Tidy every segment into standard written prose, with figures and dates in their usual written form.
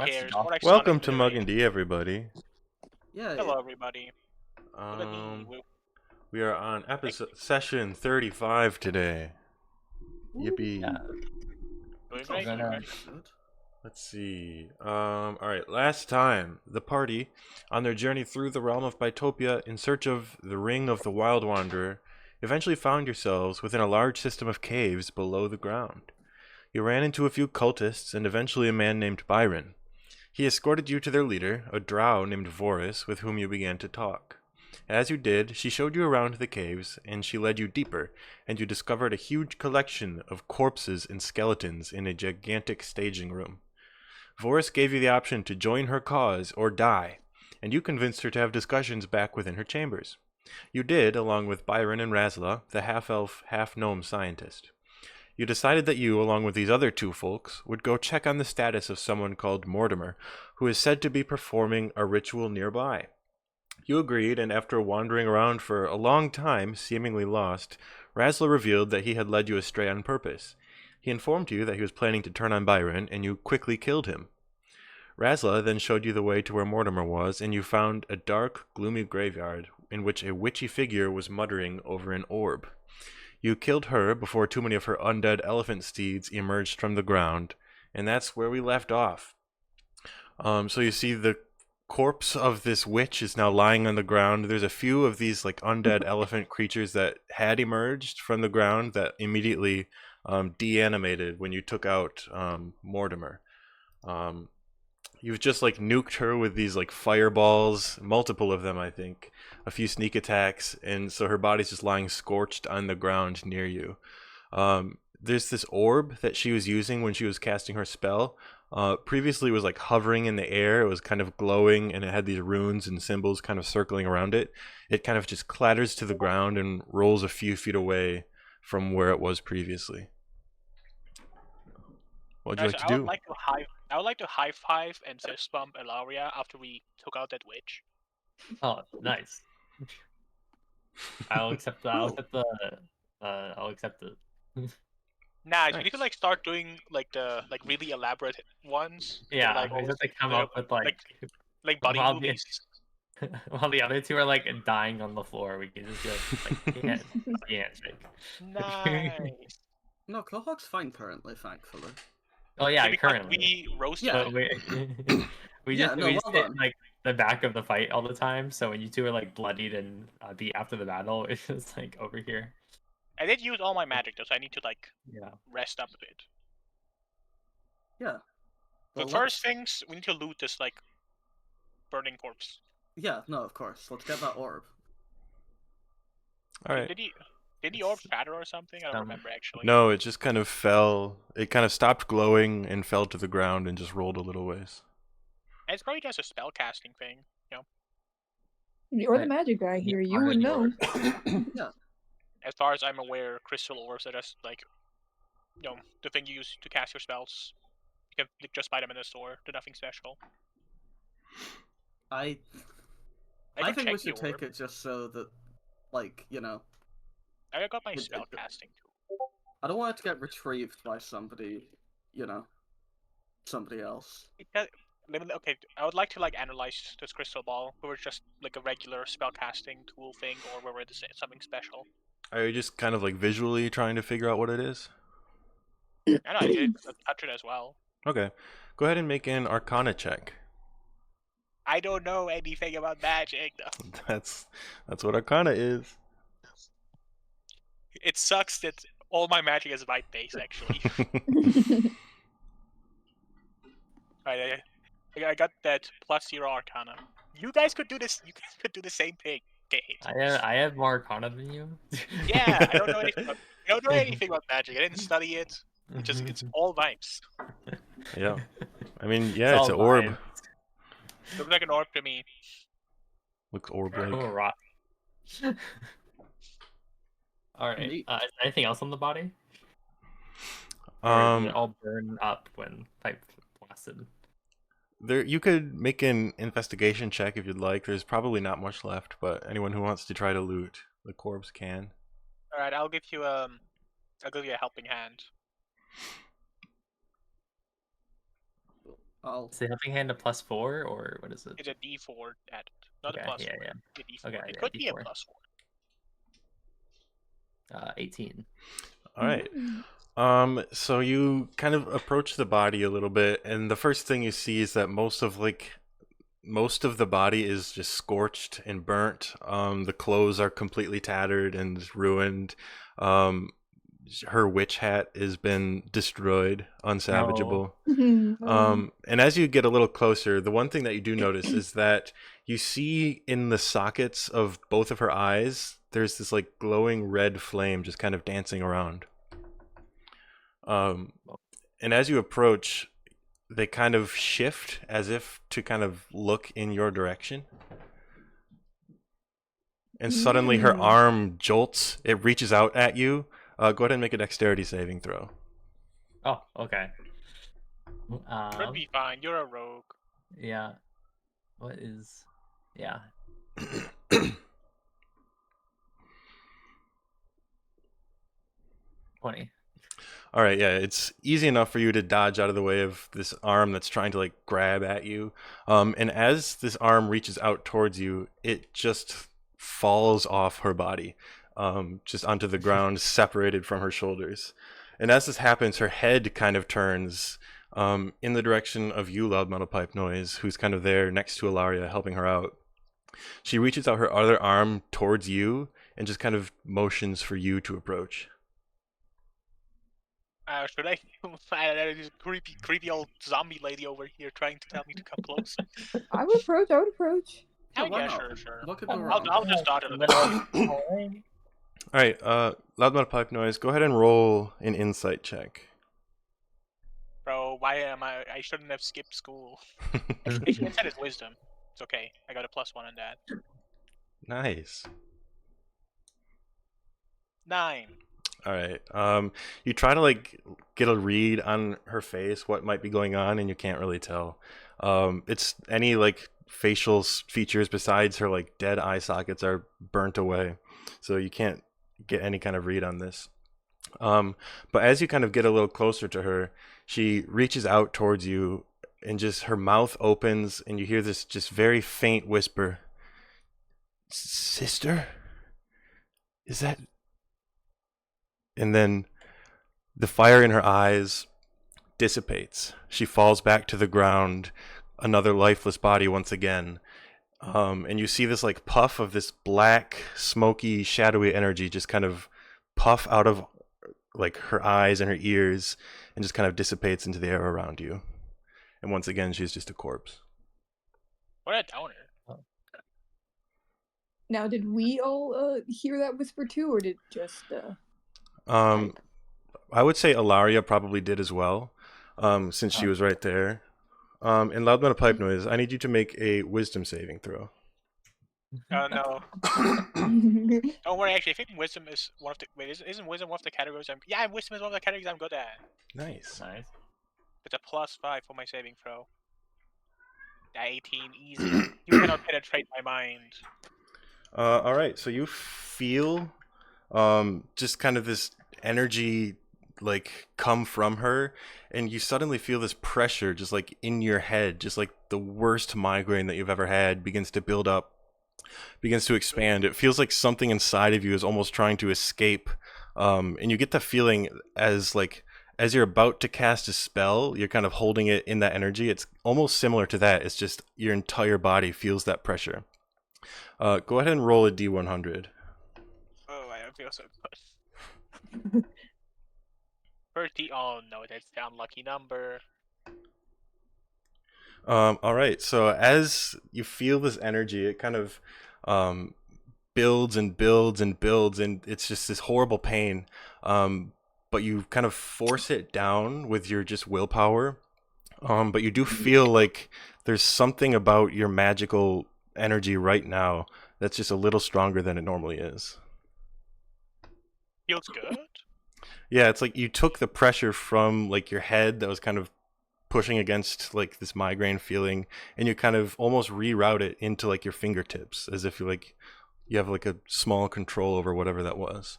Who that's cares? awesome. More like Welcome Sonic to literally. Mug and D, everybody. Yeah, Hello, everybody. Look at me. Um, we are on episode session 35 today. Yippee! Yeah. Doing it's great. also gonna- a episode. Let's see. All right. Last time, the party, on their journey through the realm of Bytopia in search of the Ring of the Wild Wanderer, eventually found yourselves within a large system of caves below the ground. You ran into a few cultists and eventually a man named Byron. He escorted you to their leader, a drow named Vorris, with whom you began to talk. As you did, she showed you around the caves, and she led you deeper, and you discovered a huge collection of corpses and skeletons in a gigantic staging room. Vorris gave you the option to join her cause or die, and you convinced her to have discussions back within her chambers. You did, along with Byron and Razla, the half-elf, half-gnome scientist. You decided that you, along with these other two folks, would go check on the status of someone called Mortimer, who is said to be performing a ritual nearby. You agreed, and after wandering around for a long time, seemingly lost, Razla revealed that he had led you astray on purpose. He informed you that he was planning to turn on Byron, and you quickly killed him. Razla then showed you the way to where Mortimer was, and you found a dark, gloomy graveyard in which a witchy figure was muttering over an orb. You killed her before too many of her undead elephant steeds emerged from the ground, and that's where we left off. So you see the corpse of this witch is now lying on the ground. There's a few of these like undead elephant creatures that had emerged from the ground that immediately de-animated when you took out Mortimer. You've just like nuked her with these like fireballs, multiple of them I think, a few sneak attacks, and so her body's just lying scorched on the ground near you. There's this orb that she was using when she was casting her spell. Previously it was like hovering in the air. It was kind of glowing and it had these runes and symbols kind of circling around it. It kind of just clatters to the ground and rolls a few feet away from where it was previously. What would you like to do? I would like to high five and fist bump Elaria after we took out that witch. Oh, nice. I'll accept the. I'll accept the. I'll accept it. Nah, Nice. we need to like start doing like the like really elaborate ones. Yeah, like we have to come like, up with like buddy while the movies. while the other two are like dying on the floor, we can just be like handshake. Nice. No, Quillhawk's fine currently, thankfully. Oh yeah, Because currently. we roasted Yeah. But him. we Yeah, just no, we well sit done. like the back of the fight all the time. So when you two are like bloodied and beat after the battle, it's just like over here. I did use all my magic though, so I need to like Yeah. rest up a bit. Yeah. But Well, first things, we need to loot this like burning corpse. Yeah, no, of course. Let's get that orb. All right. Did the orb shatter or something? I don't remember actually. No, it just kind of fell. It kind of stopped glowing and fell to the ground and just rolled a little ways. And it's probably just a spell casting thing, you know. You're the magic guy here. You would know. Yeah. As far as I'm aware, crystal orbs are just like, you know, the thing you use to cast your spells. You can just buy them in the store. They're nothing special. I I think we should take it just so that, like, you know, I got my spell casting too. I don't want it to get retrieved by somebody, you know, somebody else. Okay, I would like to like analyze this crystal ball. Whether it's just like a regular spell casting tool thing, or whether it's something special. Are you just kind of like visually trying to figure out what it is? I know I did touch it as well. Okay. Go ahead and make an Arcana check. I don't know anything about magic. No. That's what Arcana is. It sucks that all my magic is light based, actually. Alright, I got that +0 Arcana. You guys could do this. You guys could do the same thing. Okay. I have more Arcana than you. Yeah, I don't know anything about magic. I didn't study it. It's all vibes. Yeah. I mean, yeah, it's an all orb. vibes. Looks like an orb to me. Looks orb-like. Oh, rock. All right. Neat. Is there anything else on the body? Or did it Um, all burn up when pipe blasted? there you could make an investigation check if you'd like. There's probably not much left, but anyone who wants to try to loot the corpse can. All right, I'll give you a helping hand. I'll. Is the helping hand a +4 or what is it? It's a D4 added, not Okay, a +4. yeah. A D4. Okay, It yeah, could be a D4. +4. 18. All right. Mm. So you kind of approach the body a little bit, and the first thing you see is that most of the body is just scorched and burnt. The clothes are completely tattered and ruined. Her witch hat has been destroyed, unsalvageable. Oh. And as you get a little closer, the one thing that you do notice is that you see in the sockets of both of her eyes, there's this like glowing red flame just kind of dancing around. And as you approach, they kind of shift as if to kind of look in your direction. And suddenly her arm jolts. It reaches out at you. Go ahead and make a dexterity saving throw. Oh, okay. Should be fine. You're a rogue. Yeah. What is... Yeah. 20. All right, yeah, it's easy enough for you to dodge out of the way of this arm that's trying to like grab at you. And as this arm reaches out towards you, it just falls off her body, just onto the ground, separated from her shoulders. And as this happens, her head kind of turns in the direction of you, Loud Metal Pipe Noise, who's kind of there next to Ilaria, helping her out. She reaches out her other arm towards you and just kind of motions for you to approach. Should I? There's this creepy old zombie lady over here trying to tell me to come closer. I would approach. Yeah, Oh, why yeah, not? sure. What could go I'll wrong? just dodge it a bit. All right, Loud Metal Pipe Noise, go ahead and roll an insight check. Bro, why am I? I shouldn't have skipped school. Instead, it's wisdom. It's okay. I got a +1 on that. Nice. 9. All right. You try to like get a read on her face, what might be going on, and you can't really tell. It's any like facial features besides her like dead eye sockets are burnt away, so you can't get any kind of read on this. But as you kind of get a little closer to her, she reaches out towards you, and just her mouth opens, and you hear this just very faint whisper. Sister? Is that... And then the fire in her eyes dissipates. She falls back to the ground, another lifeless body once again. And you see this like puff of this black, smoky, shadowy energy just kind of puff out of like her eyes and her ears and just kind of dissipates into the air around you. And once again, she's just a corpse. What a downer. Now, did we all hear that whisper too, or did just I would say Ilaria probably did as well, since she was right there. And Loud Metal Pipe Noise, I need you to make a wisdom saving throw. Oh no. Don't worry, actually, I think wisdom is one of the... Wait, isn't wisdom one of the categories I'm... Yeah, wisdom is one of the categories I'm good at. Nice. It's a +5 for my saving throw. 18, easy. You cannot penetrate my mind. All right, so you feel just kind of this energy like come from her, and you suddenly feel this pressure just like in your head, just like the worst migraine that you've ever had begins to build up, begins to expand. It feels like something inside of you is almost trying to escape, and you get the feeling as you're about to cast a spell, you're kind of holding it in that energy. It's almost similar to that. It's just your entire body feels that pressure. Go ahead and roll a D100. Oh, I don't feel so good. 30. Oh no, that's the unlucky number. All right. So as you feel this energy, it kind of builds and builds and builds, and it's just this horrible pain. But you kind of force it down with your just willpower. But you do feel like there's something about your magical energy right now that's just a little stronger than it normally is. Feels good? Yeah, it's like you took the pressure from like your head that was kind of pushing against like this migraine feeling, and you kind of almost reroute it into like your fingertips, as if you have like a small control over whatever that was.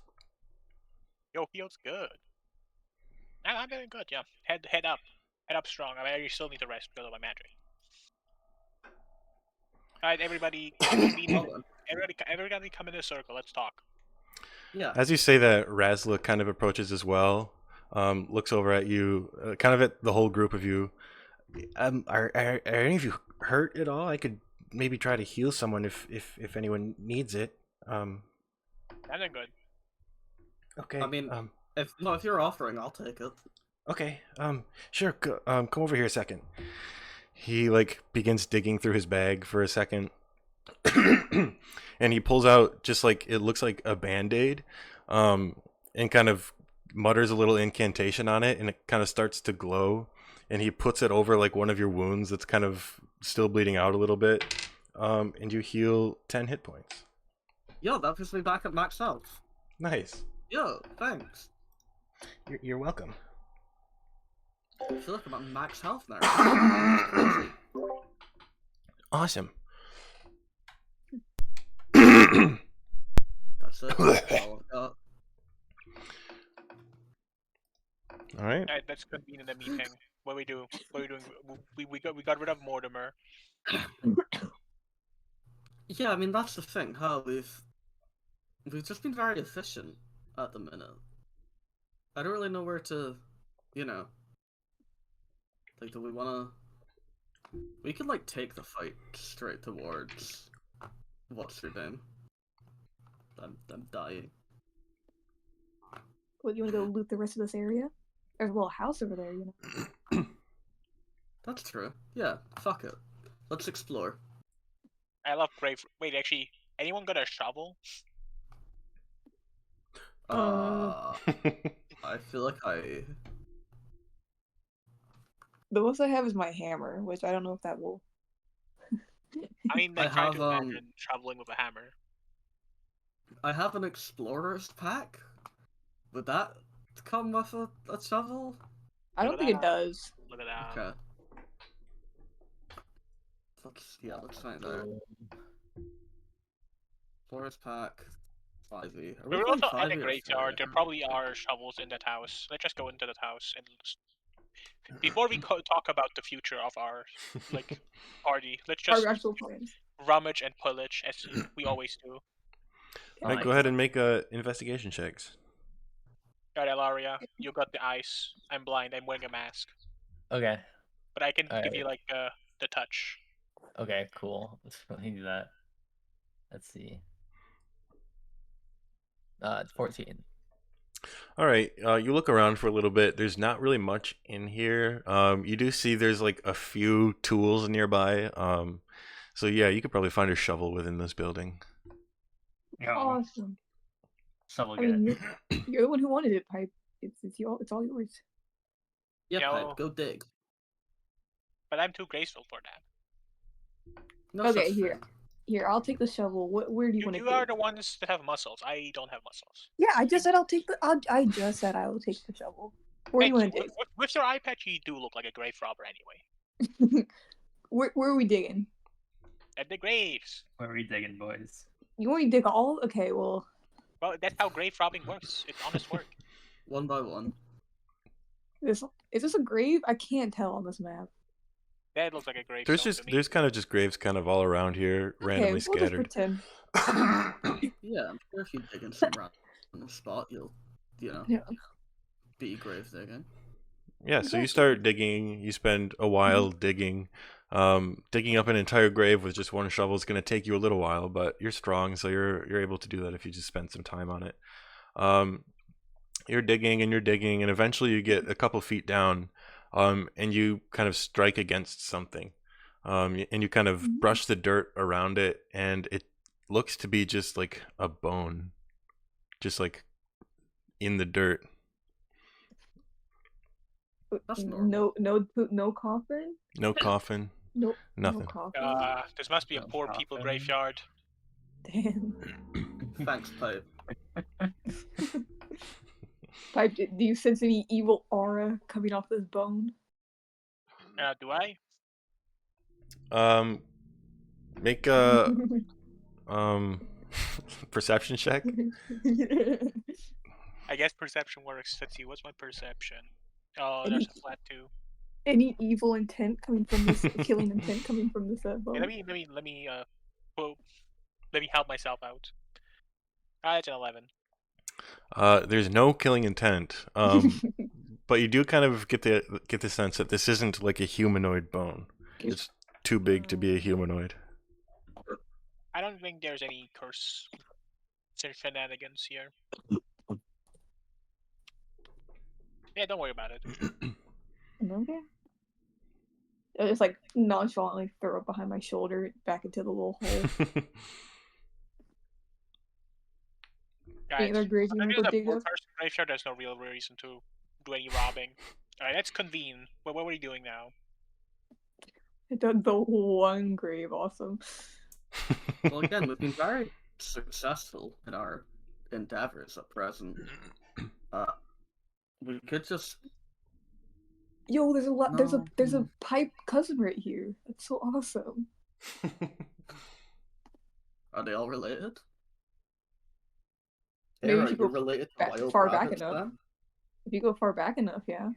Yo, feels good. I'm doing good, yeah. Head up. Head up strong. I mean, you still need to rest because of my magic. Alright, everybody, everybody come in a circle. Let's talk. Yeah. As you say that, Razla kind of approaches as well, looks over at you, kind of at the whole group of you. Are any of you hurt at all? I could maybe try to heal someone if anyone needs it. I'm doing good. Okay. I mean, if you're offering, I'll take it. Okay. Sure. Come over here a second. He like begins digging through his bag for a second, and he pulls out just like it looks like a band-aid, and kind of mutters a little incantation on it, and it kind of starts to glow. And he puts it over like one of your wounds that's kind of still bleeding out a little bit, and you heal 10 hit points. Yo, that puts me back at max health. Nice. Yo, thanks. You're welcome. I feel like I'm at max health now. Crazy. Awesome. That's it. That's all I've got. All right. Alright, let's convene in the meeting. What we do? What are we doing? We got rid of Mortimer. Yeah, I mean that's the thing. How we've just been very efficient at the minute. I don't really know where to, like, do we wanna? We could like take the fight straight towards what's her name. I'm dying. What, you want to go loot the rest of this area? There's a little house over there, you know. That's true. Yeah, fuck it. Let's explore. I love grave. Wait, actually, anyone got a shovel? I feel like The most I have is my hammer, which I don't know if that will. I mean, I like, try have, to imagine traveling with a hammer. I have an explorer's pack. Would that come with a shovel? I don't Look think at it that. does. Look at that. Okay. Let's find out. Forest pack, 5e. Are We were playing also at the 5e or graveyard. 4e? There probably are shovels in that house. Let's just go into that house and before we talk about the future of our like party, let's just Our actual plans. rummage and pillage as we always do. Alright, go ahead and make investigation checks. Alright, Elaria, you got the ice. I'm blind. I'm wearing a mask, Okay. but I can give Alright. you like the touch. Okay, cool. Let me do that. Let's see. It's 14. All right, you look around for a little bit. There's not really much in here. You do see there's like a few tools nearby. So yeah, you could probably find a shovel within this building. Awesome. Shovel I mean, you're the one who wanted it, Pipe. It's all yours. Yeah, Yo. Pipe, go dig. But I'm too graceful for that. No Okay, such here. thing. Here, I'll take the shovel. Where do you want to You dig? are the ones that have muscles. I don't have muscles. Yeah, I just said I'll take the. I just said I will take the shovel. Where do you want to dig? With your eye patch, you do look like a grave robber anyway. Where are we digging? At the graves. Where are we digging, boys? You want me to dig all? Okay, well. Well, that's how grave robbing works. It's honest work. One by one. Is this a grave? I can't tell on this map. That looks like a grave. There's kind of just graves kind of all around here, randomly We'll scattered. just pretend. Yeah, I'm sure if you dig in some random spot, you'll, Yeah. be grave digging. Yeah, so you start digging. You spend a while digging. Digging up an entire grave with just one shovel is going to take you a little while, but you're strong, so you're able to do that if you just spend some time on it. You're digging and you're digging, and eventually you get a couple feet down, and you kind of strike against something, and you kind of brush the dirt around it, and it looks to be just like a bone, just like in the dirt. That's normal. No coffin. No coffin. Nope. Nothing. No coffin. This must be a No poor people coffin. graveyard. Damn. Thanks, Pipe. Pipe, do you sense any evil aura coming off this bone? Do I? Make a perception check. I guess perception works. Let's see. What's my perception? Oh, there's a flat 2. any evil intent coming from this killing intent coming from this Hey, bone? let me help myself out. It's an 11. There's no killing intent. But you do kind of get the sense that this isn't like a humanoid bone. It's too big to be a humanoid. I don't think there's any curse shenanigans here. Yeah, don't worry about it. Okay. I just like nonchalantly throw it behind my shoulder back into the little hole. Guys, Either Graves, you if wanna there's go a dig poor up? person graveyard, there's no real reason to do any robbing. Alright, let's convene. What are we doing now? The one grave, awesome. Well, again, we've been very successful in our endeavors at present. We could just. Yo, there's a lot. No. There's a pipe cousin right here. That's so awesome. Are they all related? Maybe Here, we are should you go related to wild far back rabbits enough. then? If you go far back enough, yeah.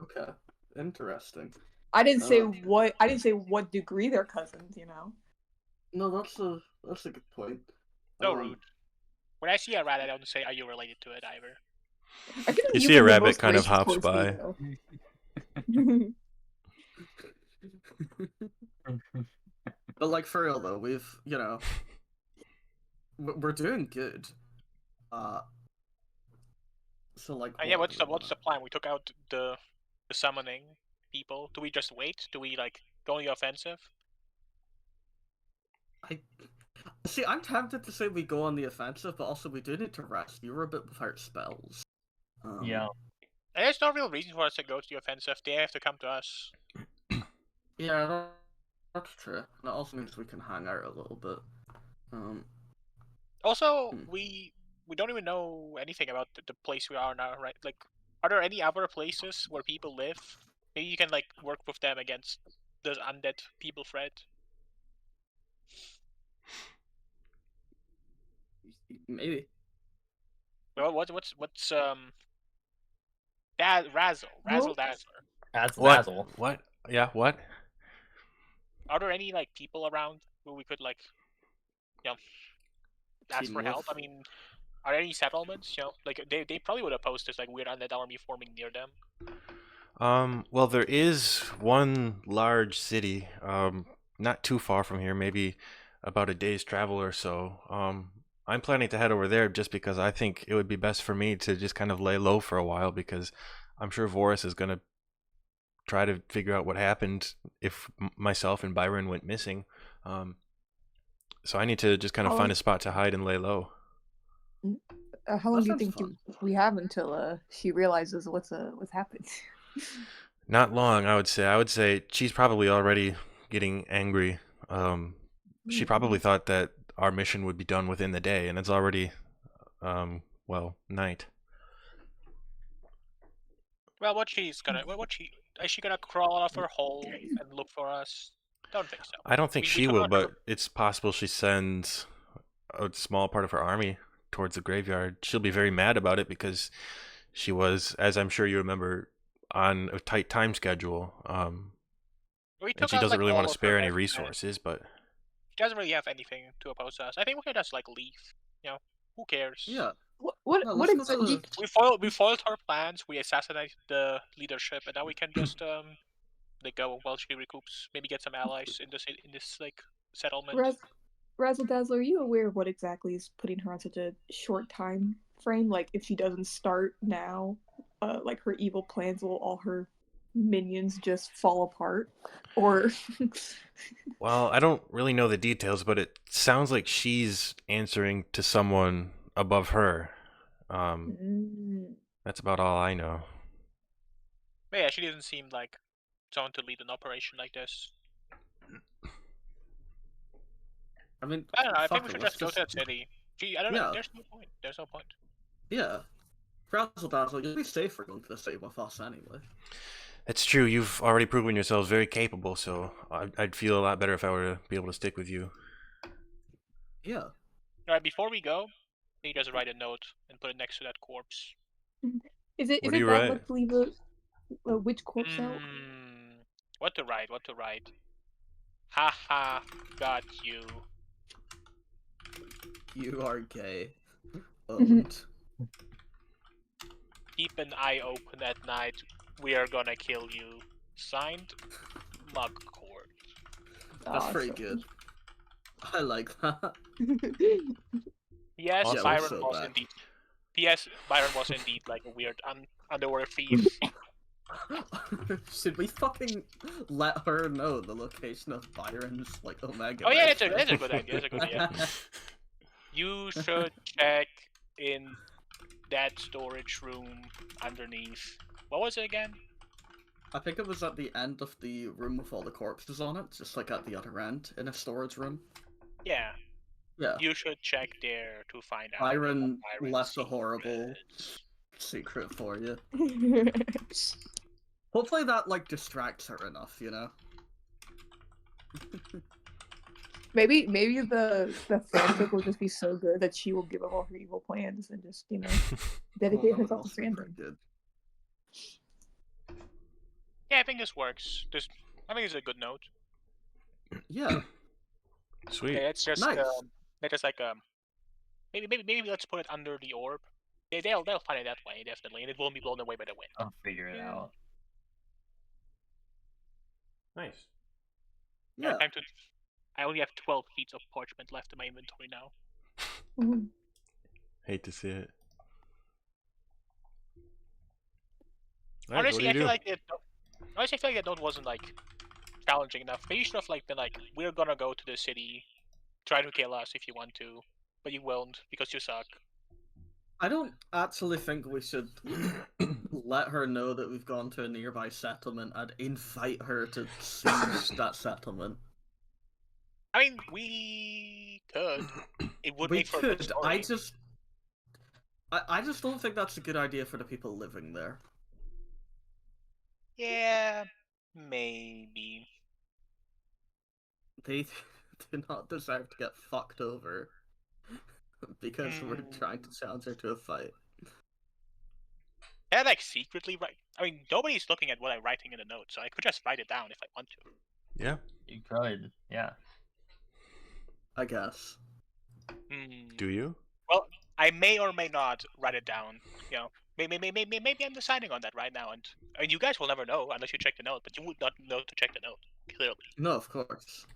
Okay, interesting. I didn't say what. I didn't say what degree they're cousins. You know. No, that's a good point. So rude. When I see a rat, I don't say, "Are you related to it?" either. I feel like You you've see a been the rabbit most kind of gracious hops towards me, by. though. But like for real though, we're doing good. So like. Yeah, what what's do we the plan? We took out the summoning people. Do we just wait? Do we like go on the offensive? See, I'm tempted to say we go on the offensive, but also we do need to rest. You were a bit without spells. Yeah. And there's no real reason for us to go to the offensive. They have to come to us. Yeah, that's true. That also means we can hang out a little bit. Also, we don't even know anything about the place we are now, right? Like, are there any other places where people live? Maybe you can like work with them against the undead people threat. Maybe. Well, what's Razzle Dazzler? That's What? Basil. What? Yeah, what? Are there any like people around where we could like, ask Team for help? with- I mean, are there any settlements? Like they probably would oppose this like weird undead army forming near them. Well, there is one large city, not too far from here, maybe about a day's travel or so. I'm planning to head over there just because I think it would be best for me to just kind of lay low for a while because I'm sure Vorris is gonna try to figure out what happened if myself and Byron went missing. So I need to just kind of find a spot to hide and lay low. How long That do you sounds think fun. we have until she realizes what's happened? Not long, I would say. I would say she's probably already getting angry. She probably thought that our mission would be done within the day, and it's already, night. Well, is she gonna crawl out of her hole and look for us? Don't think so. I don't think We she took will, out but her- it's possible she sends a small part of her army towards the graveyard. She'll be very mad about it because she was, as I'm sure you remember, on a tight time schedule. We And took she out, doesn't like, really all want to of her spare any best men. resources, but She doesn't really have anything to oppose us. I think we can just like leave. Who cares? Yeah. What No, what let's go to exactly? the- We foiled her plans. We assassinated the leadership, and now we can just like go while she recoups. Maybe get some allies in this like settlement. Razzle Dazzle, are you aware of what exactly is putting her on such a short time frame? Like, if she doesn't start now, like her evil plans will all her minions just fall apart, or well, I don't really know the details, but it sounds like she's answering to someone above her. That's about all I know. But yeah, she doesn't seem like someone to lead an operation like this. I mean, I don't know. I think fuck we it, should let's just go to that city. I don't know. There's no point. There's no point. Yeah. Razzle Dazzle, you'll be safer going to the city with us anyway. It's true. You've already proven yourselves very capable, so I'd feel a lot better if I were to be able to stick with you. Yeah. Alright, before we go, you just write a note and put it next to that corpse. is it What do you bad write? luck to leave a witch corpse out? What to write? What to write? Haha, got you. You are gay. Owned. Keep an eye open at night. We are gonna kill you. Signed, Mugcord. That's pretty good. I like that. Yes, Awesome. Byron so was bad. indeed. P.S. Byron was indeed like a weird underwear thief. Should we fucking let her know the location of Byron's like Omega? Oh yeah, Red that's a thing? good idea. That's a good idea. You should check in that storage room underneath. What was it again? I think it was at the end of the room with all the corpses on it, just like at the other end in a storage room. Yeah. Yeah. You should check there to find out. Byron Byron's left a horrible secret for you. Hopefully that like distracts her enough, you know. Maybe the fanfic will just be so good that she will give up all her evil plans and just, dedicate That would herself to also be pretty fandom. good. Yeah, I think this works. I think it's a good note. Yeah. Sweet. Yeah, it's just Nice. maybe let's put it under the orb. They'll find it that way definitely, and it won't be blown away by the wind. I'll figure it Yeah. out. Nice. Yeah. Time to. I only have 12 sheets of parchment left in my inventory now. Mhm. Hate to see it. All right, Honestly, what I do feel you do? like that note wasn't like challenging enough. Maybe you should have like been like, we're gonna go to the city, try to kill us if you want to, but you won't because you suck. I don't actually think we should let her know that we've gone to a nearby settlement and invite her to seize that settlement. I mean, we could. It would We make for a good could. story. I just don't think that's a good idea for the people living there. Yeah, maybe. They do not deserve to get fucked over because we're trying to challenge her to a fight. Can I like secretly write? I mean, nobody's looking at what I'm writing in the note, so I could just write it down if I want to. Yeah. You could, yeah. I guess. Do you? Well, I may or may not write it down. Maybe I'm deciding on that right now, and I mean, you guys will never know unless you check the note. But you would not know to check the note, clearly. No, of course.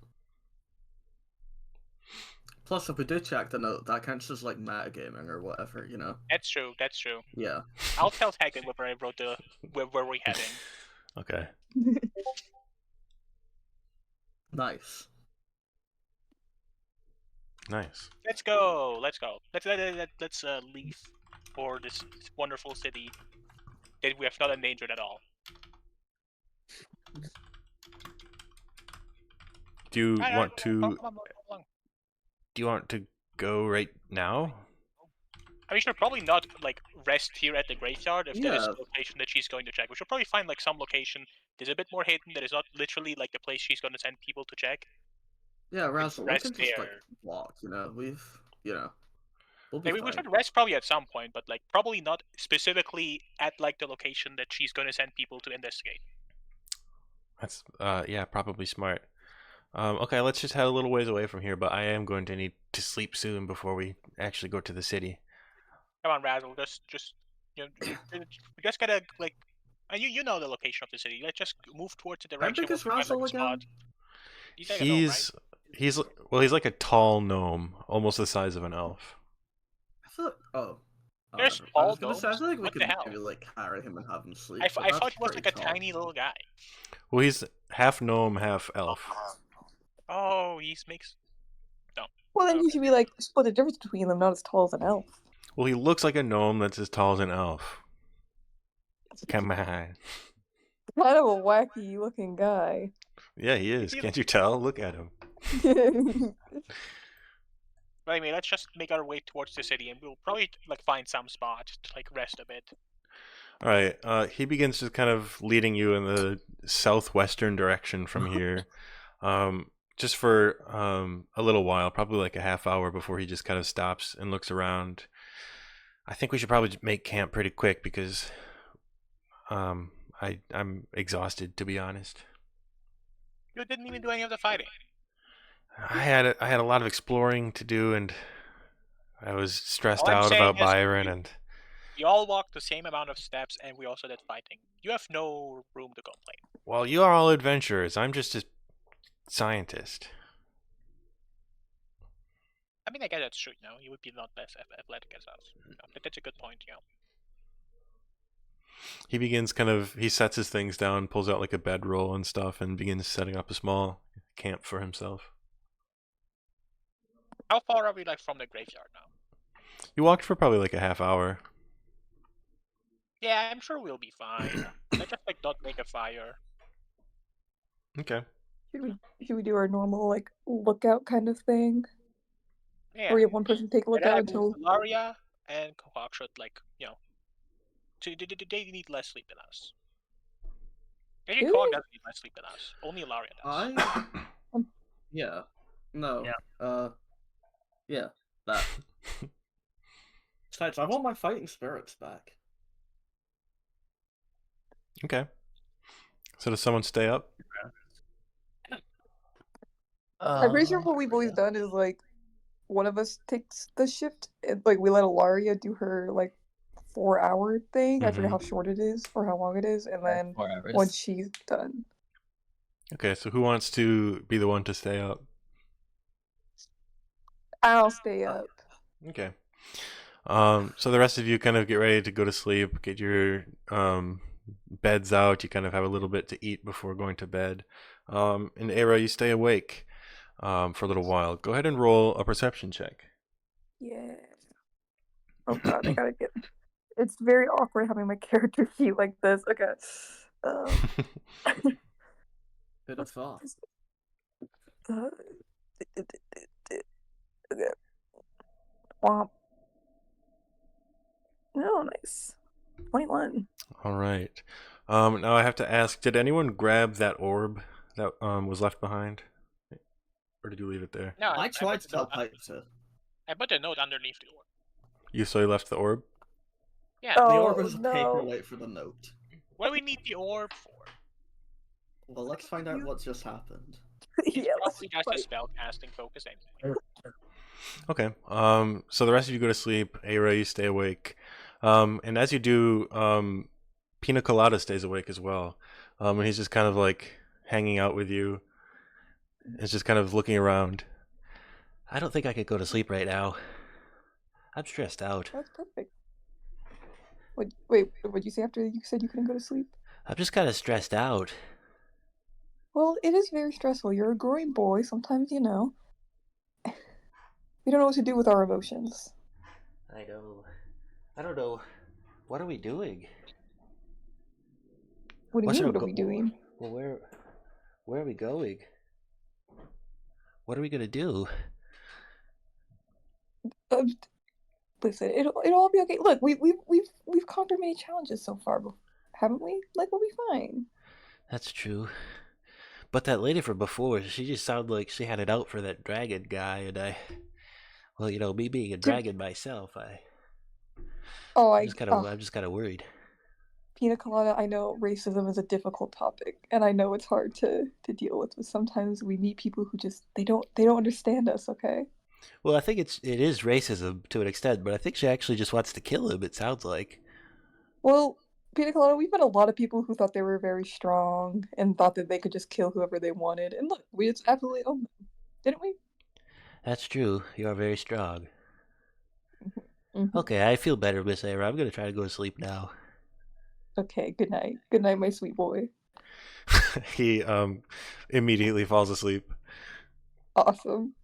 Plus, if we do check the note, that counts as like metagaming or whatever, you know? That's true. That's true. Yeah. I'll tell Tegan where I wrote where we're heading. Okay. Nice. Nice. Let's go. Let's leave for this wonderful city that we have not endangered at all. Do you Alright, want come to? along. Do you want to go right now? I mean, we should probably not like rest here at the graveyard if that is Yeah. the location that she's going to check. We should probably find like some location that is a bit more hidden, that is not literally like the place she's going to send people to check. Yeah, Razzle, we rest can just like there. walk, you know? We'll be Maybe we fine. should rest probably at some point, but like probably not specifically at like the location that she's going to send people to investigate. That's yeah, probably smart. Okay, let's just head a little ways away from here, but I am going to need to sleep soon before we actually go to the city. Come on, Razzle, just we just gotta like, and you know the location of the city. Let's just move towards the How direction. big is where we find, Razzle like, a again? spot. He's like a gnome, right? He's like a tall gnome, almost the size of an elf. I thought. Oh. There's I was tall gonna say, I feel like we What the could hell? maybe like carry him and have him sleep. I but thought that's he was pretty like a tall. tiny little guy. Well, he's half gnome, half elf. Oh, he's makes. Well, then you should be like, split the difference between them, not as tall as an elf. Well, he looks like a gnome that's as tall as an elf. Come on. Kind of a wacky looking guy. Yeah, he is. Can't you tell? Look at him. But anyway, let's just make our way towards the city, and we'll probably like find some spot to like rest a bit. All right. He begins just kind of leading you in the southwestern direction from here, just for a little while, probably like a half hour before he just kind of stops and looks around. I think we should probably make camp pretty quick because I'm exhausted, to be honest. You didn't even do any of the fighting. I had a lot of exploring to do, and I was stressed All I'm out saying about is Byron, and we all walked the same amount of steps, and we also did fighting. You have no room to complain. well, you are all adventurers. I'm just a scientist. I mean, I guess that's true. You would be not less athletic as us. That's a good point. He begins he sets his things down, pulls out like a bedroll and stuff, and begins setting up a small camp for himself. How far are we from the graveyard now? You walked for probably like a half hour. Yeah, I'm sure we'll be fine. Let's just not make a fire. Okay. Should we do our normal lookout kind of thing? Yeah. Where we have one person take a And then lookout I until move Laria and Kohak should they need less sleep than us. Maybe Do Kohak they? doesn't need less sleep than us. Only Laria does. Yeah. No. Yeah. Yeah. That. Besides, I want my fighting spirits back. Okay. So does someone stay up? I'm pretty sure what we've always done is one of us takes the shift and we let Ilaria do her 4-hour thing. I forget how short it is or how long it is, and then 4 hours. once she's done. Okay, so who wants to be the one to stay up? I'll stay up. Okay. So the rest of you kind of get ready to go to sleep, get your beds out. You kind of have a little bit to eat before going to bed. And Era, you stay awake for a little while. Go ahead and roll a perception check. Yeah. Oh god, I gotta get. It's very awkward having my character sheet like this. Okay. Bit of thought. Okay. Womp. Oh, nice. 21. All right. Now I have to ask, did anyone grab that orb that was left behind? Or did you leave it there? No, I tried to put the note tell Pipe to. I put a note underneath the orb. You left the orb? Yeah. The Oh, orb is a no. paperweight for the note. What do we need the orb for? Well, let's find out what just happened. It's Yeah, let's probably just fight. a spell casting focus anyway. Okay. So the rest of you go to sleep. Era, you stay awake. And as you do, Pina Colada stays awake as well. And he's just kind of hanging out with you. He's just kind of looking around. I don't think I could go to sleep right now. I'm stressed out. That's perfect. Wait, what'd you say after you said you couldn't go to sleep? I'm just kind of stressed out. Well, it is very stressful. You're a growing boy. Sometimes, we don't know what to do with our emotions. I know. I don't know. What are we doing? What do you What's mean, our what are we doing? Well, where are we going? What are we gonna do? Listen, it'll all be okay. Look, we've conquered many challenges so far, haven't we? We'll be fine. That's true. But that lady from before, she just sounded like she had it out for that dragon guy, and me being a dragon myself, I'm just kind of worried. Pina Colada, I know racism is a difficult topic, and I know it's hard to deal with, but sometimes we meet people who just they don't understand us, okay? Well, I think it is racism to an extent, but I think she actually just wants to kill him, it sounds like. Well, Pina Colada, we've met a lot of people who thought they were very strong and thought that they could just kill whoever they wanted, and look, we just absolutely owned them, didn't we? That's true. You are very strong. Mm-hmm. Okay, I feel better, Miss Era. I'm gonna try to go to sleep now. Okay, good night. Good night, my sweet boy. He immediately falls asleep. Awesome.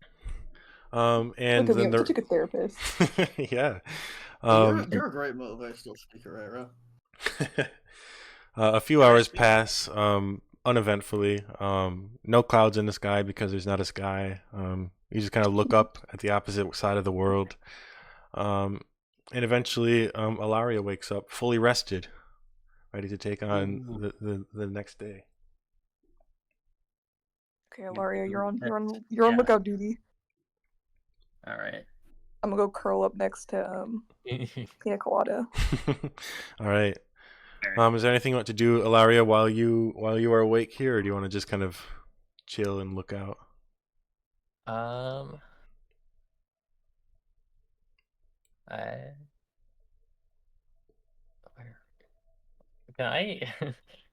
And Look at me, then I'm such a good therapist. yeah. You're a great motivational speaker, Era. A few hours pass uneventfully. No clouds in the sky because there's not a sky. You just kind of look up at the opposite side of the world. And eventually Ilaria wakes up fully rested, ready to take on the next day. Okay, Ilaria, you're on lookout duty. All right. I'm gonna go curl up next to Pina Colada. All right. Is there anything you want to do, Ilaria, while you are awake here, or do you want to just kind of chill and look out? I can I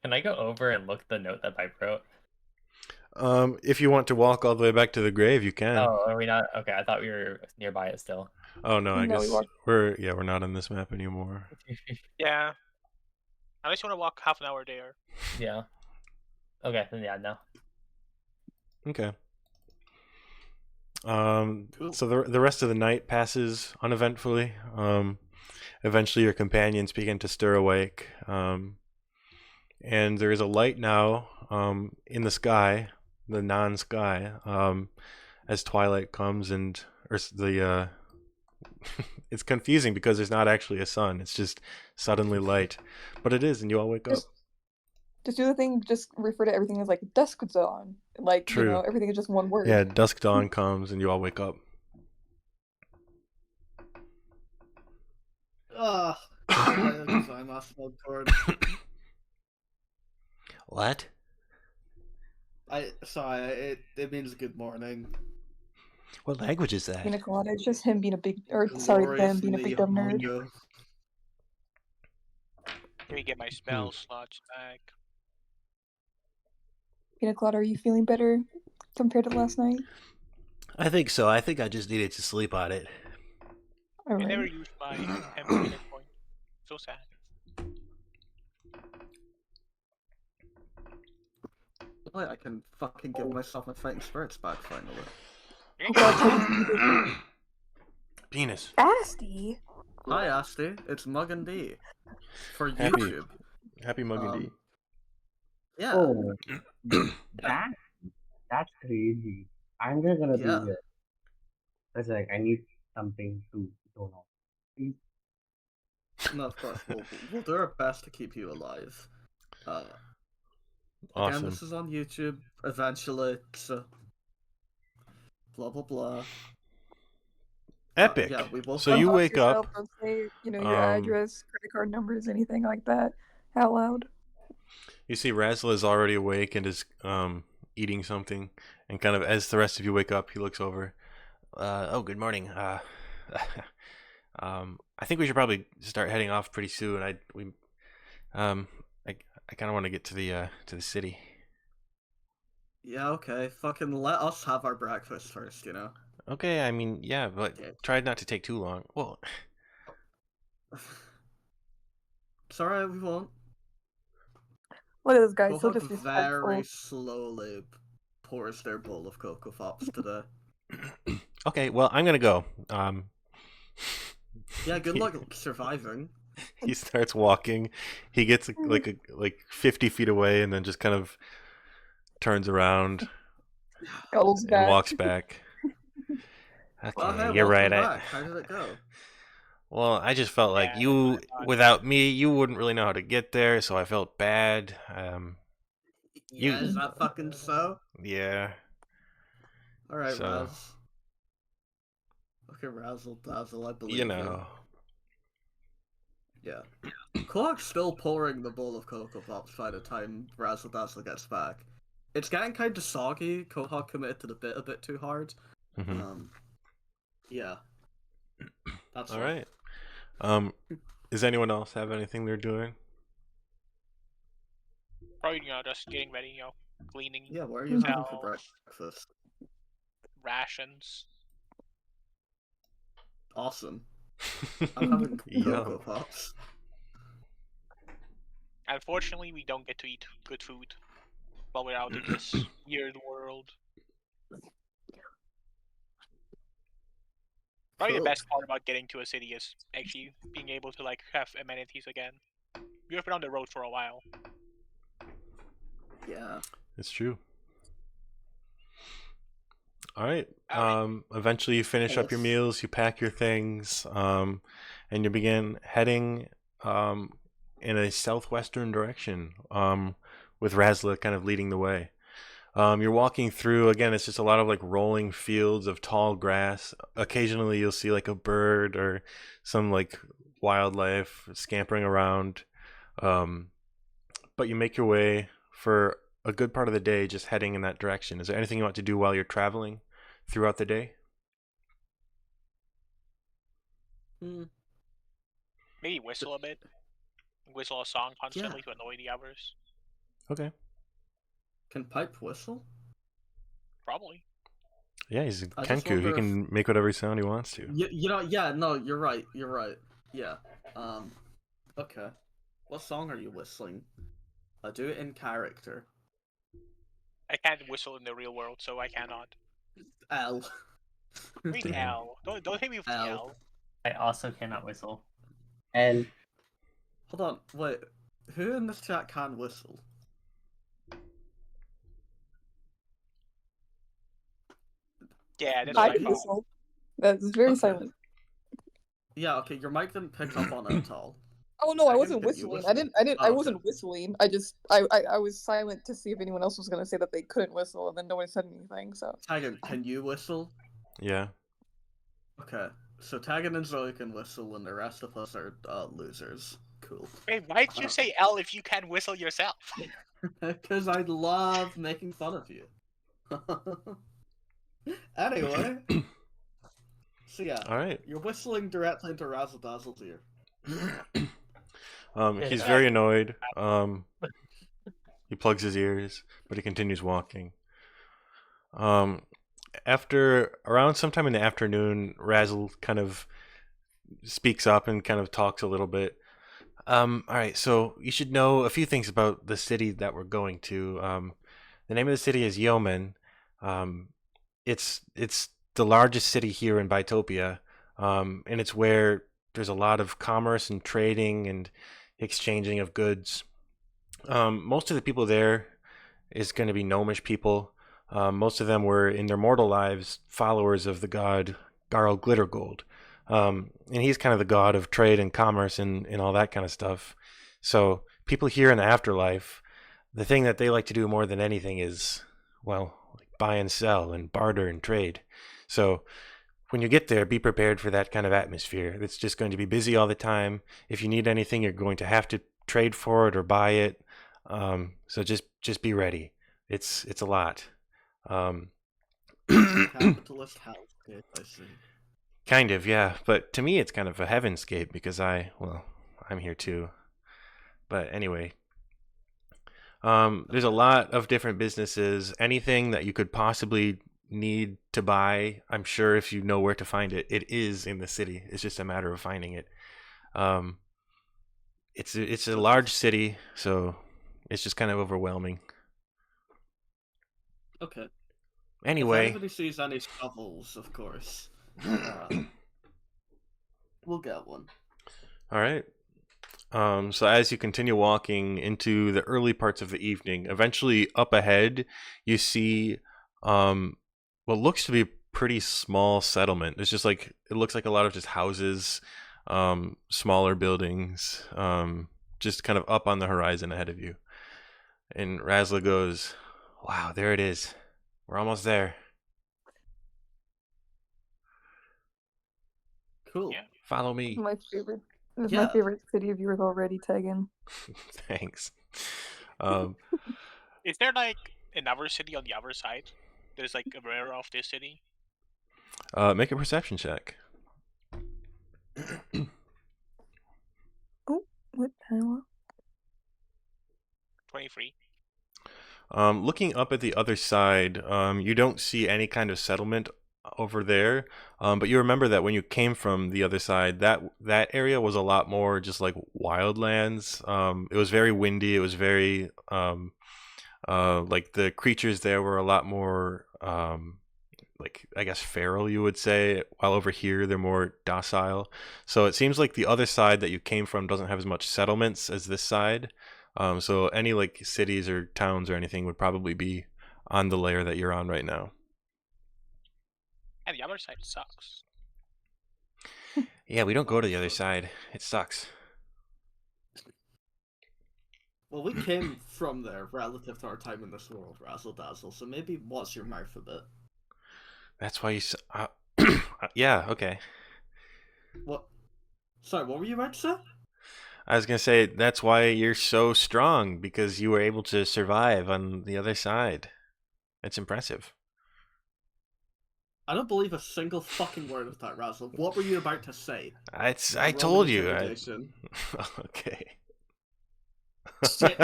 can I go over and look the note that I wrote? If you want to walk all the way back to the grave, you can. Oh, are we not? Okay, I thought we were nearby it still. Oh no, I No, we guess walked. we're not on this map anymore. Yeah. Unless you want to walk half an hour there. Yeah. Okay, then yeah, no. Okay. Cool. So the rest of the night passes uneventfully. Eventually your companions begin to stir awake. And there is a light now in the sky, the non-sky, as twilight comes it's confusing because there's not actually a sun. It's just suddenly light. But it is, and you all wake up. Just do the thing. Just refer to everything as like dusk dawn. Like True. everything is just one word. Yeah, dusk dawn comes and you all wake up. I'm off Mugcord. What? It means good morning. What language is that? Pina colada. It's just him being a big, or sorry, them being a big dumb nerd. Let me get my spell slots back. Pina colada, are you feeling better compared to last night? I think so. I think I just needed to sleep on it. All I never right. used my temporary hit point. So sad. I can fucking give myself my fighting spirits back finally. Penis. Asti. Hi, Asti. It's Mug and D for Happy. YouTube. Happy Muggy D. Yeah. Oh, that's crazy. I'm just gonna Yeah. be here. It's like I need something to zone off. Please. No, of course. We'll do our best to keep you alive. Again, Awesome. this is on YouTube. Eventually, it's blah blah blah. Epic. Yeah, we will. So you wake up. Don't say, your address, credit card numbers, anything like that out loud. You see Razzle is already awake and is eating something, and kind of as the rest of you wake up, he looks over. Oh, good morning. I think we should probably start heading off pretty soon. I kind of want to get to the city. Yeah, okay. Fucking let us have our breakfast first, you know? Okay, I mean, yeah, but Okay. try not to take too long. Well, It's alright, we won't. Look at this guy, so Quahog disrespectful. very slowly pours their bowl of Cocoa Pops today. okay, well, I'm gonna go. Yeah, good luck surviving. He starts walking. He gets like 50 feet away, and then just kind of turns around Goes and back. walks back. Okay, Well, hey, you're right. welcome back. How did it go? Well, I just felt like Yeah, you, that's what I thought. without me, you wouldn't really know how to get there, so I felt bad. You- Yeah, is that fucking so? Yeah. Alright, So- Raz. Okay, Razzle Dazzle, I believe You know. Yeah. Quahog's still pouring the bowl of Cocoa Pops by the time Razzle Dazzle gets back. It's getting kind of soggy. Quahog committed to the bit a bit too hard. Mhm. Yeah. That's All all. right. Does anyone else have anything they're doing? Probably, just getting ready, cleaning Yeah, what are you having Tell- for breakfast? rations. Awesome. I'm having Cocoa Yum. Pops. Unfortunately, we don't get to eat good food while we're out in this weird world. Probably Cool. the best part about getting to a city is actually being able to have amenities again. We've been on the road for a while. Yeah. It's true. All right. Alright. Eventually, you finish up your Yes. meals, you pack your things, and you begin heading in a southwestern direction, with Razla kind of leading the way. You're walking through, again, it's just a lot of rolling fields of tall grass. Occasionally, you'll see a bird or some wildlife scampering around. But you make your way for a good part of the day just heading in that direction. Is there anything you want to do while you're traveling throughout the day? Maybe whistle a bit. Whistle a song constantly to annoy the others. Okay. Can Pipe whistle? Probably. Yeah, he's a I just Kenku. He wonder can make whatever sound he wants to. No, you're right. Yeah. Okay. What song are you whistling? Do it in character. I can't whistle in the real world, so I cannot. L. I mean Damn. L. Don't hit me with the L. L. I also cannot whistle. And Hold on, wait. Who in this chat can whistle? Yeah, that's I my can fault. whistle. That's very Okay. silent. Yeah, okay, your mic didn't pick up on it at all. Oh no, I Second, wasn't can you whistling. whistle? I Oh, wasn't okay. whistling. I was silent to see if anyone else was gonna say that they couldn't whistle, and then no one said anything. So Tagan, can you whistle? Yeah. Okay, so Tagan and Zoe can whistle, and the rest of us are losers. Cool. Wait, why'd you say L if you can whistle yourself? Because I love making fun of you. Anyway. So yeah, All right. you're whistling directly into Razzle Dazzle's ear. He's very annoyed. He plugs his ears, but he continues walking. After around sometime in the afternoon, Razzle kind of speaks up and kind of talks a little bit. All right, so you should know a few things about the city that we're going to. The name of the city is Yeoman. It's the largest city here in Bitopia, and it's where there's a lot of commerce and trading and exchanging of goods. Most of the people there is going to be gnomish people. Most of them were in their mortal lives followers of the god Garl Glittergold. And he's kind of the god of trade and commerce and all that kind of stuff. So people here in the afterlife, the thing that they like to do more than anything is, well, like buy and sell and barter and trade. So when you get there, be prepared for that kind of atmosphere. It's just going to be busy all the time. If you need anything, you're going to have to trade for it or buy it. So just be ready. It's a lot. Capitalist hellscape, I see. Kind of, yeah. But to me, it's kind of a heavenscape because I'm here too. But anyway, there's a lot of different businesses. Anything that you could possibly need to buy, I'm sure if you know where to find it, it is in the city. It's just a matter of finding it. It's a large city, so it's just kind of overwhelming. Okay. Anyway, If anybody sees any shovels, of course, we'll get one. all right. So as you continue walking into the early parts of the evening, eventually up ahead, you see what looks to be a pretty small settlement. It's just like, it looks like a lot of just houses, smaller buildings, just kind of up on the horizon ahead of you. And Razla goes, "Wow, there it is. We're almost there." Cool. Yeah. Follow me. my favorite. This is Yeah. my favorite city of yours already, Tegan. Thanks. Is there like another city on the other side? There's like a mirror of this city. Make a perception check. Oh, what the hell? 23. Looking up at the other side, you don't see any kind of settlement over there. But you remember that when you came from the other side, that area was a lot more just like wildlands. It was very windy. It was very like the creatures there were a lot more like, I guess, feral, you would say, while over here they're more docile. So it seems like the other side that you came from doesn't have as much settlements as this side. So any like cities or towns or anything would probably be on the layer that you're on right now. And the other side sucks. Yeah, we don't go to the other side. It sucks. Well, we came from there relative to our time in this world, Razzle Dazzle, so maybe watch your mouth a bit. That's why you yeah, okay. What? Sorry, what were you about to say? I was gonna say that's why you're so strong, because you were able to survive on the other side. It's impressive. I don't believe a single fucking word of that, Razzle. What were you about to say? I Roll told an you. intimidation. Okay. Shit.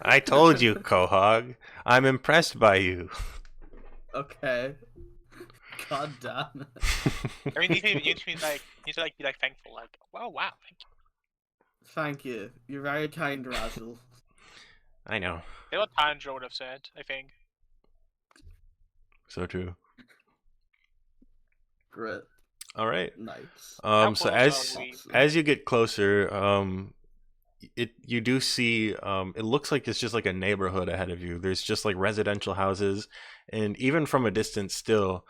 I told you, Quahog. I'm impressed by you. Okay. God damn it. I mean, you need to be like thankful, like, wow, thank you. Thank you. You're very kind, Razzle. I know. That's what Tanjiro would have said, I think. So true. Great. All right. Nice. How So close are we? as you get closer, you do see it looks like it's just like a neighborhood ahead of you. There's just like residential houses, and even from a distance still,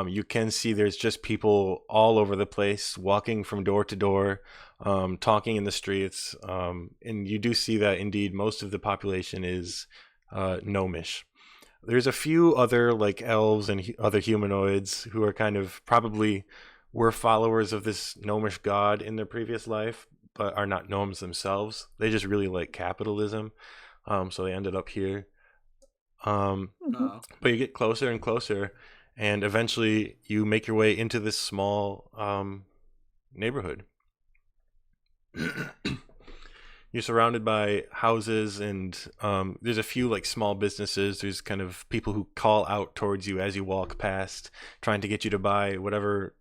you can see there's just people all over the place, walking from door to door, talking in the streets, and you do see that indeed most of the population is gnomish. There's a few other like elves and other humanoids who are kind of probably were followers of this gnomish god in their previous life, but are not gnomes themselves. They just really like capitalism, so they ended up here. No. But you get closer and closer, and eventually you make your way into this small neighborhood. You're surrounded by houses, and there's a few like small businesses. There's kind of people who call out towards you as you walk past, trying to get you to buy whatever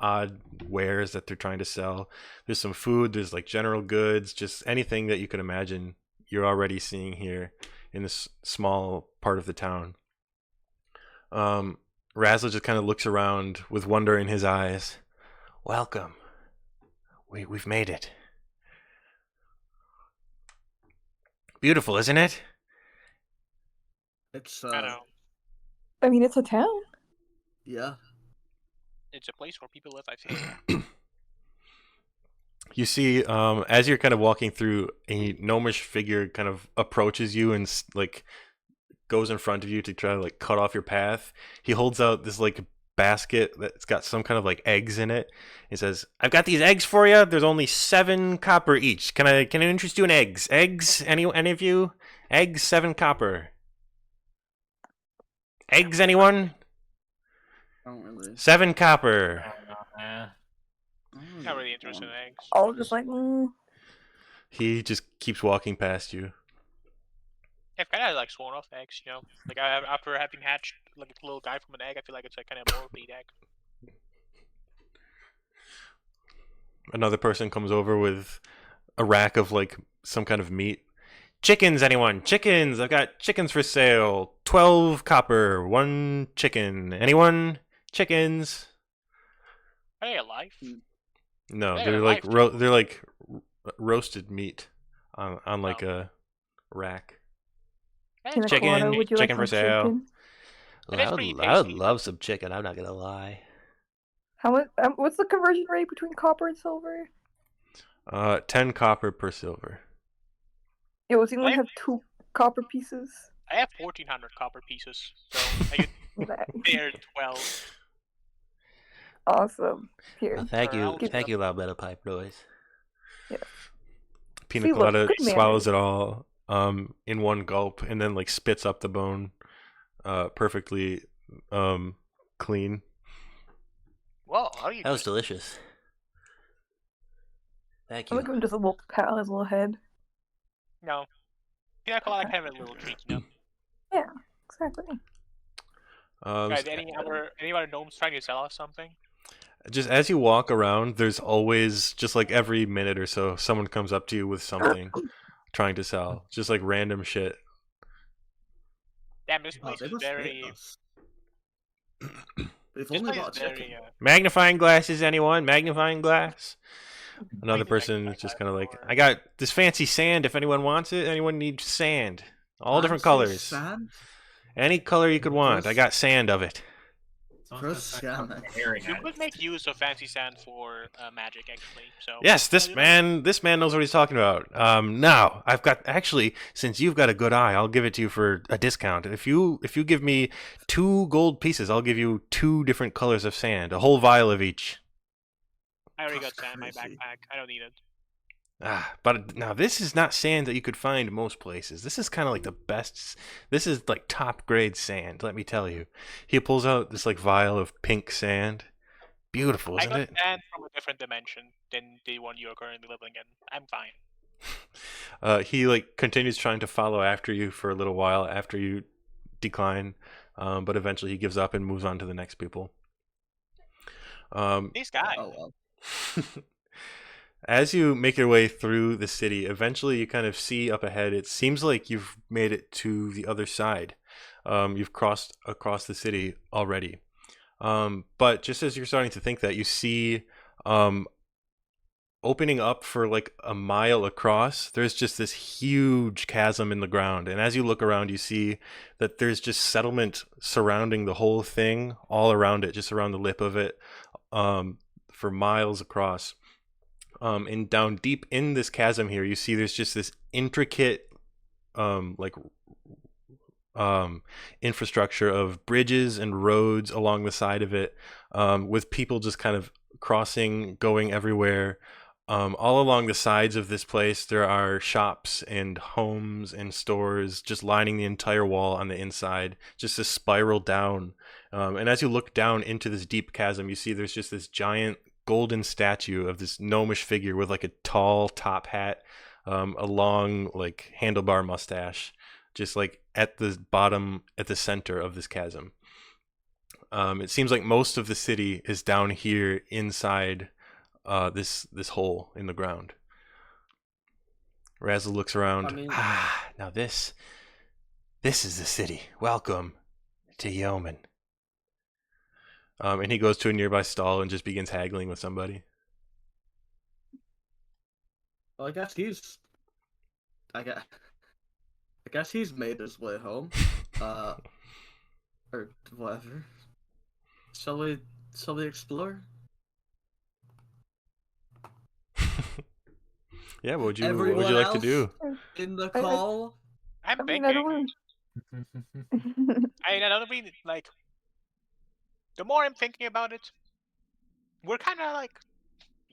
odd wares that they're trying to sell. There's some food, there's like general goods, just anything that you can imagine you're already seeing here in this small part of the town. Razzle just kind of looks around with wonder in his eyes. Welcome. We've made it. Beautiful, isn't it? It's I know. I mean, it's a town. yeah. It's a place where people live, I think. You see, as you're kind of walking through, a gnomish figure kind of approaches you and like goes in front of you to try to like cut off your path. He holds out this like basket that's got some kind of like eggs in it. He says, "I've got these eggs for you. There's only 7 copper each. Can I interest you in eggs? Eggs? Any of you? Eggs, 7 copper. Eggs, anyone? I don't really. 7 copper." Not really interested in eggs. All just like, He just keeps walking past you. I've kind of like sworn off eggs, you know. Like after having hatched like a little guy from an egg, I feel like it's like kind of more of an egg. Another person comes over with a rack of like some kind of meat. Chickens, anyone? Chickens! I've got chickens for sale. 12 copper, 1 chicken. Anyone? Chickens? Are they alive? No, They're they're like alive, they're like roasted meat on like a rack. Pina Chicken, colada, would you chicken like for some sale. chicken? It is pretty I would tasty. love some chicken. I'm not gonna lie. How much? What's the conversion rate between copper and silver? 10 copper per silver. Yeah, was he only I- have 2 copper pieces? I have 1,400 copper pieces, so I get there 12. Awesome. Here. Well, thank you, I'll- thank you, loud metal pipe noise. Pina See, look, colada good manners. swallows it all in one gulp and then like spits up the bone perfectly clean. Whoa, how do you That do was delicious. Thank I'm you. gonna give him just a little pat on his little head. No. Pina colada kind of a little treat, you know. Yeah, exactly. Guys, any other gnomes trying to sell us something? Just as you walk around, there's always just like every minute or so someone comes up to you with something trying to sell, just like random shit. Damn, this Oh, place they is must hate very. us. We've This only place got is a chicken. very. Magnifying glasses, anyone? Magnifying glass? Another I think person magnifying is just glass kind of like, or- I got this fancy sand if anyone wants it. Anyone needs sand? All different Fancy colors. Sand? Any color you could want. I Gross. got sand of it. Gross scamming. You could make use of fancy sand for magic, actually. So. Yes, this man knows what he's talking about. Now I've got actually, since you've got a good eye, I'll give it to you for a discount. If you give me 2 gold pieces, I'll give you 2 different colors of sand, a whole vial of each. I already got That's sand in my crazy. backpack. I don't need it. But now this is not sand that you could find most places. This is kind of like the best. This is like top grade sand, let me tell you. He pulls out this like vial of pink sand. Beautiful, I isn't got it? sand from a different dimension than the one you're currently living in. I'm fine. He like continues trying to follow after you for a little while after you decline, but eventually he gives up and moves on to the next people. This guy. Oh well. As you make your way through the city, eventually you kind of see up ahead. It seems like you've made it to the other side. You've crossed across the city already. But just as you're starting to think that, you see opening up for like a mile across, there's just this huge chasm in the ground. And as you look around, you see that there's just settlement surrounding the whole thing, all around it, just around the lip of it, for miles across. And down deep in this chasm here, you see there's just this intricate, infrastructure of bridges and roads along the side of it, with people just kind of crossing, going everywhere. All along the sides of this place, there are shops and homes and stores just lining the entire wall on the inside, just a spiral down. And as you look down into this deep chasm, you see there's just this giant golden statue of this gnomish figure with like a tall top hat, a long like handlebar mustache, just like at the bottom, at the center of this chasm. It seems like most of the city is down here inside this hole in the ground. Razzle looks around. I mean- Now this is the city. Welcome to Yeoman. And he goes to a nearby stall and just begins haggling with somebody. Well, I guess he's made his way home. Or whatever. Shall we explore? Yeah, what would you Everyone like to else do? in the call? I'm I mean, thinking. I don't want I don't mean like. The more I'm thinking about it, we're kind of like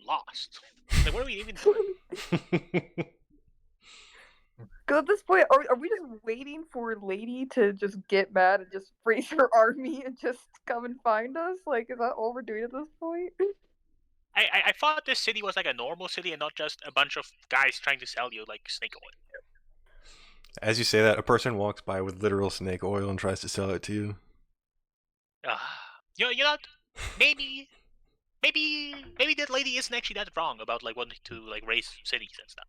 lost. Like, what are we even doing? Because at this point, are we just waiting for Lady to just get mad and just raise her army and just come and find us? Like, is that all we're doing at this point? I thought this city was like a normal city and not just a bunch of guys trying to sell you like snake oil. As you say that, a person walks by with literal snake oil and tries to sell it to you. You know, maybe that lady isn't actually that wrong about like wanting to like raise cities and stuff.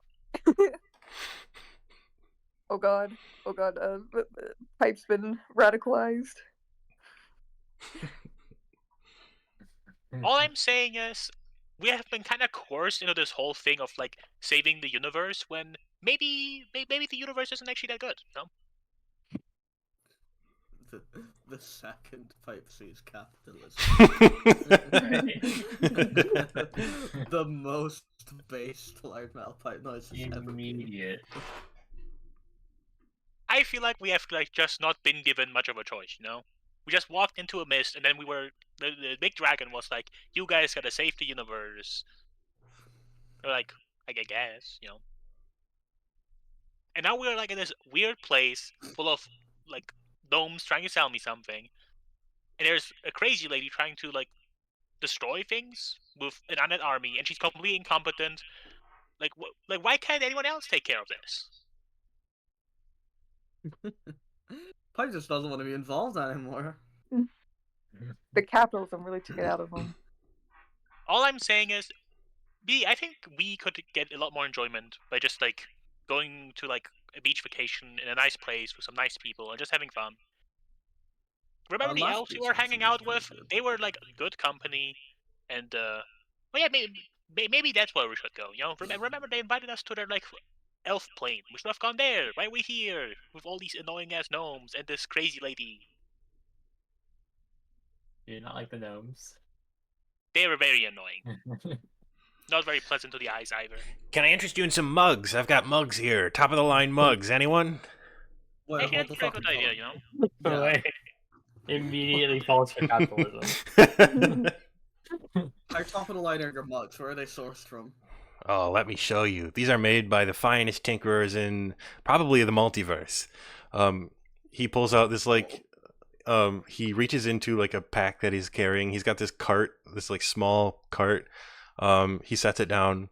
Oh god, Pipe's been radicalized. All I'm saying is we have been kind of coerced into this whole thing of like saving the universe when maybe the universe isn't actually that good. No. The second Pipe sees capitalism. The most based loudmouth Pipe noises ever been. Immediate. I feel like we have like just not been given much of a choice, you know? We just walked into a mist and then the big dragon was like, you guys gotta save the universe. We're like, I guess, you know. And now we're like in this weird place full of like gnomes trying to sell me something. And there's a crazy lady trying to like destroy things with an undead army and she's completely incompetent. Like why can't anyone else take care of this? Pipe just doesn't want to be involved anymore. The capitalism really took it out of him. All I'm saying is, I think we could get a lot more enjoyment by just like going to like a beach vacation in a nice place with some nice people and just having fun. Remember the Nice elves we beach were hanging vacation out is really with? good. They were like good company, and well, yeah, maybe that's where we should go. You know, remember they invited us to their like elf plane. We should have gone there. Why are we here with all these annoying ass gnomes and this crazy lady? You're not like the gnomes. They were very annoying. Not very pleasant to the eyes either. Can I interest you in some mugs? I've got mugs here. Top of the line mugs. Anyone? Wait, Actually, hold that's the a pretty good fucking idea, phone. you know? Yeah. Immediately falls for capitalism. How top of the line are your mugs? Where are they sourced from? Oh, let me show you. These are made by the finest tinkerers in probably the multiverse. He pulls out this he reaches into like a pack that he's carrying. He's got this cart, this like small cart. He sets it down.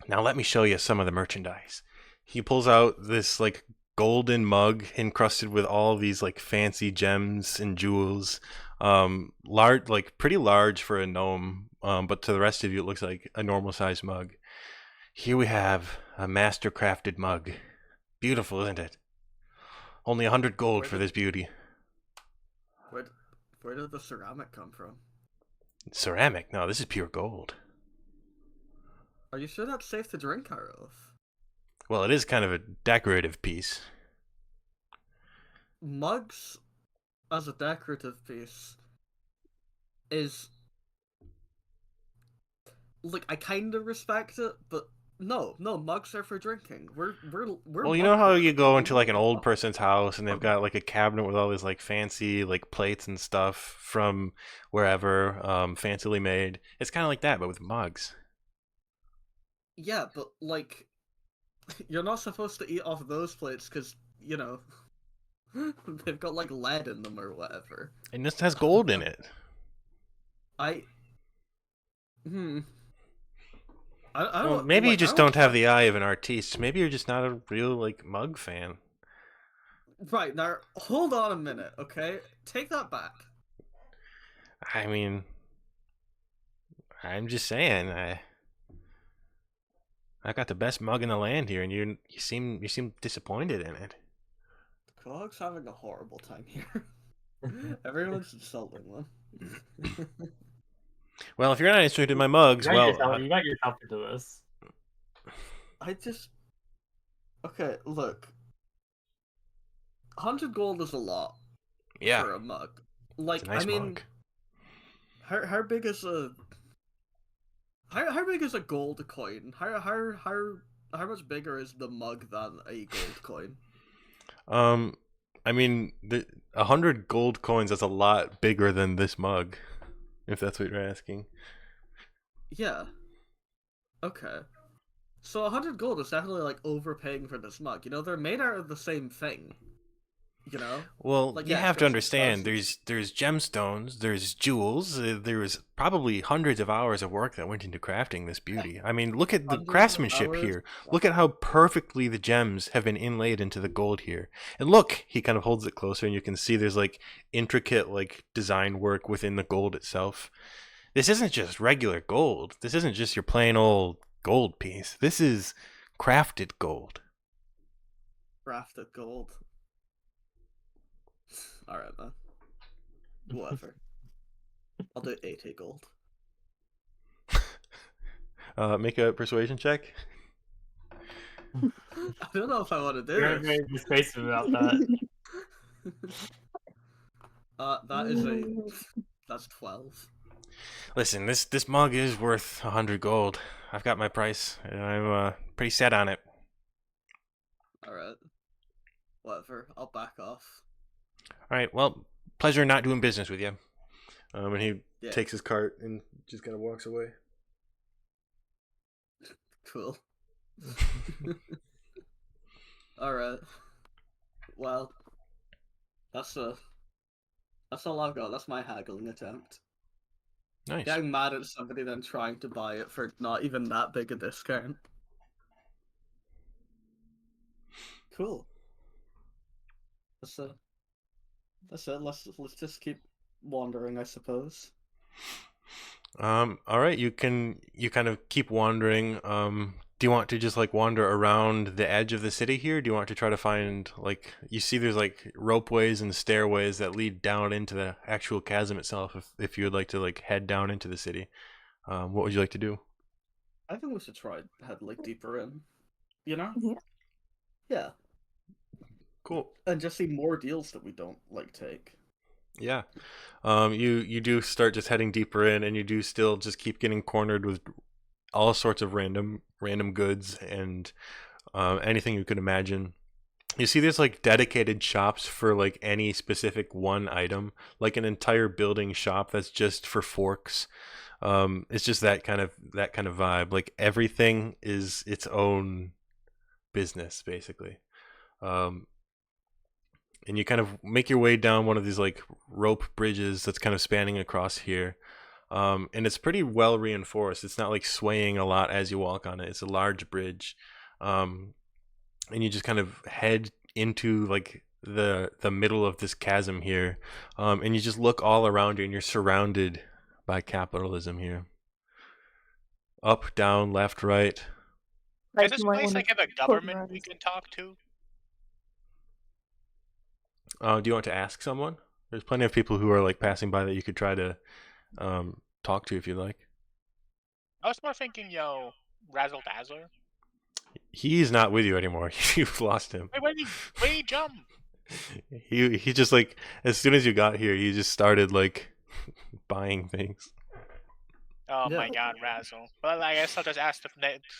Now let me show you some of the merchandise. He pulls out this like golden mug encrusted with all these like fancy gems and jewels. Large, like pretty large for a gnome, but to the rest of you it looks like a normal sized mug. Here we have a master crafted mug. Beautiful, isn't it? Only 100 gold for this beauty. Where did the ceramic come from? Ceramic? No, this is pure gold. Are you sure that's safe to drink out of? Well, it is kind of a decorative piece. Mugs, as a decorative piece, is... Like, I kind of respect it, but no, mugs are for drinking. We're Well, you know how you go into like an old person's house and they've got like a cabinet with all these like fancy like plates and stuff from wherever, fancily made. It's kind of like that, but with mugs. Yeah, but like, you're not supposed to eat off those plates because, you know, they've got like lead in them or whatever. And this has gold in it. I Well, don't. maybe you like, just don't have the eye of an artiste. Maybe you're just not a real like mug fan. Right, now, hold on a minute, okay? Take that back. I mean, I'm just saying, I got the best mug in the land here, and you seem disappointed in it. The Cog's having a horrible time here. Everyone's insulting them. Well, if you're not interested in my mugs, You well, got yourself into this. Okay, look. 100 gold is a lot yeah, for a mug. Like, it's a nice I mean, mug. how big is a how big is a gold coin? How much bigger is the mug than a gold coin? I mean, 100 gold coins is a lot bigger than this mug, if that's what you're asking. Yeah. Okay. So 100 gold is definitely like overpaying for this mug. You know, they're made out of the same thing. You know? Well, Like, you yeah, have to there's understand, stars. there's gemstones, there's jewels, there's probably hundreds of hours of work that went into crafting this beauty. I mean, look at the Hundreds of craftsmanship hours? here. Look at how perfectly the gems have been inlaid into the gold here. And look, he kind of holds it closer and you can see there's like intricate like design work within the gold itself. This isn't just regular gold. This isn't just your plain old gold piece. This is crafted gold. Crafted gold. Alright, man. Whatever. I'll do 80 gold. Make a persuasion check. I don't know if I want to do You're this. very dissuasive about that. That is that's 12. Listen, this mug is worth 100 gold. I've got my price, and I'm pretty set on it. Alright. Whatever. I'll back off. All right, well, pleasure not doing business with you. And he Yeah. takes his cart and just kind of walks away. Cool. Alright. Well, that's all I've got. That's my haggling attempt. Nice. Getting mad at somebody then trying to buy it for not even that big a discount. Cool. That's it. Let's just keep wandering, I suppose. All right, you kind of keep wandering. Do you want to just like wander around the edge of the city here? Do you want to try to find like you see there's like ropeways and stairways that lead down into the actual chasm itself if you would like to like head down into the city. What would you like to do? I think we should try head like deeper in. You know? Yeah. Yeah. Cool. And just see more deals that we don't like take. Yeah. You do start just heading deeper in, and you do still just keep getting cornered with all sorts of random goods and anything you could imagine. You see there's like dedicated shops for like any specific one item, like an entire building shop that's just for forks. It's just that kind of vibe. Like everything is its own business, basically. And you kind of make your way down one of these like rope bridges that's kind of spanning across here. And it's pretty well reinforced. It's not like swaying a lot as you walk on it. It's a large bridge. And you just kind of head into like the middle of this chasm here. And you just look all around you and you're surrounded by capitalism here. Up, down, left, right. Does this you might place wanna like have a close government your we eyes. can talk to? Do you want to ask someone? There's plenty of people who are like passing by that you could try to talk to if you like. I was more thinking, Razzle Dazzler. He's not with you anymore. You've lost him. Wait, where did he jump? He just like as soon as you got here, he just started like buying things. Oh Yeah. my god, Razzle. Well, I guess I'll just ask the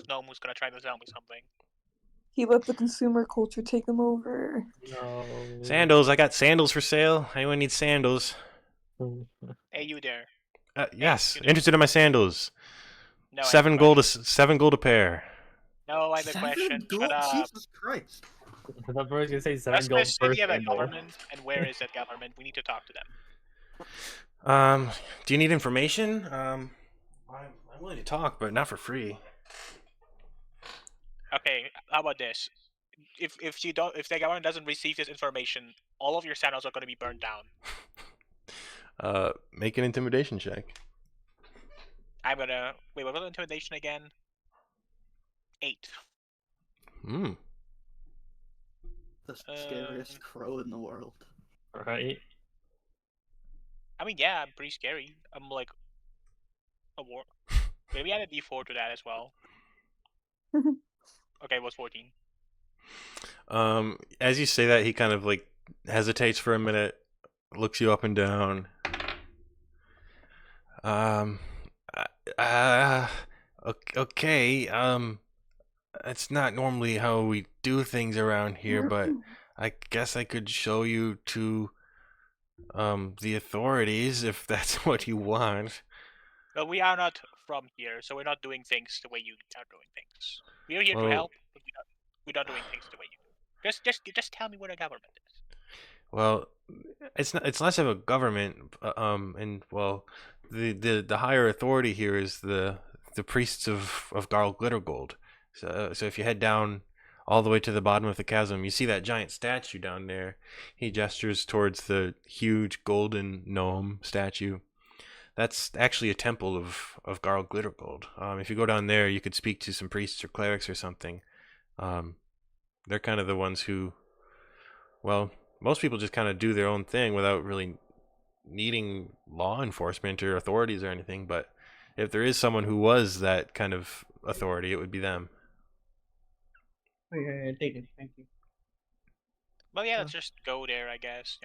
gnome who's gonna try to sell me something. He let the consumer culture take him over. No. Sandals. I got sandals for sale. Anyone need sandals? Hey, you there? Yes. you know. Interested in my sandals? No, I have a 7 gold. question. 7 gold a pair. No, I have a 7 question. gold? Shut up. Jesus Christ. I thought Vorris was gonna say 7 Does gold this per city have a sandal. government? And where is that government? We need to talk to them. Do you need information? I'm willing to talk, but not for free. Okay, how about this? If the government doesn't receive this information, all of your sandals are going to be burned down. Make an intimidation check. I'm gonna wait. What was intimidation again? 8. Hmm. The scariest crow in the world. Right? I mean, yeah, I'm pretty scary. I'm like a war. Maybe add a D4 to that as well. Okay, it was 14. As you say that, he kind of like hesitates for a minute, looks you up and down. Okay. That's not normally how we do things around here, but I guess I could show you to the authorities if that's what you want. Well, we are not from here, so we're not doing things the way you are doing things. We are here to Well- help, but we're not doing things the way you do. Just tell me where the government is. Well, it's not. It's less of a government, and well, the higher authority here is the priests of Garl Glittergold. So if you head down all the way to the bottom of the chasm, you see that giant statue down there. He gestures towards the huge golden gnome statue. That's actually a temple of Garl Glittergold. If you go down there, you could speak to some priests or clerics or something. They're kind of the ones who, well, most people just kind of do their own thing without really needing law enforcement or authorities or anything. But if there is someone who was that kind of authority, it would be them. Okay, take it. Thank you. Well, yeah, let's just go there, I guess.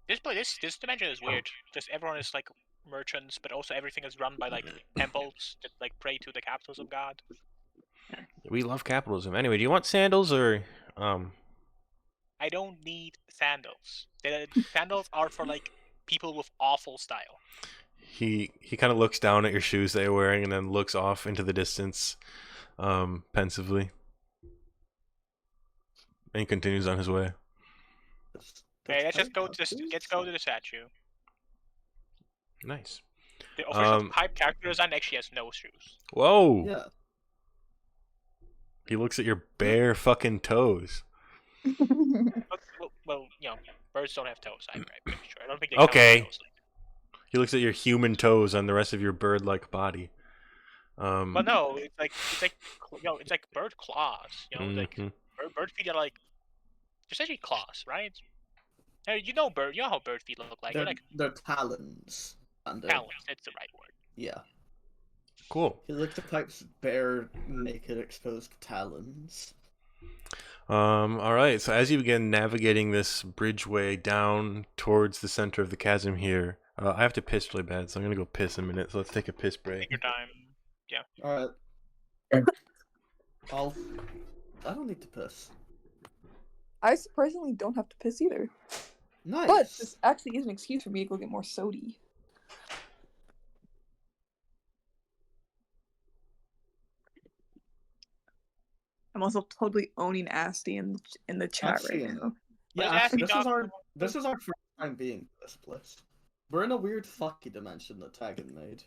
This dimension is weird. Just everyone is like merchants, but also everything is run by like temples that like pray to the capitals of God. We love capitalism. Anyway, do you want sandals or I don't need sandals. The sandals are for like people with awful style. He kind of looks down at your shoes that you're wearing and then looks off into the distance, pensively, and he continues on his way. Okay, let's go to the statue. Nice. The official hype character design actually has no shoes. Whoa! Yeah. He looks at your bare fucking toes. Well, birds don't have toes. I'm pretty sure. I don't think they Okay. count toes. He looks at your human toes on the rest of your bird-like body. But no, it's like bird claws. Like Mhm. bird feet are like essentially claws, right? Hey, you know how bird feet look like. They're like They're talons. And talons. That's the right word. Yeah. Cool. He looks at types bare, naked, exposed talons. All right. So as you begin navigating this bridgeway down towards the center of the chasm here, I have to piss really bad, so I'm gonna go piss in a minute. So let's take a piss break. Take your time. Alright. I don't need to piss. I surprisingly don't have to piss either. Nice. But this actually is an excuse for me to go get more sody. I'm also totally owning Asti in the chat right Astian. now. Yeah, What is actually, Asti this is our first time being this place. We're in a weird fucky dimension that Taggin made.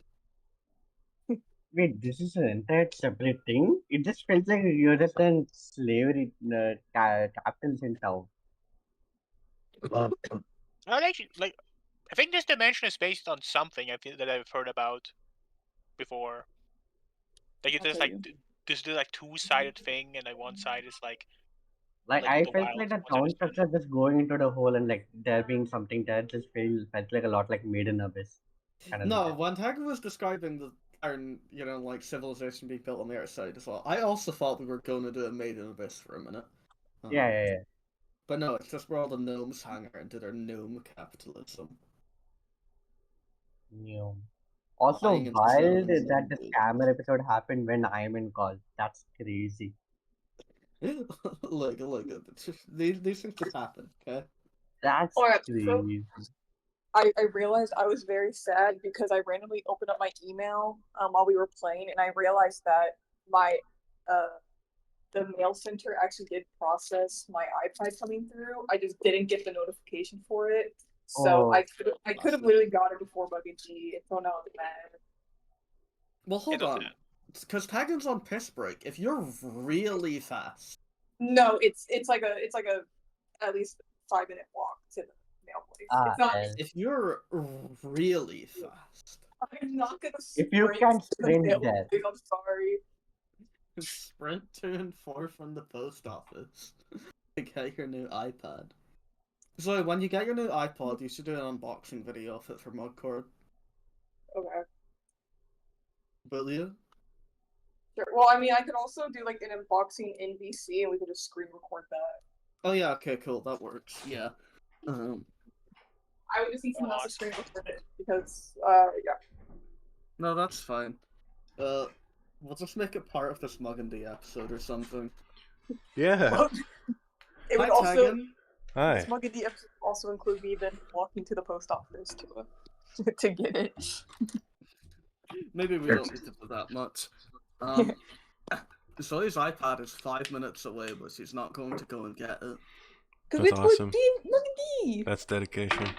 Wait, this is an entire separate thing? It just feels like you're just in slavery captains in town. Well, actually, like, I think this dimension is based on something I think that I've heard about before. Like, it's I'll just tell like you. this like two-sided thing, and like one side is like Like I the felt wild, like the one side town is structure just going into the hole and like there being something there just felt like a lot like Made in Abyss. Kind of No, thing. when Taggin was describing the iron, like civilization being built on the outside as well, I also thought we were going to do a Made in Abyss for a minute. Yeah. But no, it's just where all the gnomes hang around to their gnome capitalism. Yeah. Also, Buying and wild selling that the goods. scammer episode happened when I'm in call. That's crazy. look, these things just happen, okay? That's Alright, so crazy. I realized I was very sad because I randomly opened up my email while we were playing, and I realized that my the mail center actually did process my iPad coming through. I just didn't get the notification for it, so Oh. I could have literally got it before Buggy G. So now I'm mad. Well, hold doesn't on. Because Taggin's on piss break. If you're really fast. No, it's like a at least 5-minute walk to the mail place. It's not. If you're really fast. I'm not gonna If you sprint can to the sprint mail there. place. I'm sorry. Sprint to and forth from the post office to get your new iPad. So when you get your new iPod, you should do an unboxing video of it for Mugcord. Okay. Will you? Sure. Well, I mean, I could also do like an unboxing in VC, and we could just screen record that. Oh yeah, okay, cool, that works. Yeah. I would just need someone else to screen record it because, yeah. No, that's fine. We'll just make it part of this Mug and D episode or something. Yeah. It would Hi, also. Taggin. Hi. Smug and D episode also include me then walking to the post office to get it. Maybe we don't need to do that much. Zoe's iPad is 5 minutes away, but she's not going to go and get it. Because That's it's awesome. for Smug and D. That's dedication.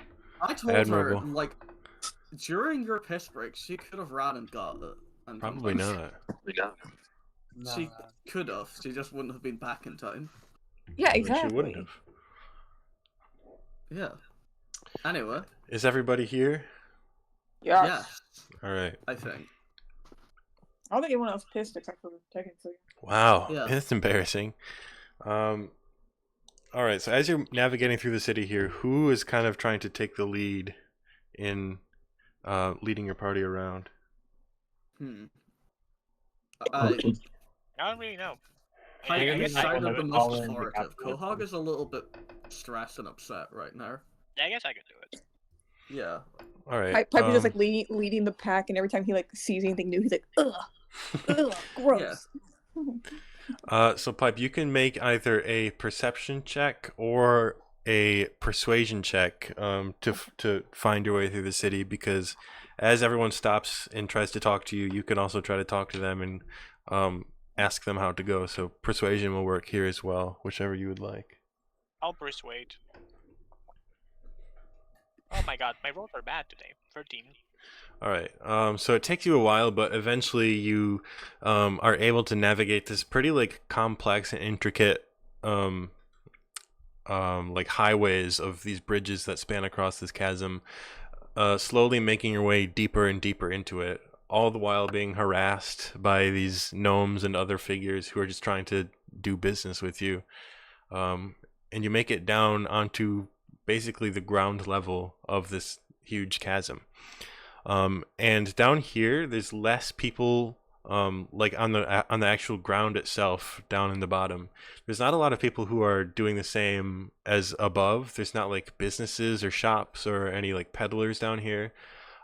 I told Admirable. her, like, during your piss break, she could have ran and got it. And Probably not. She could have. She just wouldn't have been back in time. Yeah, She exactly. wouldn't have. Yeah. Anyway. Is everybody here? Yeah. Yes, All right. I think. I don't think anyone else pissed except for technically. Wow. Yeah. That's embarrassing. All right. So as you're navigating through the city here, who is kind of trying to take the lead in leading your party around? I don't really know. I guess guess I I can the do it. most Following the authoritative. capitalism. Quahog is a little bit stressed and upset right now. Yeah, I guess I can do it. Yeah. All right. Piper's just like leading the pack, and every time he like sees anything new, he's like, ugh, gross. So Pipe, you can make either a perception check or a persuasion check to find your way through the city, because as everyone stops and tries to talk to you, you can also try to talk to them and ask them how to go. So persuasion will work here as well, whichever you would like. I'll persuade. Oh my god, my rolls are bad today. 13. All right. So it takes you a while, but eventually you are able to navigate this pretty like complex and intricate like highways of these bridges that span across this chasm, slowly making your way deeper and deeper into it, all the while being harassed by these gnomes and other figures who are just trying to do business with you. And you make it down onto basically the ground level of this huge chasm. And down here, there's less people, like on the actual ground itself, down in the bottom. There's not a lot of people who are doing the same as above. There's not like businesses or shops or any like peddlers down here.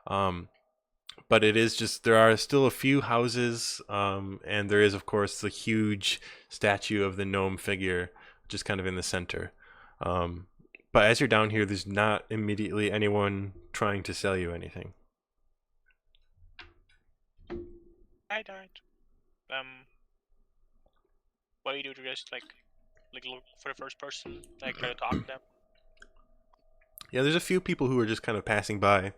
But it is just, there are still a few houses, and there is of course the huge statue of the gnome figure just kind of in the center. But as you're down here, there's not immediately anyone trying to sell you anything. I died. What do you do to just like look for the first person, like try to talk to them? Yeah, there's a few people who are just kind of passing by.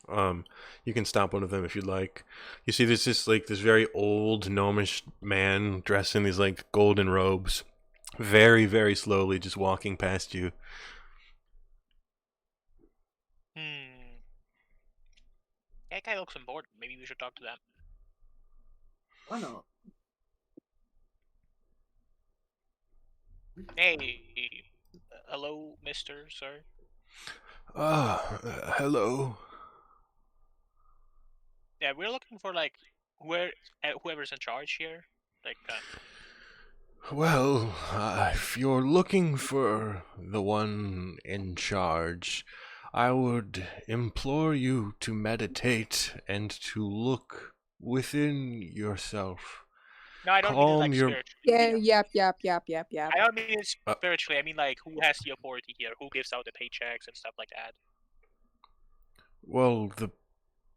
You can stop one of them if you'd like. You see, there's this like this very old gnomish man dressed in these like golden robes, very very slowly just walking past you. That guy looks important. Maybe we should talk to them. Why not? Hey, hello, Mister Sir. Hello. Yeah, we're looking for like whoever's in charge here. Like, Well, if you're looking for the one in charge, I would implore you to meditate and to look within yourself. no, I don't mean it Calm like your- spiritually. Yeah, yep. I don't mean it spiritually. I mean like who has the authority here? Who gives out the paychecks and stuff like that? Well, the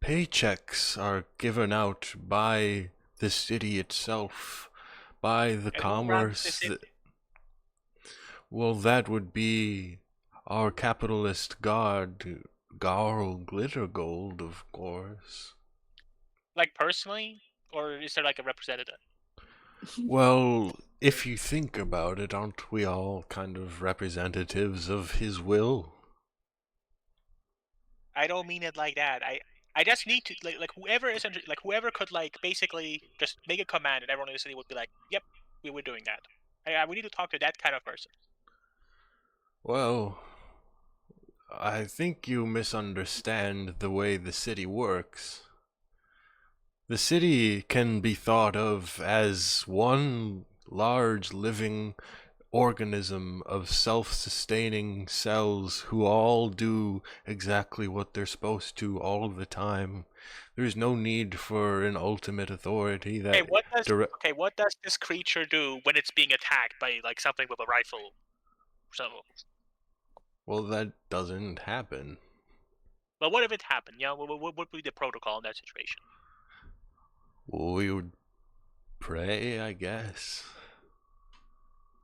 paychecks are given out by the city itself, by the And who runs the commerce. city? Well, that would be our capitalist god, Garl Glittergold, of course. Like personally, or is there like a representative? Well, if you think about it, aren't we all kind of representatives of his will? I don't mean it like that. I just need to like whoever is like whoever could like basically just make a command and everyone in the city would be like, yep, we were doing that. We need to talk to that kind of person. Well, I think you misunderstand the way the city works. The city can be thought of as one large living organism of self-sustaining cells who all do exactly what they're supposed to all the time. There's no need for an ultimate authority that Okay, what does this creature do when it's being attacked by like something with a rifle? So, well, that doesn't happen. but what if it happened? You know, what would be the protocol in that situation? We would pray, I guess.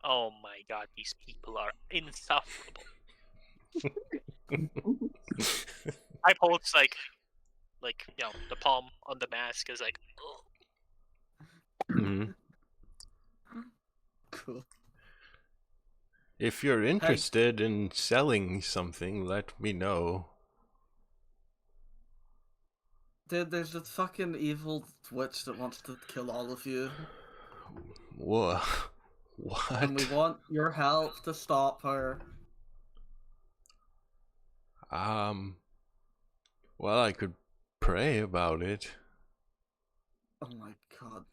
Oh my god, these people are insufferable. I holds like you know the palm on the mask is like. Mhm. Cool. If you're interested in selling something, let me know. Dude, there's this fucking evil witch that wants to kill all of you. What? And we want your help to stop her. Well, I could pray about it. Oh my god.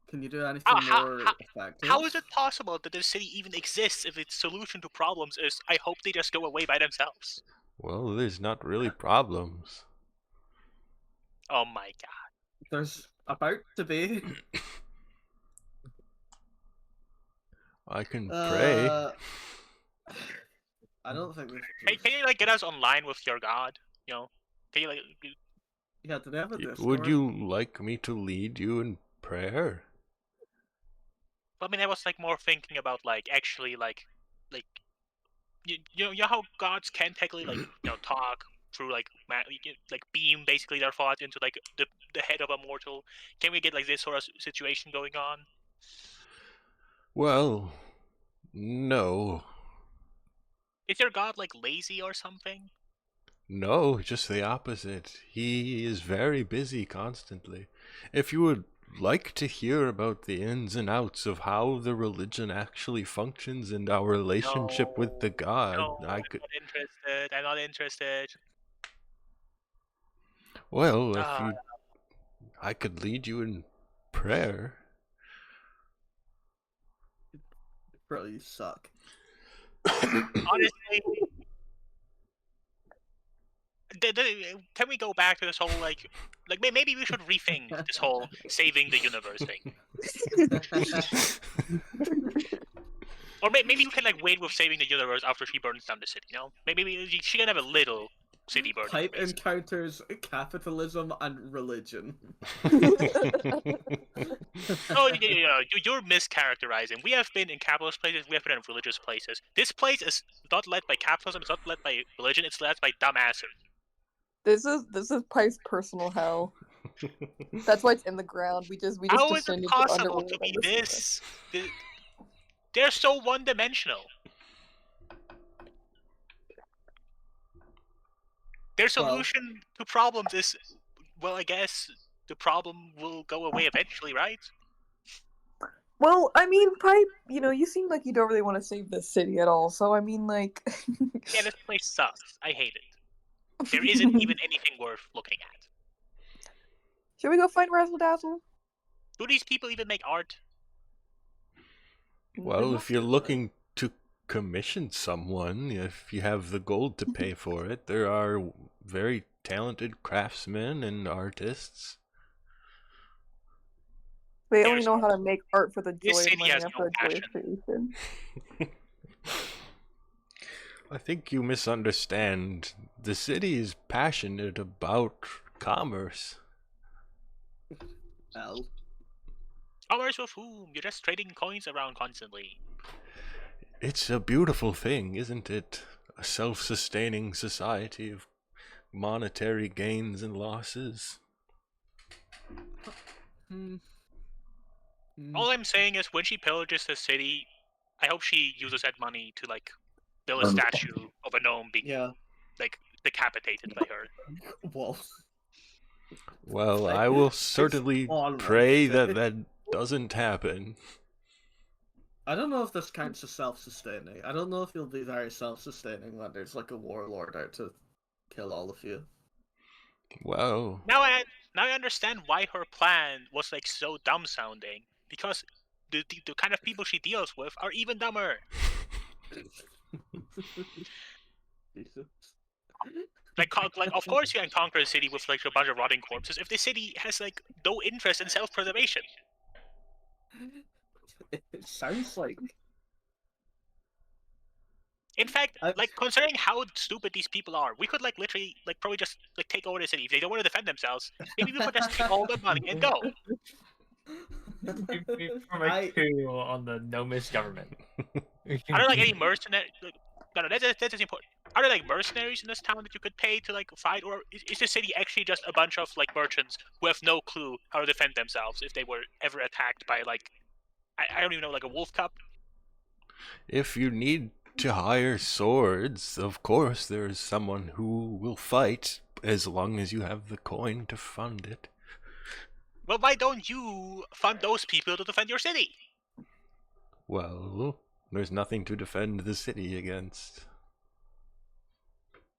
Can you do anything more effective? How is it possible that this city even exists if its solution to problems is I hope they just go away by themselves? Well, there's not really problems. Oh my god. There's about to be. I can pray. I don't think we Can you like get us online with your god? You know, can you like? Yeah, do they have a Discord? Would you like me to lead you in prayer? I mean, I was like more thinking about like actually like you know how gods can technically like talk through like beam basically their thoughts into like the head of a mortal. Can we get like this sort of situation going on? Well, no. Is your god like lazy or something? No, just the opposite. He is very busy constantly. If you would like to hear about the ins and outs of how the religion actually functions and our relationship with the god, I could. I'm not interested. Well, if you, I could lead you in prayer. Bro, you suck. Honestly, can we go back to this whole like maybe we should rethink this whole saving the universe thing, or maybe we can like wait with saving the universe after she burns down the city. You know, maybe she can have a little city burning. Pipe basically. encounters capitalism and religion. Oh, you're mischaracterizing. We have been in capitalist places. We have been in religious places. This place is not led by capitalism. It's not led by religion. It's led by dumbasses. This is Pipe's personal hell. That's why it's in the ground. We just How is it descended possible underworld to be and this? They're so one-dimensional. Their solution to problems is, well, I guess the problem will go away eventually, right? Well, I mean, Pipe, you seem like you don't really want to save this city at all, so I mean, like... Yeah, this place sucks. I hate it. There isn't even anything worth looking at. Should we go find Razzle Dazzle? Do these people even make art? Well, if you're looking to commission someone, if you have the gold to pay for it, there are very talented craftsmen and artists. They only know how to make art for the joy This of city money has and no for the joy of creation. I think you misunderstand. The city is passionate about commerce. Well, Commerce with whom? You're just trading coins around constantly. It's a beautiful thing, isn't it? A self-sustaining society of monetary gains and losses. All I'm saying is, when she pillages the city, I hope she uses that money to like build a statue of a gnome being like decapitated by her. Whoa. Well, Like, I will it's certainly all pray right. that that doesn't happen. I don't know if this counts as self-sustaining. I don't know if you'll be very self-sustaining when there's like a warlord out to kill all of you. Well, Now I understand why her plan was like so dumb sounding, because the kind of people she deals with are even dumber. Jesus. Like of course you can conquer a city with like a bunch of rotting corpses if the city has like no interest in self-preservation. It sounds like... In fact, like considering how stupid these people are, we could like literally like probably just like take over the city if they don't want to defend themselves. Maybe we could just take all the money and go. We form a coup on the gnomish government. Are there like any mercenaries? No, that's important. Are there like mercenaries in this town that you could pay to like fight, or is the city actually just a bunch of like merchants who have no clue how to defend themselves if they were ever attacked by like I don't even know, like a wolf cub? if you need to hire swords, of course there is someone who will fight, as long as you have the coin to fund it. Well, why don't you fund those people to defend your city? Well, there's nothing to defend the city against.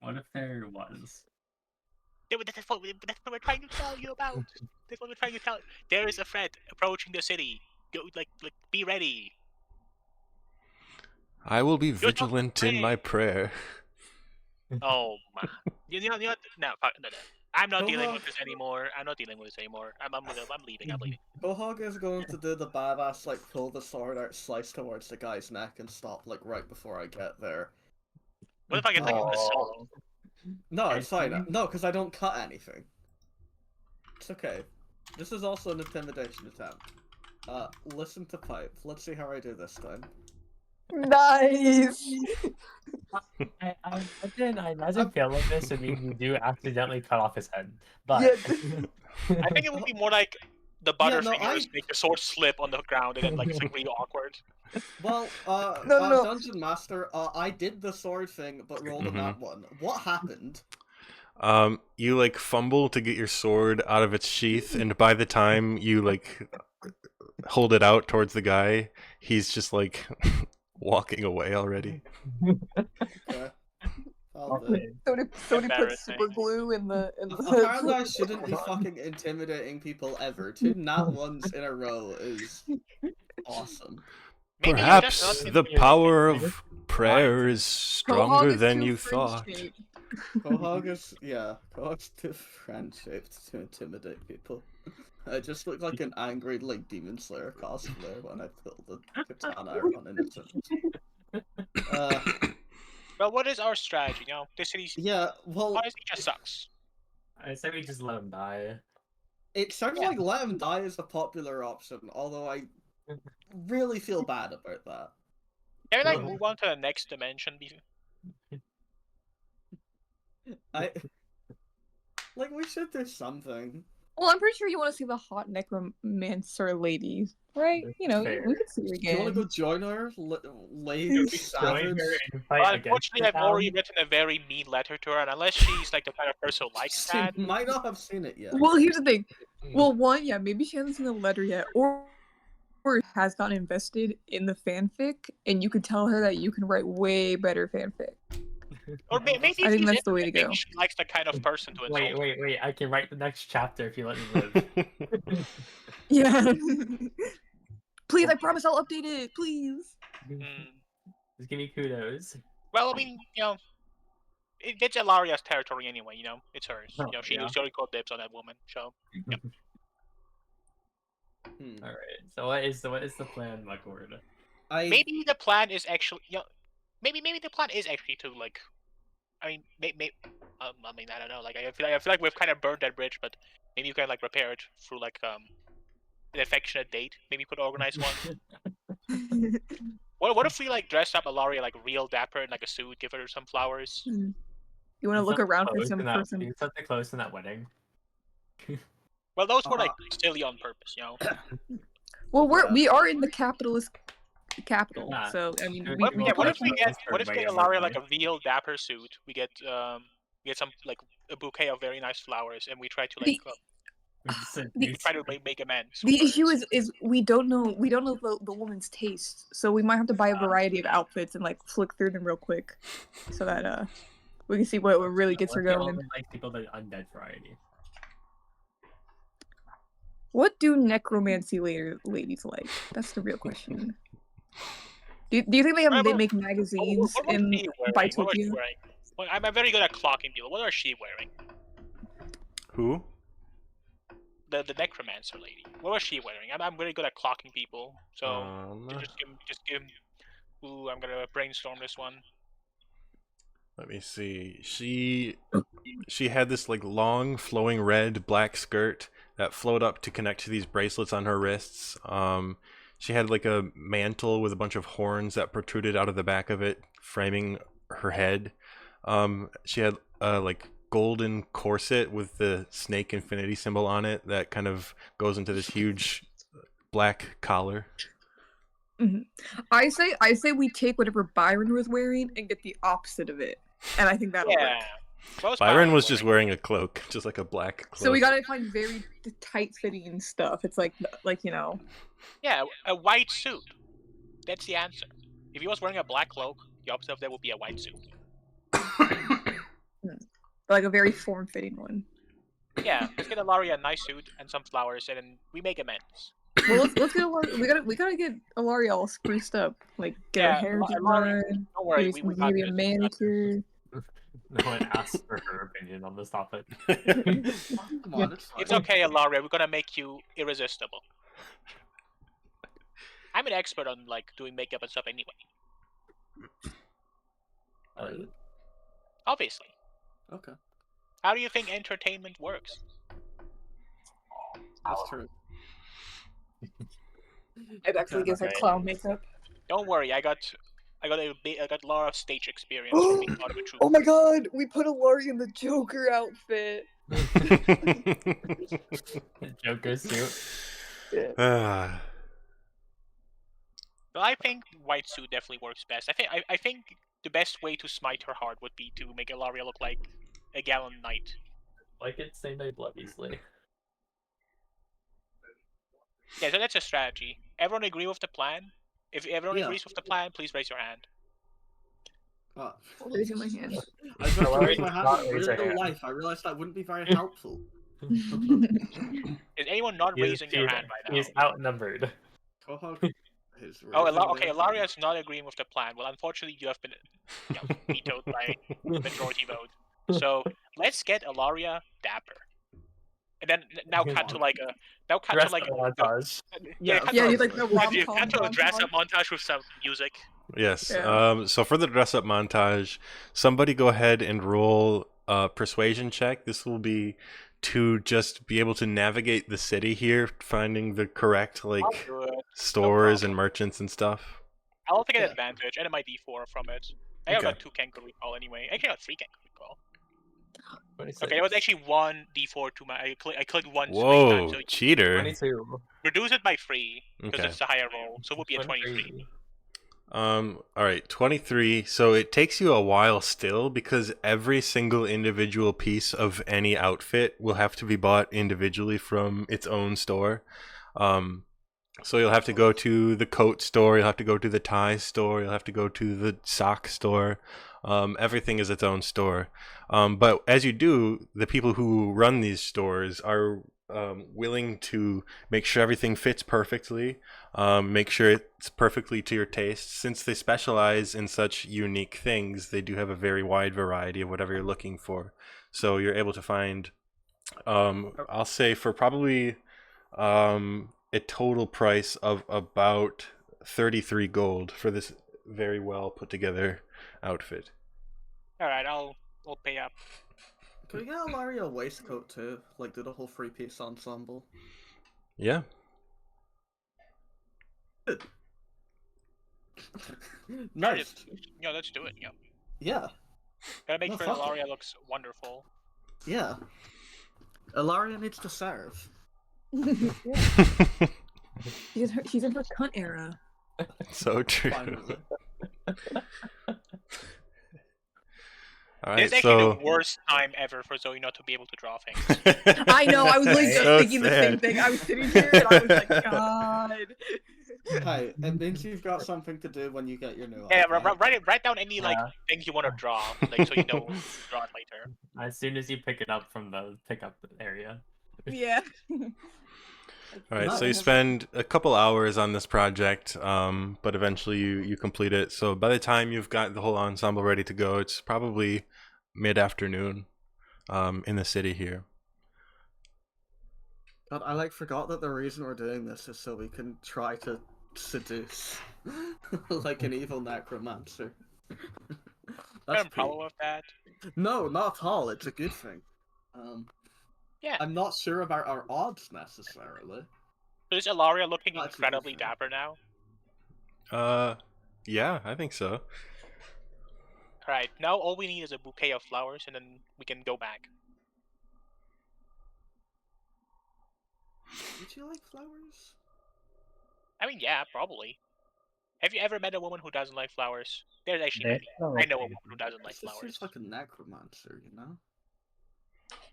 What if there was? That's what we're trying to tell you about. That's what we're trying to tell. There is a threat approaching the city. Go, like be ready. I will be vigilant in my prayer. Oh my! You know what? No. I'm not dealing Go with this anymore. I'm leaving. I'm leaving. Gohog is going to do the badass, like, pull the sword out, slice towards the guy's neck, and stop, like, right before I get there. What if I get like a solo? No, it's fine. No, because I don't cut anything. It's okay. This is also an intimidation attempt. Listen to Pipe. Let's see how I do this time. Nice! I imagine failing this would mean you do accidentally cut off his head. But Yeah. I think it would be more like the Butterfingers I- make the sword slip on the ground and then like it's like really awkward. Well, No. Dungeon Master, I did the sword thing, but rolled a nat one. What happened? You like fumble to get your sword out of its sheath, and by the time you like hold it out towards the guy, he's just like walking away already. Okay. I'll do it. So he put Embarrassing. super glue in the Apparently I shouldn't be fucking intimidating people ever. 2 nat ones in a row is awesome. Maybe you Perhaps just the power of prayer is stronger than you thought. Gohog's too friend-shaped to intimidate people. I just look like an angry like Demon Slayer cosplayer when I pull the katana out on innocent. Well, what is our strategy? You know, this city Yeah, well, honestly just sucks. I say we just let him die. it sounds Yeah. like let him die is a popular option, although I really feel bad about that. Can we like Well- move on to the next dimension? Like, we should do something. Well, I'm pretty sure you want to see the hot necromancer lady, right? That's You know, fair. we could see her Do you want again. to go join her? Lady Join Savage? Join her and fight Well, against unfortunately, the I've already town. written a very mean letter to her, and unless she's like the kind of person who likes She that, might not have seen it yet. Well, here's the thing. Well, one, yeah, maybe she hasn't seen the letter yet, or has gotten invested in the fanfic, and you could tell her that you can write way better fanfic. or maybe I think she's that's the into way it. to go. Maybe she likes the kind of person to insult. Wait! I can write the next chapter if you let me live. Yeah. Please, I promise I'll update it. Please. Mm. Just give me kudos. Well, I mean, you know, it's Ilaria's territory anyway. You know, it's hers. Oh, You know, she yeah. already called dibs on that woman. So Hmm. All right. So what is the plan, Mugcord? maybe the plan is actually, you know, maybe the plan is actually to like, I mean, I mean, I don't know. Like, I feel like we've kind of burned that bridge, but maybe you can like repair it through like an affectionate date. Maybe you could organize one. What if we like dress up Ilaria like real dapper in like a suit, give her some flowers? You want to look around for some person? You something close in that wedding. Well, those were like silly on purpose, you know. Well, we are in the capitalist capital, Yeah. so I mean, What we What could if we get Everybody on Ilaria that like day. a real dapper suit? We get some like a bouquet of very nice flowers, and we try to The- like The- try to make amends. The with her. issue is we don't know the woman's taste, so we might have to buy a variety of outfits and like flick through them real quick, so that we can see what really gets her What if they going. only like people the undead variety. What do necromancy ladies like? That's the real question. Do you think they make magazines What was in she wearing? What was she Bitopia? wearing? Well, I'm very good at clocking people. What was she wearing? Who? The necromancer lady. What was she wearing? I'm very good at clocking people. So just give. Ooh, I'm gonna brainstorm this one. Let me see. She had this like long flowing red black skirt that flowed up to connect to these bracelets on her wrists. She had like a mantle with a bunch of horns that protruded out of the back of it, framing her head. She had like golden corset with the snake infinity symbol on it that kind of goes into this huge black collar. I say we take whatever Byron was wearing and get the opposite of it, and I think that'll Yeah. work. What was Byron was just wearing a cloak, just like a black cloak. So we gotta find very tight-fitting stuff. It's like you know. Yeah, a white suit. That's the answer. If he was wearing a black cloak, the opposite of that would be a white suit. Like a very form-fitting one. Yeah, let's get Ilaria a nice suit and some flowers, and then we make amends. Well, let's get we gotta get Ilaria all spruced up. Like get her hair Ilaria, done. don't worry, Maybe we got maybe a this. manicure. No one asked for her opinion on this topic. Come on, it's fine. It's okay, Ilaria. We're gonna make you irresistible. I'm an expert on like doing makeup and stuff anyway. Obviously. Okay, How do you think entertainment works? that's true. It actually gives her Okay. clown makeup. Don't worry, I got a lot of stage experience from being part of a troupe. Oh my god, we put Ilaria in the Joker outfit. Joker suit. Ah. But I think white suit definitely works best. I think the best way to smite her heart would be to make Ilaria look like a gallant knight. Like it same day Bloodbeastly. Yeah, so that's a strategy. Everyone agree with the plan? If everyone Yeah. agrees with the plan, please raise your hand. Raising my hand. I just have to Ilaria raise my does hand not in raise her real hand. life. I realized that wouldn't be very helpful. Is anyone not raising their hand right now? He's outnumbered. Quahog is Oh, raising okay. their Ilaria hand. is not agreeing with the plan. Well, unfortunately, you have been vetoed by majority vote. So let's get Ilaria dapper, and then now cut to like a Dress up montage. yeah, Yeah, cut Yeah, to, you like the cut to a dress rom-com up montage with some music. Yes. Yeah. So for the dress up montage, somebody go ahead and roll a persuasion check. This will be to just be able to navigate the city here, finding the correct I'll like do it. stores and problem. merchants and stuff. I'll take an Yeah. advantage, and my D4 from it. I Okay. got 2 Kenku recall anyway. I got 3 Kenku recall. 26. Okay, it was actually 1 D4 to my. I clicked once 3 Whoa, times. So cheater. 22. reduce it by 3 because Okay. it's a higher roll, so it would be a 23. 23. All right, 23. So it takes you a while still because every single individual piece of any outfit will have to be bought individually from its own store. So you'll have to go to the coat store, you'll have to go to the tie store, you'll have to go to the sock store. Everything is its own store. But as you do, the people who run these stores are willing to make sure everything fits perfectly, make sure it's perfectly to your taste. Since they specialize in such unique things, they do have a very wide variety of whatever you're looking for. So you're able to find, I'll say for probably a total price of about 33 gold for this very well put together outfit. Alright, I'll pay up. Can we get Alaria a waistcoat too? Like, do the whole 3-piece ensemble? Yeah. Nice. Yeah, let's do it. Yeah. Yeah. Gotta make No, sure fuck it. Alaria looks wonderful. Yeah. Alaria needs to serve. She's in her cunt era. So true. Finally. All This is right, actually so the worst time ever for Zoe not to be able to draw things. I know. I was like just So thinking the same sad. thing. I was sitting here and I was like, God. Hey, it means you've got something to do when you get your new Yeah, iPad. write down any like Yeah. things you want to draw, like so you know to draw it later. As soon as you pick it up from the pickup area. Yeah. all right, so No. you spend a couple hours on this project, but eventually you complete it. So by the time you've got the whole ensemble ready to go, it's probably mid-afternoon in the city here. God, I forgot that the reason we're doing this is so we can try to seduce like an evil necromancer. I That's have a problem with that. No, not at all. It's a good thing. Yeah. I'm not sure about our odds necessarily. So is Alaria looking That's a good incredibly thing. dapper now? Yeah, I think so. Alright, now all we need is a bouquet of flowers and then we can go back. Would you like flowers? I mean, yeah, probably. Have you ever met a woman who doesn't like flowers? There's actually That's many. I know a woman who doesn't like This just flowers. seems like a necromancer, you know?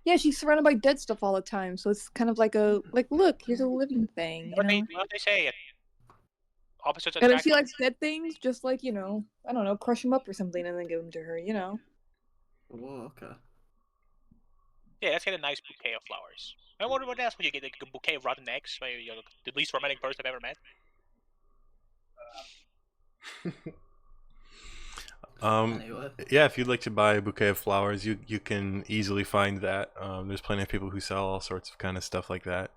Yeah, she's surrounded by dead stuff all the time, so it's kind of like look, here's a living thing, you What know? they say, opposites And if attract. she likes dead things, just like, I don't know, crush them up or something and then give them to her, you know? Whoa, okay. Yeah, let's get a nice bouquet of flowers. I wonder what else would you get? Like a bouquet of rotten eggs? Maybe you're the least romantic person I've ever met. Anyway. Yeah, if you'd like to buy a bouquet of flowers, you can easily find that. There's plenty of people who sell all sorts of kind of stuff like that.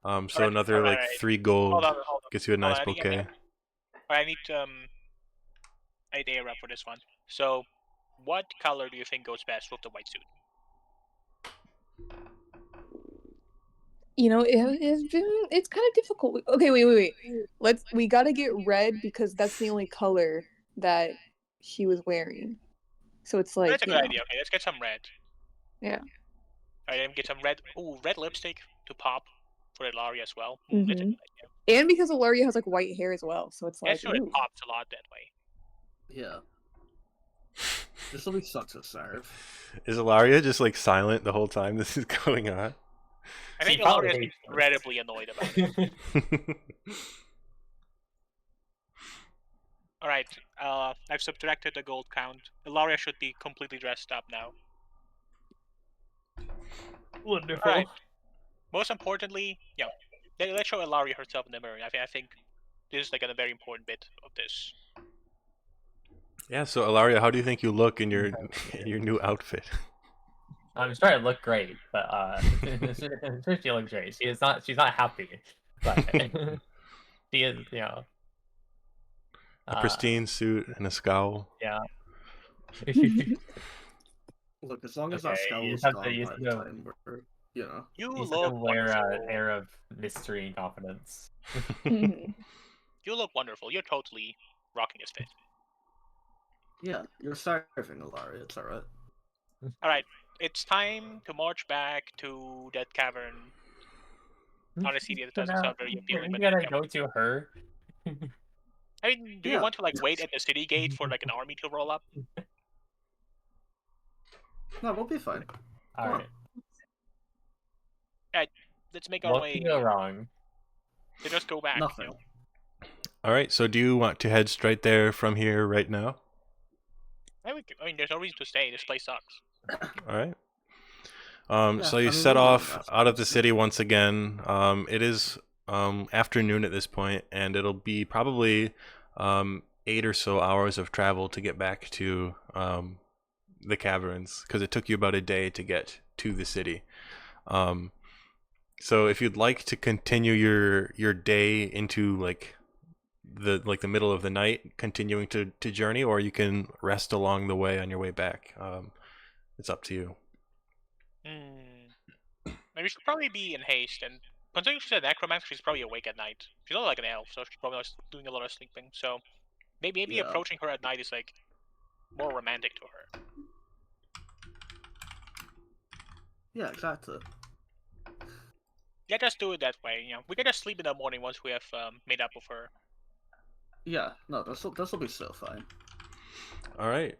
So Alright, another like alright. 3 gold Hold on. gets you a nice I bouquet. need a wrap for this one. So, what color do you think goes best with the white suit? It's kind of difficult. Okay, wait. We gotta get red because that's the only color that she was wearing. So it's like, That's a good idea. Okay, let's get some red. Yeah. Alright, then get some red. Ooh, red lipstick to pop for Ilaria as well. Mhm. That's a good idea. And because Alaria has like white hair as well, so it's like, That's sure it ooh. pops a lot that way. Yeah. This will be such a serve. Is Ilaria just like silent the whole time this is going on? I She think probably Ilaria is hates us. incredibly annoyed about it. Alright, I've subtracted the gold count. Ilaria should be completely dressed up now. Wonderful. Alright. Most importantly, let's show Ilaria herself in the mirror. I think this is like a very important bit of this. Yeah, so Ilaria, how do you think you look in your new outfit? I'm sure it looked great, but she looks great. She's not happy, but she is, A pristine suit and a scowl. Yeah. Look, as long as Okay, that skull you is have to- gone you by have the to- time we're, you know. You He's look gonna wear an wonderful. air of mystery and confidence. Mhm. You look wonderful. You're totally rocking his fit. Yeah, you're starving, Alaria. It's alright. All right, it's time to march back to that cavern. Honestly, it doesn't sound very appealing. You But gotta yeah. go to her. I mean, do you Yeah. want to like wait at the city gate for like an army to roll up? No, we'll be fine. Alright. Let's make our What way. could go wrong? To just go back. you Nothing. know? All right. So, do you want to head straight there from here right now? I mean, there's no reason to stay. This place sucks. All right. Yeah, So you I mean, set we're off leaving, out of the that's city once again. It is afternoon at this point, and it'll be probably 8 or so hours of travel to get back to the caverns, because it took you about a day to get to the city. So if you'd like to continue your day into like the middle of the night, continuing to journey, or you can rest along the way on your way back. It's up to you. Maybe we should probably be in haste, and considering she's a necromancer, she's probably awake at night. She's not like an elf, so she's probably not doing a lot of sleeping. So maybe Yeah. approaching her at night is like more romantic to her. Yeah, exactly. Yeah, just do it that way. You know, we can just sleep in the morning once we have made up with her. Yeah, no, this'll be so fine. All right.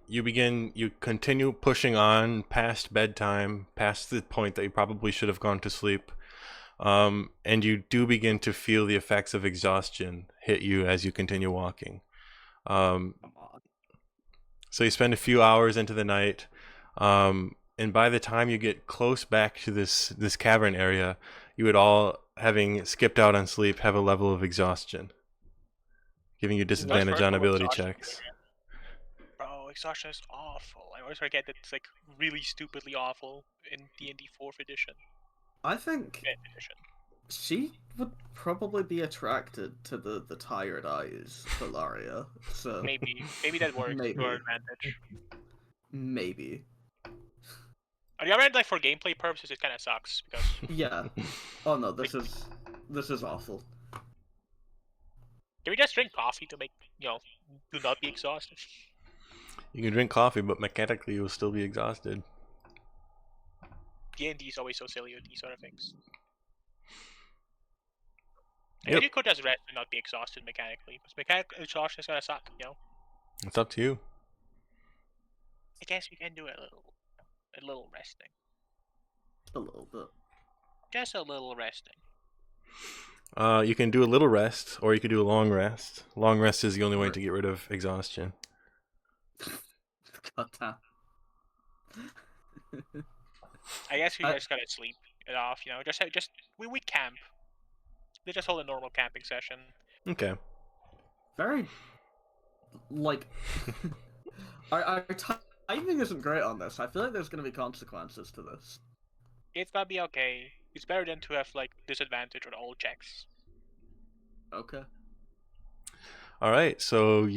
You continue pushing on past bedtime, past the point that you probably should have gone to sleep. And you do begin to feel the effects of exhaustion hit you as you continue walking. Come on. So you spend a few hours into the night, and by the time you get close back to this cavern area, you would all, having skipped out on sleep, have a level of exhaustion, giving you disadvantage on ability checks. Bro, exhaustion is awful. I always forget that it's like really stupidly awful in D&D 4th edition. I think 5th edition. she would probably be attracted to the tired eyes of Alaria. So Maybe that works Maybe. to our advantage. maybe. On the other hand, like for gameplay purposes, it kind of sucks because Yeah. Oh no, this is awful. can we just drink coffee to make to not be exhausted? You can drink coffee, but mechanically you'll still be exhausted. D&D is always so silly with these sort of things. Yep. If you could just rest and not be exhausted mechanically, because mechanical exhaustion is gonna suck. It's up to you. I guess we can do a little resting. A little bit. Just a little resting. You can do a little rest, or you can do a long rest. Long rest is the only way to get rid of exhaustion. God damn. I guess we I- just gotta sleep it off. We camp. They just hold a normal camping session. Okay. Very like our timing isn't great on this. I feel like there's gonna be consequences to this. It's gonna be okay. It's better than to have like disadvantage on all checks. Okay. All right. So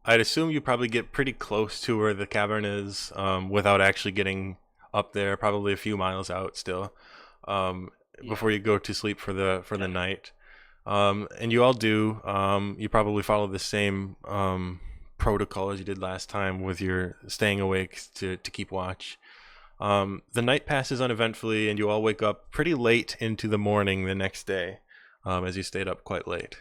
I'd assume you probably get pretty close to where the cavern is, without actually getting up there. Probably a few miles out still, before you go to sleep for the night. And you all do. You probably follow the same protocol as you did last time with your staying awake to keep watch. The night passes uneventfully, and you all wake up pretty late into the morning the next day, as you stayed up quite late.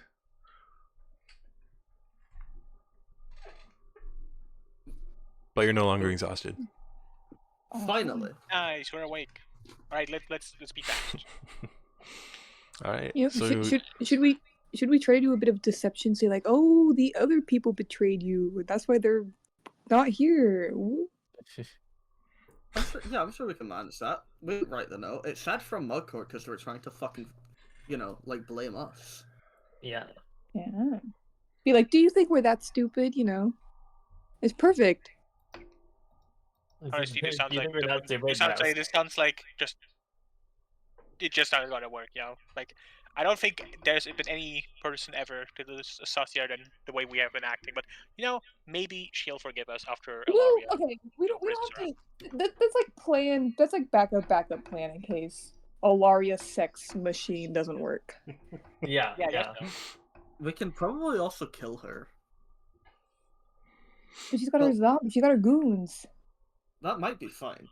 But you're no longer exhausted. Finally. Nice, we're awake. All right, let's be fast. All right. Yeah, So should we try to do a bit of deception? Say like, oh, the other people betrayed you. That's why they're not here. Ooh. I'm sure we can manage that. We write the note. It's sad from Mugcord because they were trying to fucking, blame us. Yeah. Yeah. Be like, do you think we're that stupid? It's perfect. Honestly, this sounds Do you like think we're that stupid? this sounds like just it just not gonna work. Like I don't think there's been any person ever to do this saucier than the way we have been acting. But maybe she'll forgive us after Well, Ilaria. okay, we don't raises her have to. That's like plan. That's like backup plan in case Alaria's sex machine doesn't work. Yeah, Yeah, yeah. so. We can probably also kill her. But she's got her zombies. She's got her goons. That might be fine.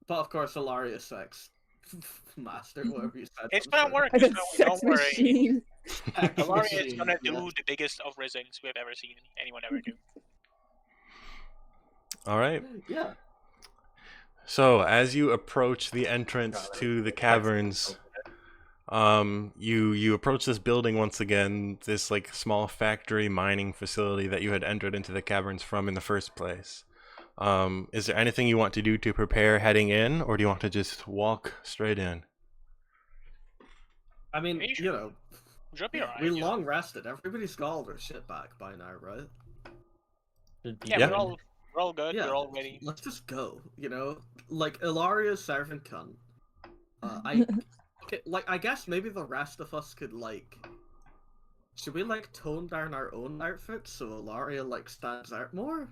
But of course, Ilaria sex master, whatever you said. It's gonna work. I said Don't sex worry. machine. Ilaria is gonna do the biggest of risings we've ever seen anyone ever do. All right. Yeah. So as you approach the entrance to the caverns, you approach this building once again, this like small factory mining facility that you had entered into the caverns from in the first place. Is there anything you want to do to prepare heading in, or do you want to just walk straight in? I mean, Should be alright. we long rested. Everybody's got all their shit back by now, right? Yeah, Yeah. we're all good. Yeah. We're all ready. Let's just go. Like Ilaria's servant cunt. I guess maybe the rest of us could should we tone down our own outfits so Ilaria stands out more?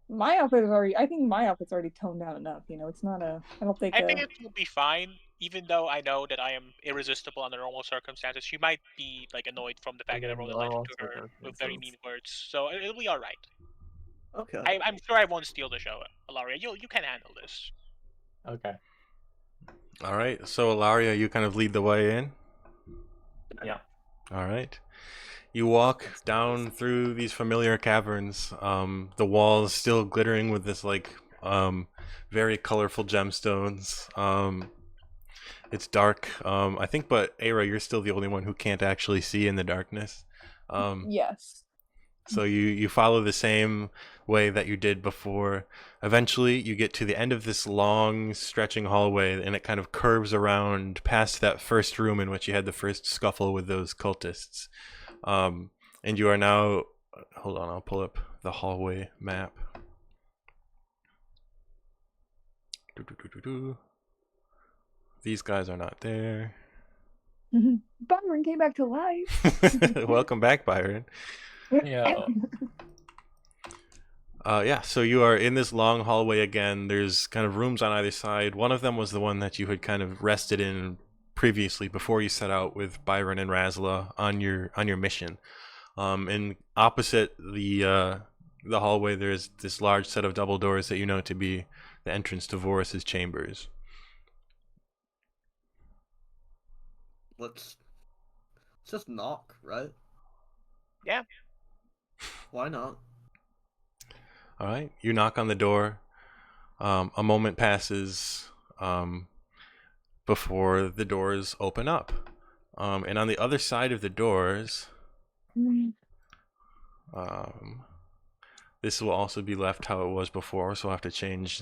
My outfit is already. I think my outfit's already toned down enough. It's not a. I don't think. I think it will be fine, even though I know that I am irresistible under normal circumstances. She might be annoyed from the fact that I rolled a legend to her with very mean words, so it'll be all right. Okay. I'm sure I won't steal the show, Ilaria. You can handle this. Okay. All right. So Ilaria, you kind of lead the way in. Yeah. All right. You walk down through these familiar caverns. The walls still glittering with this very colorful gemstones. It's dark. I think, but Aira, you're still the only one who can't actually see in the darkness. Yes. So you follow the same way that you did before. Eventually, you get to the end of this long, stretching hallway, and it kind of curves around past that first room in which you had the first scuffle with those cultists. And you are now... Hold on, I'll pull up the hallway map. These guys are not there. Byron came back to life. Welcome back, Byron. Yeah. Yeah, so you are in this long hallway again. There's kind of rooms on either side. One of them was the one that you had kind of rested in previously before you set out with Byron and Razla on your mission. And opposite the hallway, there's this large set of double doors that you know to be the entrance to Vorris's chambers. Let's just knock, right? Yeah. Why not? All right, you knock on the door. A moment passes before the doors open up. And on the other side of the doors, this will also be left how it was before, so I'll have to change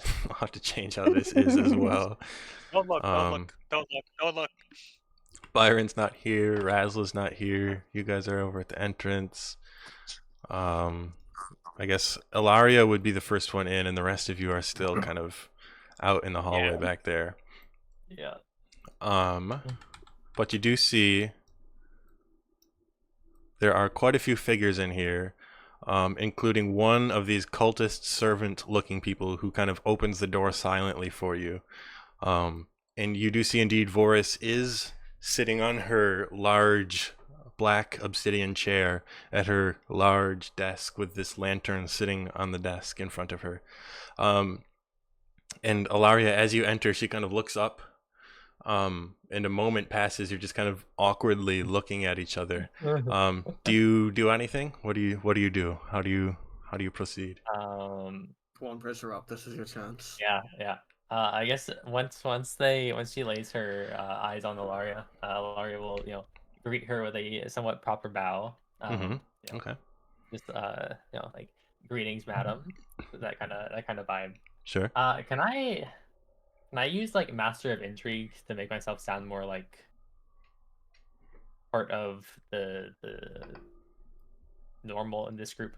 how this is as well. Don't look, don't look. Byron's not here, Razla's not here. You guys are over at the entrance. I guess Ilaria would be the first one in, and the rest of you are still kind of out in the hallway back there. Yeah. But you do see there are quite a few figures in here, including one of these cultist servant-looking people who kind of opens the door silently for you. And you do see indeed Vorris is sitting on her large black obsidian chair at her large desk with this lantern sitting on the desk in front of her. And Ilaria, as you enter, she kind of looks up, and a moment passes. You're just kind of awkwardly looking at each other. Do you do anything? What do you do? How do you proceed? Come on, press her up. This is your chance. Yeah. I guess once she lays her eyes on Ilaria, Ilaria will greet her with a somewhat proper bow. Okay. Just like greetings, madam. That kind of vibe. Sure. Can I use Master of Intrigue to make myself sound more like part of the normal in this group?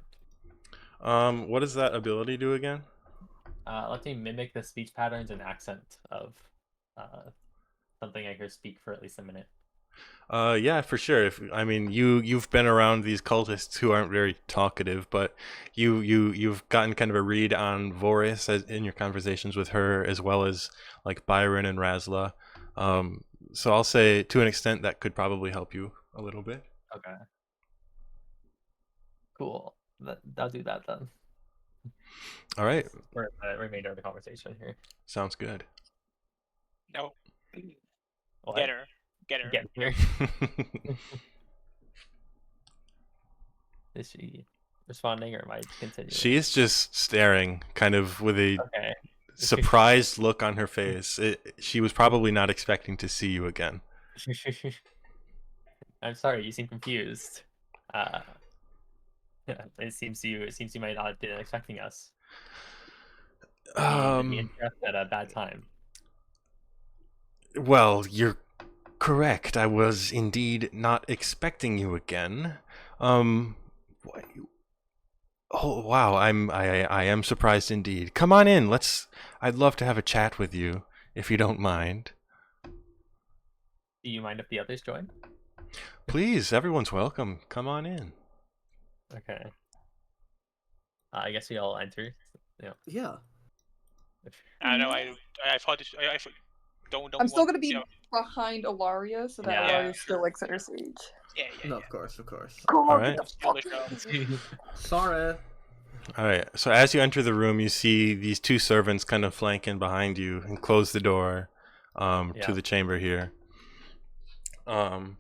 What does that ability do again? Let me mimic the speech patterns and accent of something I hear speak for at least a minute? Yeah, for sure. I mean, you've been around these cultists who aren't very talkative, but you've gotten kind of a read on Vorris in your conversations with her, as well as like Byron and Razla. So I'll say to an extent that could probably help you a little bit. Okay. Cool. I'll do that then. All right, For the remainder of the conversation here. sounds good. No. What? Get her. Get her. Get here. Is she responding or am I continuing? She's just staring, kind of with a Okay. surprised look on her face. She was probably not expecting to see you again. I'm sorry, you seem confused. It seems you might not have been expecting us. Be interrupted at a bad time. Well, you're correct. I was indeed not expecting you again. Oh wow, I am surprised indeed. Come on in. I'd love to have a chat with you if you don't mind. Do you mind if the others join? Please, everyone's welcome. Come on in. Okay. I guess we all enter. Yeah. I know. I thought this. I don't. I'm still want- gonna be you know, behind Ilaria so that Yeah. Ilaria's still like center stage. Yeah. No, of course. All right. Steal the show. Sorry. All right. So as you enter the room, you see these two servants kind of flanking behind you and close the door to the chamber here. One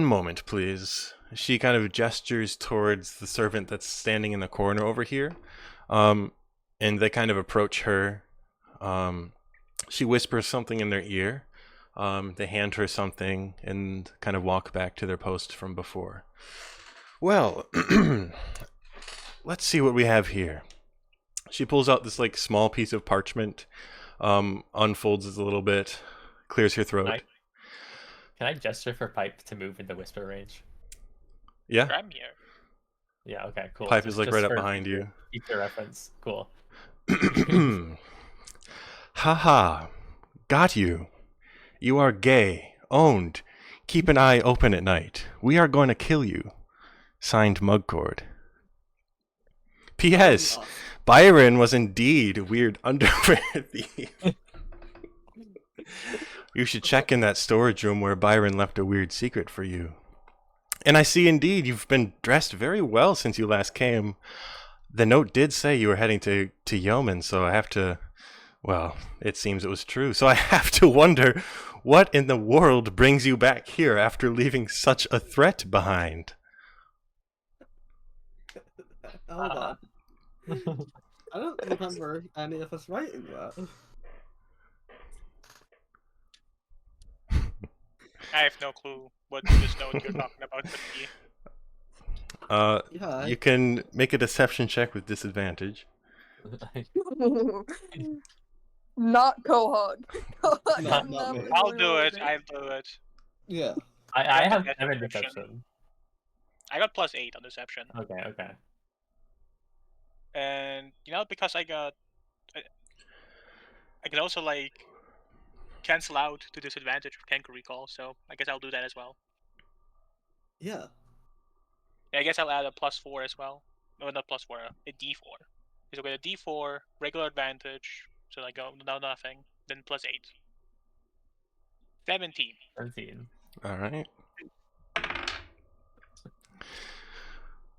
moment, please. She kind of gestures towards the servant that's standing in the corner over here. And they kind of approach her. She whispers something in their ear. They hand her something and kind of walk back to their post from before. Well, let's see what we have here. She pulls out this like small piece of parchment, unfolds it a little bit, clears her throat. Can I gesture for Pipe to move into whisper range? Yeah, Grab here. Yeah, okay, cool. Pipe is like right up for behind you. Future reference. Cool. Haha, got you. You are gay, owned. Keep an eye open at night. We are going to kill you. Signed, Mugcord. P.S. Byron was indeed a weird underwear thief. You should check in that storage room where Byron left a weird secret for you. And I see indeed you've been dressed very well since you last came. The note did say you were heading to Yeoman, so I have to... Well, it seems it was true. So I have to wonder, what in the world brings you back here after leaving such a threat behind? Hold on. I don't remember any of us writing that. I have no clue what this note you're talking about could be. Yeah. You can make a deception check with disadvantage. Not Quahog. Not me. I'll do it. I'll do it. Yeah. I have That's 7 deception. deception. I got +8 on deception, Okay. and because I can also like cancel out the disadvantage of Kenku Recall, so I guess I'll do that as well. Yeah. Yeah, I guess I'll add a +4 as well. No, not +4, a D4. So we get a D4, regular advantage, so I go no nothing, then +8. 17. 17. All right.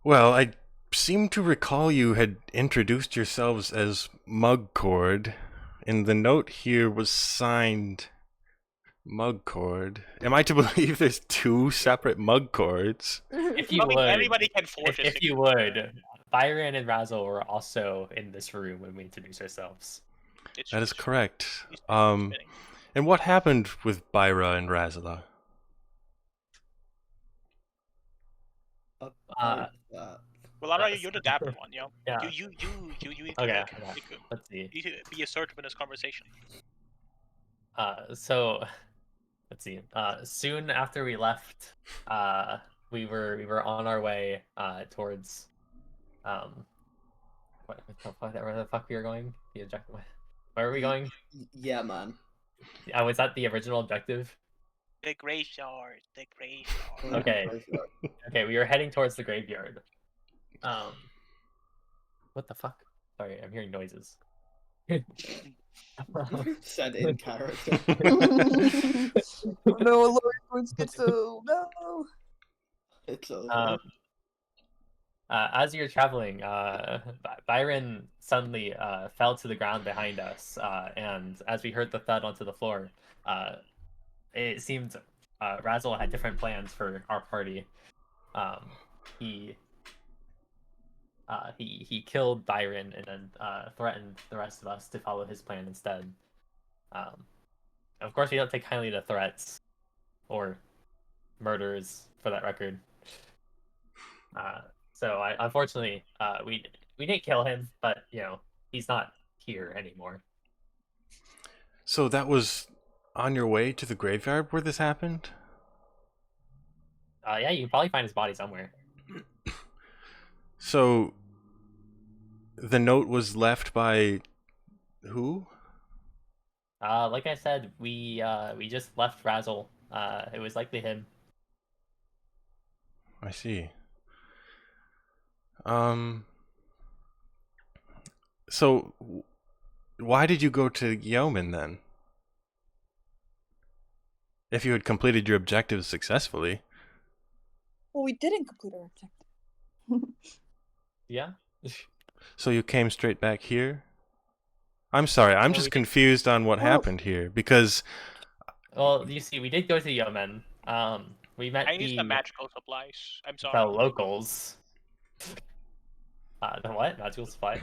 Well, I seem to recall you had introduced yourselves as Mugcord, and the note here was signed Mugcord. Am I to believe there's two separate Mugcords? If you I mean, would, everybody can forge if you would, Byron and Razzle were also in this room when we introduced ourselves. That is correct. And what happened with Byra and Razala? Well, Lara, you're the dapper one, yo. Yeah. You need to Okay. Let's see. you need to be assertive in this conversation. So let's see. Soon after we left, we were on our way towards where the fuck we were going? The objective. Where are we going? Yeah, man. Was that the original objective? The graveyard. The graveyard. Okay. Okay, we were heading towards the graveyard. What the fuck? Sorry, I'm hearing noises. Said in character. Oh no, Lord, going schizo. No. It's over. As you're traveling, Byron suddenly fell to the ground behind us, and as we heard the thud onto the floor, it seemed Razzle had different plans for our party. He killed Byron and then threatened the rest of us to follow his plan instead. Of course, we don't take kindly to threats or murders, for that record. So unfortunately, we didn't kill him, but he's not here anymore. So that was on your way to the graveyard where this happened? Yeah, you can probably find his body somewhere. So the note was left by who? Like I said, we just left Razzle. It was likely him. I see. So why did you go to Yeoman then? If you had completed your objectives successfully. Well, we didn't complete our objective. Yeah. So you came straight back here? I'm sorry, I'm just confused on what happened here, because... Well, you see, we did go to Yeoman. We met I need some magical supplies. I'm sorry. The locals. The what? Magical supply?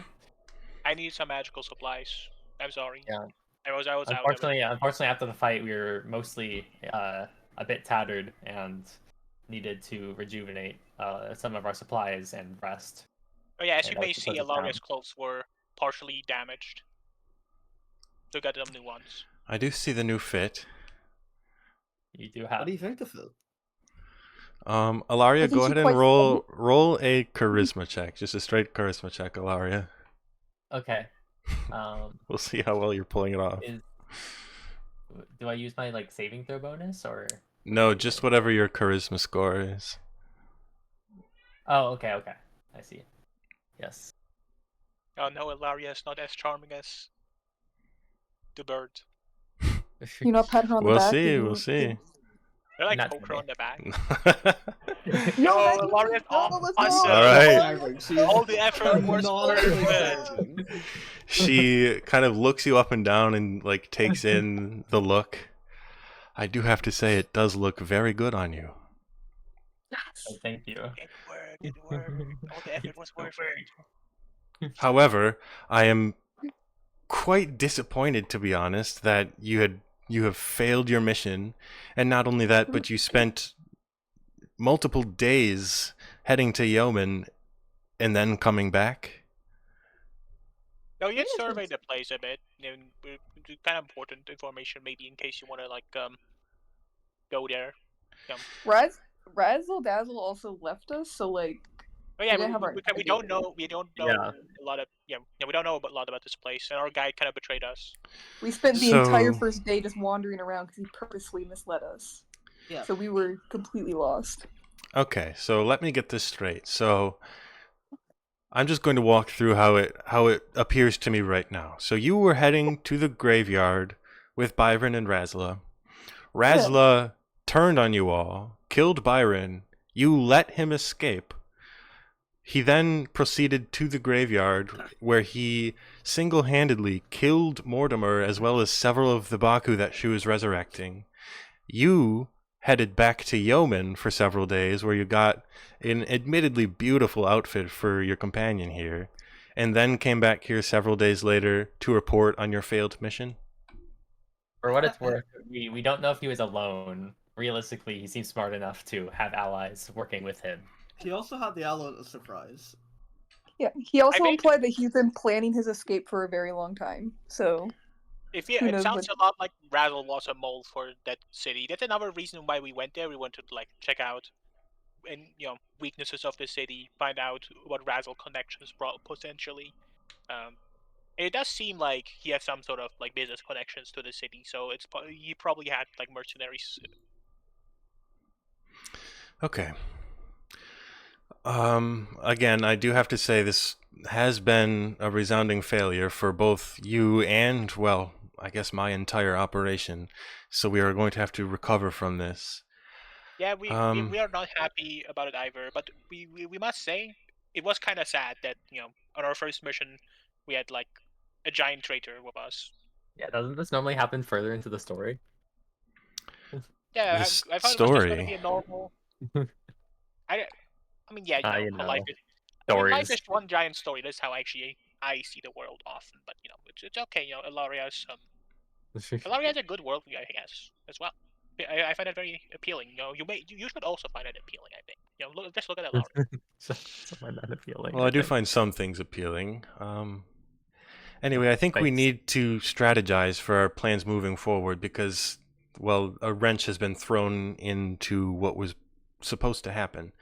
I need some magical supplies. I'm sorry. Yeah. I was unfortunately, after the fight, we were mostly a bit tattered and needed to rejuvenate some of our supplies and rest. Oh yeah, as you may see, Alaria's clothes were partially damaged. So got them new ones. I do see the new fit. You do have. What do you think of it? Alaria, go ahead and roll a charisma check. Just a straight charisma check, Alaria. Okay. We'll see how well you're pulling it off. Do I use my saving throw bonus or? No, just whatever your charisma score is. Oh, okay. I see. Yes. Oh no, Ilaria is not as charming as the bird. You not pat her on the back? We'll see. I like poke her on the back. No, Ilaria's awesome. Alright. All the effort was worth it. She kind of looks you up and down and takes in the look. I do have to say it does look very good on you. Oh, thank you. It worked. All the effort was worth it. However, I am quite disappointed, to be honest, that you have failed your mission, and not only that, but you spent multiple days heading to Yeoman and then coming back. No, you survey the place a bit. It's kind of important information, maybe in case you want to go there. Razzle Dazzle also left us, so Oh yeah, we don't know. We don't know a lot of we don't know a lot about this place, and our guide kind of betrayed us. We spent the entire first day just wandering around because he purposely misled us. Yeah. So we were completely lost. Okay, so let me get this straight. So I'm just going to walk through how it appears to me right now. So you were heading to the graveyard with Byron and Razzla. Razzla turned on you all, killed Byron. You let him escape. He then proceeded to the graveyard where he single-handedly killed Mortimer as well as several of the Baku that she was resurrecting. You headed back to Yeoman for several days where you got an admittedly beautiful outfit for your companion here, and then came back here several days later to report on your failed mission. For what it's worth, we don't know if he was alone. Realistically, he seems smart enough to have allies working with him. He also had the element of surprise. Yeah, he also implied that he's been planning his escape for a very long time, so... It sounds a lot like Razzle was a mole for that city. That's another reason why we went there. We wanted to check out and weaknesses of the city, find out what Razzle connections brought potentially. It does seem like he has some sort of like business connections to the city, so he probably had like mercenaries. Okay. Again, I do have to say this has been a resounding failure for both you and, well, I guess my entire operation. So we are going to have to recover from this. Yeah, we are not happy about it either, but we must say it was kind of sad that on our first mission we had like a giant traitor with us. Yeah, doesn't this normally happen further into the story? Yeah, This I thought it was just going to story. be a normal. I mean, yeah, You life know, is. I mean, life stories. is one giant story. That's how actually I see the world often. But it's okay. Ilaria's Ilaria's a good world, I guess, as well. I find it very appealing. You should also find it appealing. I think. Just look at Ilaria. So find that appealing. Well, I do think. find some things appealing. Anyway, I think we Thanks. need to strategize for our plans moving forward because, well, a wrench has been thrown into what was supposed to happen.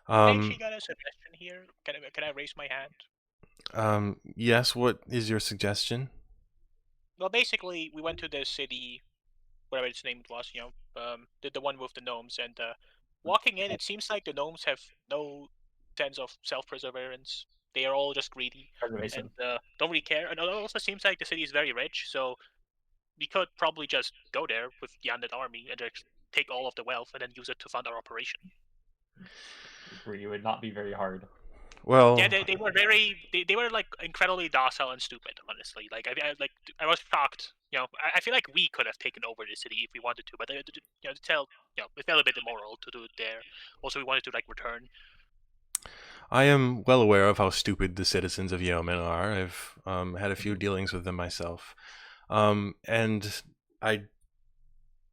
I actually got a suggestion here. Can I raise my hand? Yes, what is your suggestion? Well, basically, we went to the city, whatever its name was, the one with the gnomes, and walking in, it seems like the gnomes have no sense of self-perseverance. They are all just greedy Preservation. and don't really care. And it also seems like the city is very rich, so we could probably just go there with the undead army and just take all of the wealth and then use it to fund our operation. It would not be very hard. Well, Yeah, they were they were like incredibly docile and stupid. Honestly, I was shocked. I feel like we could have taken over the city if we wanted to, but it felt a bit immoral to do it there. Also, we wanted to like return. I am well aware of how stupid the citizens of Yeoman are. I've had a few dealings with them myself, and I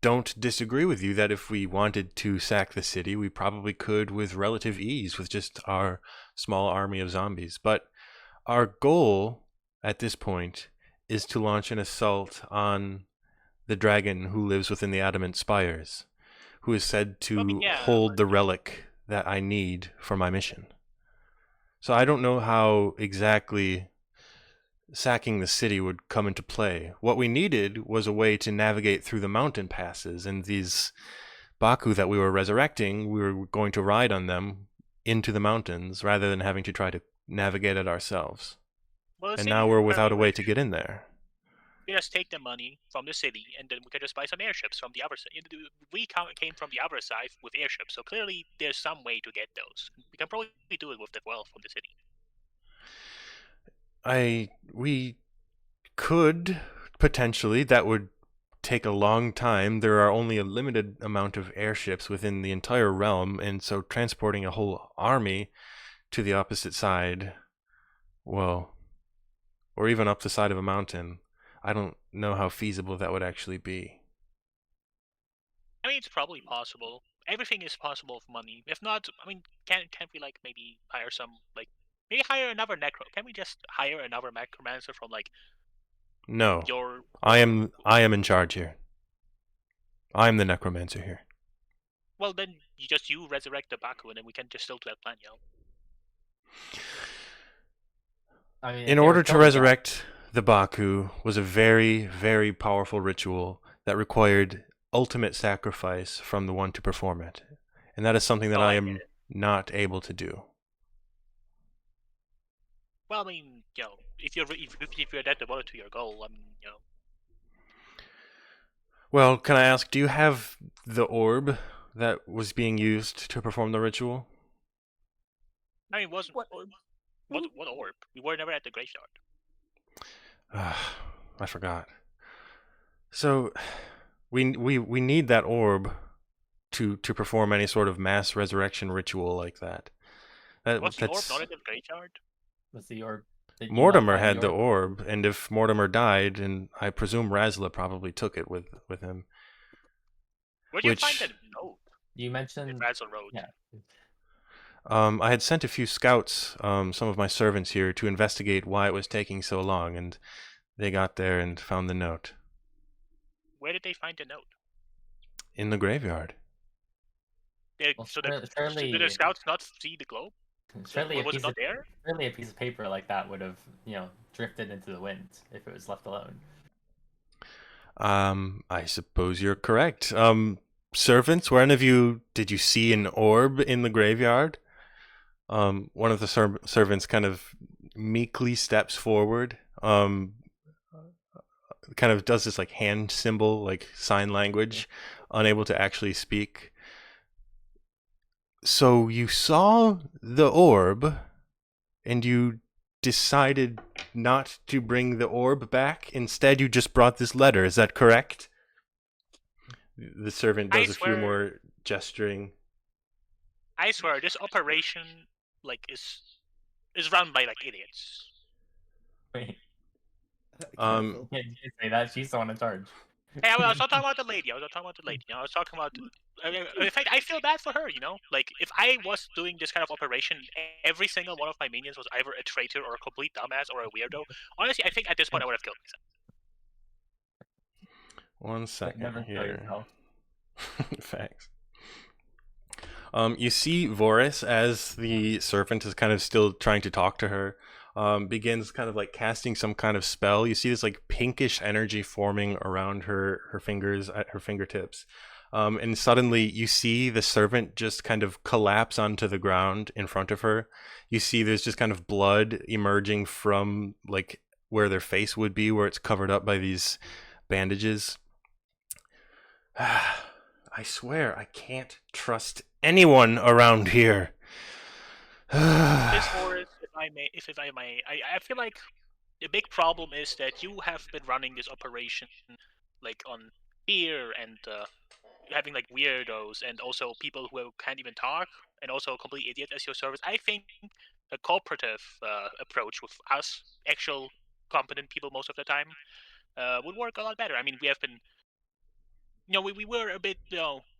don't disagree with you that if we wanted to sack the city, we probably could with relative ease with just our small army of zombies. But our goal at this point is to launch an assault on the dragon who lives within the adamant spires, who is said to hold the relic that I need for my mission. So I don't know how exactly sacking the city would come into play. What we needed was a way to navigate through the mountain passes, and these Baku that we were resurrecting, we were going to ride on them into the mountains rather than having to try to navigate it ourselves. Well, and now we're without a way to get in there. We just take the money from the city, and then we can just buy some airships from the other side. We came from the other side with airships, so clearly there's some way to get those. We can probably do it with the wealth from the city. We could potentially. That would take a long time. There are only a limited amount of airships within the entire realm, and so transporting a whole army to the opposite side, well, or even up the side of a mountain, I don't know how feasible that would actually be. I mean, it's probably possible. Everything is possible with money. If not, I mean, can't we like maybe hire some like maybe hire another necro? Can we just hire another necromancer from like? No, I am in charge here. I am the necromancer here. Well, then you resurrect the Baku, and then we can just still do that plan, I mean, in order to resurrect the Baku was a very, very powerful ritual that required ultimate sacrifice from the one to perform it. And that is something that I am not able to do. Well, I mean, if you're that devoted to your goal, I mean, Well, can I ask, do you have the orb that was being used to perform the ritual? I mean, what orb? We were never at the graveyard. I forgot. So, we need that orb to perform any sort of mass resurrection ritual like that. Was the orb not at the graveyard? Was the orb? Mortimer had the orb, and if Mortimer died, and I presume Razla probably took it with him. Where'd you find that note? You mentioned Razla Road. Yeah. I had sent a few scouts, some of my servants here, to investigate why it was taking so long, and they got there and found the note. Where did they find the note? In the graveyard. Did the scouts not see the globe? Surely a was it piece not of there? surely a piece of paper like that would have, drifted into the wind if it was left alone. I suppose you're correct. Servants, were any of you, did you see an orb in the graveyard? One of the servants kind of meekly steps forward, kind of does this like hand symbol, like sign language, unable to actually speak. So you saw the orb, and you decided not to bring the orb back. Instead, you just brought this letter. Is that correct? The servant does a few more gesturing. I swear, this operation is run by idiots. Wait, Careful. you can't say that. She's the one in charge. Hey, I was not talking about the lady. I was not talking about the lady. I was talking about. In fact, I feel bad for her. If I was doing this kind of operation, every single one of my minions was either a traitor or a complete dumbass or a weirdo. Honestly, I think at this point I would have killed myself. One second Never kill here. yourself. Thanks. You see Vorris, as the servant is kind of still trying to talk to her, begins kind of like casting some kind of spell. You see this like pinkish energy forming around her fingers at her fingertips. And suddenly you see the servant just kind of collapse onto the ground in front of her. You see there's just kind of blood emerging from like where their face would be, where it's covered up by these bandages. I swear I can't trust anyone around here. This Vorris, if I may, I feel like the big problem is that you have been running this operation on fear and having weirdos and also people who can't even talk and also a complete idiot as your service. I think a cooperative approach with us, actual competent people most of the time, would work a lot better. I mean, we have been, we were a bit,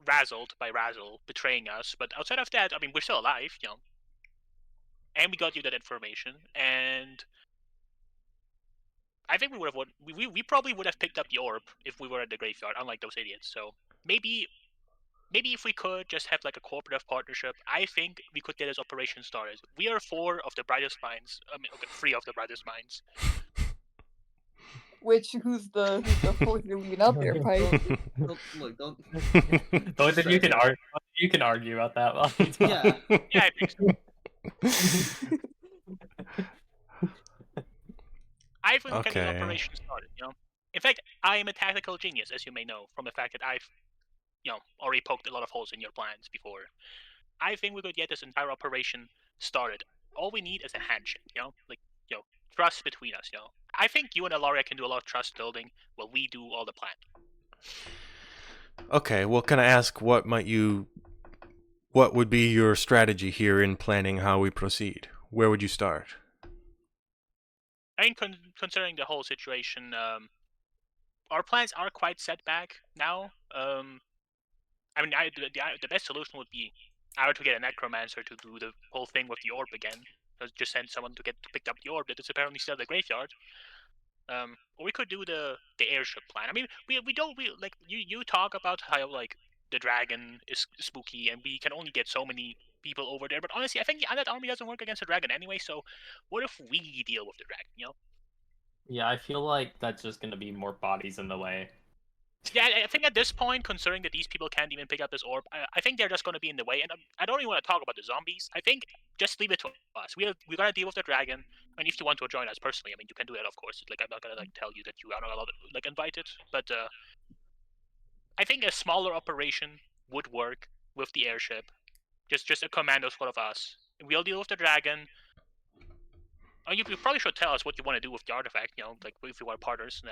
razzled by Razzle betraying us, but outside of that, I mean, we're still alive, and we got you that information, and I think we probably would have picked up the orb if we were at the graveyard, unlike those idiots. So maybe if we could just have a cooperative partnership, I think we could get this operation started. We are 4 of the brightest minds. I mean, okay, 3 of the brightest minds. Who's the fourth lean out there, Pike? Don't. Both of you can argue. You can argue about that. While you talk. Yeah. Yeah, I think so. I think we can get the operation started. In fact, I am a tactical genius, as you may know from the fact that I've already poked a lot of holes in your plans before. I think we could get this entire operation started. All we need is a handshake, trust between us, I think you and Alaria can do a lot of trust building while we do all the planning. Okay, well, can I ask what would be your strategy here in planning how we proceed? Where would you start? I mean, considering the whole situation, our plans are quite set back now. I mean, the best solution would be either to get a necromancer to do the whole thing with the orb again. Just send someone to pick up the orb that is apparently still at the graveyard. Or we could do the airship plan. I mean, you talk about how the dragon is spooky and we can only get so many people over there. But honestly, I think the undead army doesn't work against a dragon anyway. So what if we deal with the dragon? Yeah, I feel like that's just gonna be more bodies in the way. Yeah, I think at this point, considering that these people can't even pick up this orb, I think they're just going to be in the way. And I don't even want to talk about the zombies. I think just leave it to us. We got to deal with the dragon. And if you want to join us personally, I mean, you can do that, of course. I'm not going to tell you that you are not allowed to invited. But I think a smaller operation would work with the airship. Just a commando squad of us. We'll deal with the dragon. You probably should tell us what you want to do with the artifact. If you want partners,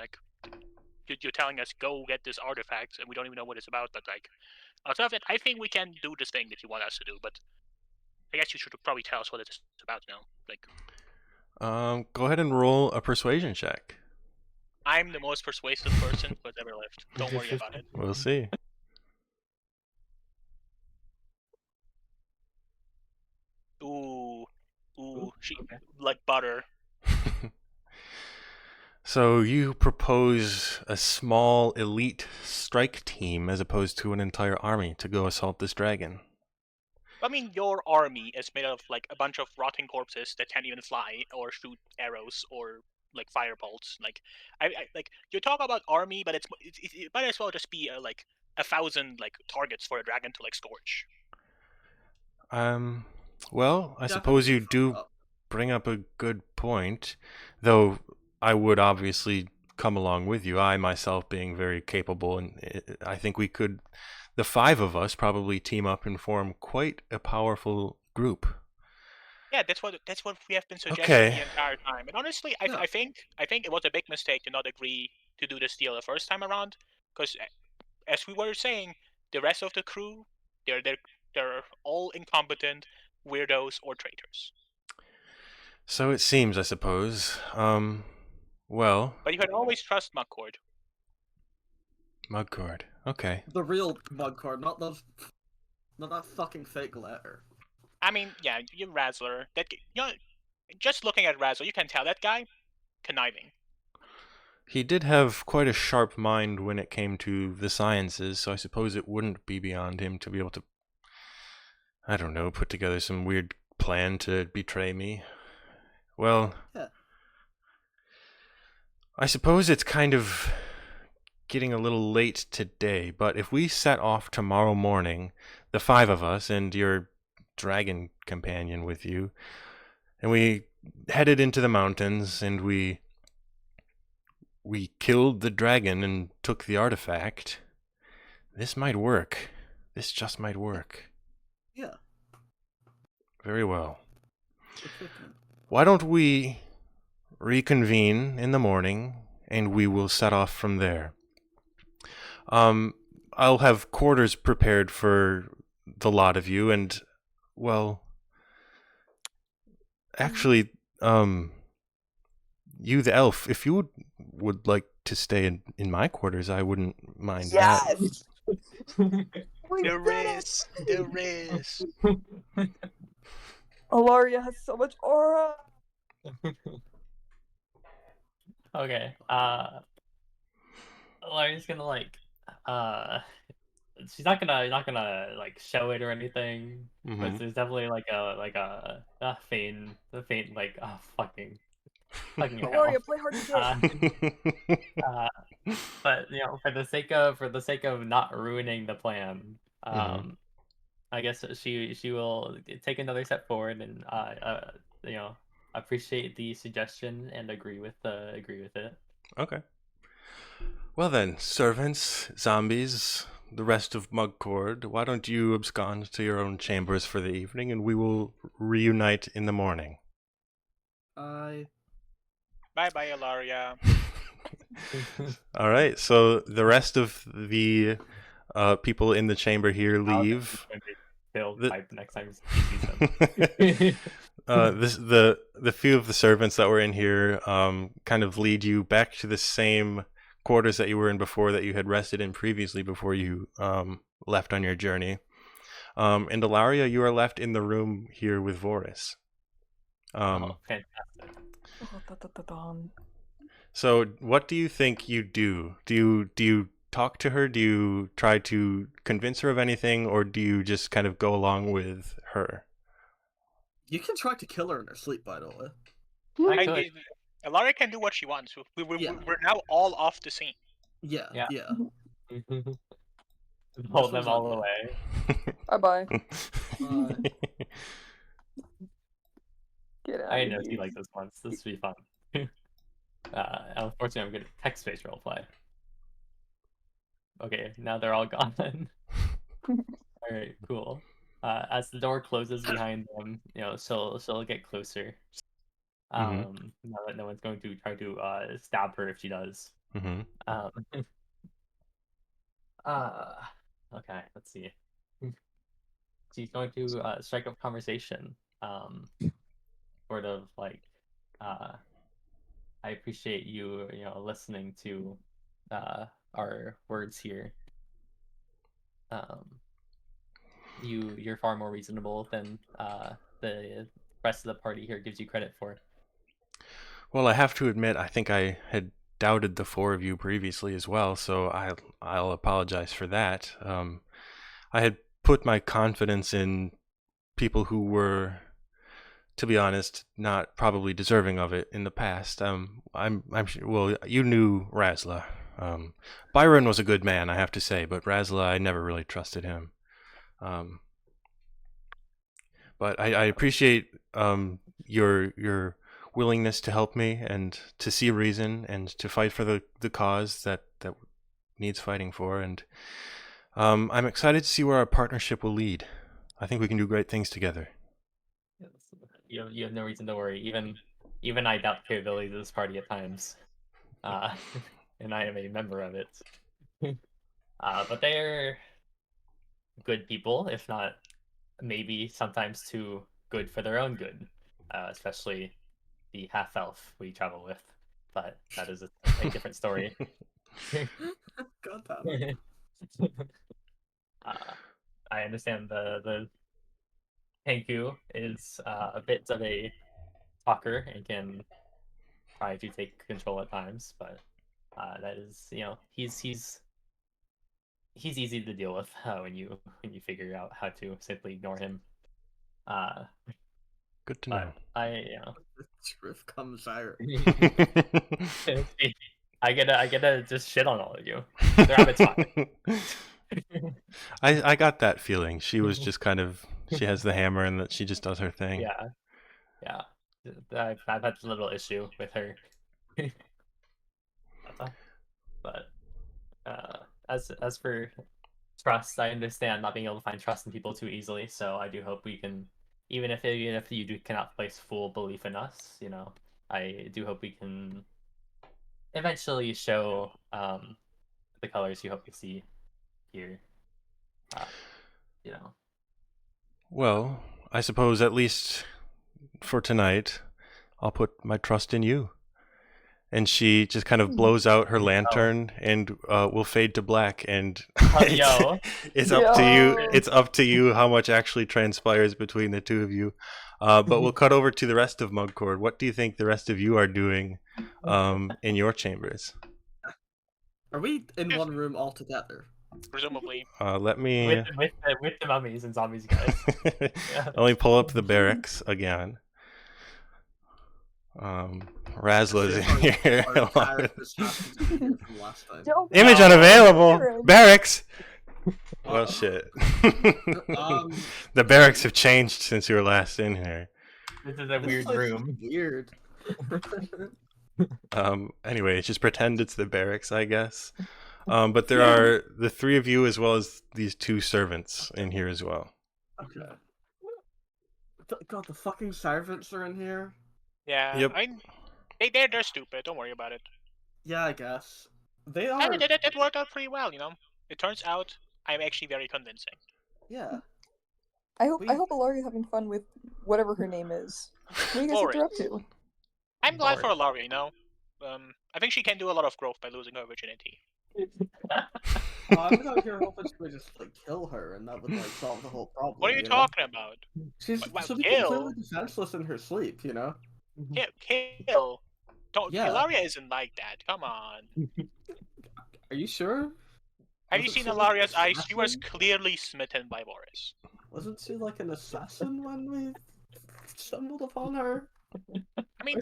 you're telling us go get this artifact and we don't even know what it's about, but outside of that, I think we can do this thing that you want us to do, but I guess you should probably tell us what it's about now. Go ahead and roll a persuasion check. I'm the most persuasive person who has ever lived. Don't worry about it. We'll see. Ooh, she like butter. So you propose a small elite strike team as opposed to an entire army to go assault this dragon. I mean, your army is made of like a bunch of rotting corpses that can't even fly or shoot arrows or like fire bolts. Like, like you talk about army, but it might as well just be like 1,000 like targets for a dragon to like scorch. Well, I Yeah, suppose you fuck do up. bring up a good point, though I would obviously come along with you. I myself being very capable, and I think we could, the five of us, probably team up and form quite a powerful group. Yeah, that's what we have been suggesting Okay. the entire time. And honestly, Yeah. I think it was a big mistake to not agree to do this deal the first time around, because as we were saying, the rest of the crew, they're all incompetent, weirdos, or traitors. So it seems, I suppose. Well, But you can always trust Mugcord. Mugcord. Okay. The real Mugcord, not that fucking fake letter. I mean, yeah, you Razzler. Just looking at Razzler, you can tell that guy conniving. He did have quite a sharp mind when it came to the sciences, so I suppose it wouldn't be beyond him to be able to, I don't know, put together some weird plan to betray me. Well, Yeah. I suppose it's kind of getting a little late today, but if we set off tomorrow morning, the five of us and your dragon companion with you, and we headed into the mountains and we killed the dragon and took the artifact, this might work. This just might work. Yeah. Very well. It's fitting. Why don't we reconvene in the morning and we will set off from there. I'll have quarters prepared for the lot of you, and, well, actually, you the elf, if you would like to stay in my quarters, I wouldn't mind that. Yes. We There did it! is, there is. Alaria has so much aura. Okay. Larry's gonna like she's not gonna like show it or anything. But Mhm. there's definitely like a faint like fucking hell. Alaria, play hard to get. But you know, for the sake of not ruining the plan, I guess she will take another step forward and you know, appreciate the suggestion and agree with it. Okay. Well then, servants, zombies, the rest of Mugcord, why don't you abscond to your own chambers for the evening, and we will reunite in the morning. I Bye-bye, Alaria. All right, so the rest of the people in the chamber here leave. Bill The- pipe next time he sees them. The few of the servants that were in here kind of lead you back to the same quarters that you were in before, that you had rested in previously before you left on your journey. And Ilaria, you are left in the room here with Vorris. Oh, fantastic. So what do you think you do? Do you talk to her? Do you try to convince her of anything, or do you just kind of go along with her? You can try to kill her in her sleep, by the way. I I could. mean, Alaria can do what she wants. Yeah. We're now all off the scene. Yeah. Yeah. Yeah. Hold This them all was away. Bye bye. Get out I of know here. you like this once. This will be fun. Unfortunately, I'm good at text-based roleplay. Okay, now they're all gone. Alright, cool. As the door closes behind them, you know, she'll get closer. Now that no one's going to try to stab her if she does. Okay, let's see. She's going to strike up conversation. Sort of like, I appreciate you, you know, listening to our words here. You're far more reasonable than the rest of the party here gives you credit for. Well, I have to admit, I think I had doubted the four of you previously as well, so I'll apologize for that. I had put my confidence in people who were, to be honest, not probably deserving of it in the past. I'm sure. Well, you knew Razla. Byron was a good man, I have to say, but Razla, I never really trusted him. But I appreciate your willingness to help me and to see reason and to fight for the cause that needs fighting for. And I'm excited to see where our partnership will lead. I think we can do great things together. You have no reason to worry. Even I doubt the capabilities of this party at times, and I am a member of it. But they're good people, if not maybe sometimes too good for their own good, especially the half elf we travel with. But that is a different story. God damn it. I understand the Tenku is a bit of a talker and can try to take control at times, but that is, he's easy to deal with when you figure out how to simply ignore him. Good to know. The truth comes out. I gotta just shit on all of you. They're having fun. I got that feeling. She was just kind of, she has the hammer and that she just does her thing. Yeah. I've had a little issue with her. But as for trust, I understand not being able to find trust in people too easily. So I do hope we can, even if you cannot place full belief in us, I do hope we can eventually show the colors you hope to see here. Well, I suppose at least for tonight, I'll put my trust in you. And she just kind of blows out her lantern and will fade to black. And it's up to you. It's up to you how much actually transpires between the two of you. But we'll cut over to the rest of Mugcord. What do you think the rest of you are doing in your chambers? Are we in one room all together? Presumably. Let me with the mummies and zombies, guys. Let me pull up the barracks again. Razzla's in here. Image unavailable. Barracks. Well, shit. The barracks have changed since you were last in here. This is a weird room. Weird. Anyway, just pretend it's the barracks, I guess. But there are the three of you as well as these two servants in here as well. Okay. God, the fucking servants are in here. Yeah. Yep. They're stupid. Don't worry about it. Yeah, I guess they are. I mean, it worked out pretty well. It turns out I'm actually very convincing. Yeah. I hope Ilaria's having fun with whatever her name is. What do you guys think they're up to? I'm glad for Ilaria. I think she can do a lot of growth by losing her virginity. I'm not sure hoping she would just kill her and that would solve the whole problem. What are you talking about? She'll be completely defenseless in her sleep, Kill. Don't. Yeah. Ilaria isn't like that. Come on. Are you sure? Have you seen Ilaria's eyes? She was clearly smitten by Vorris. Wasn't she like an assassin when we stumbled upon her? I mean,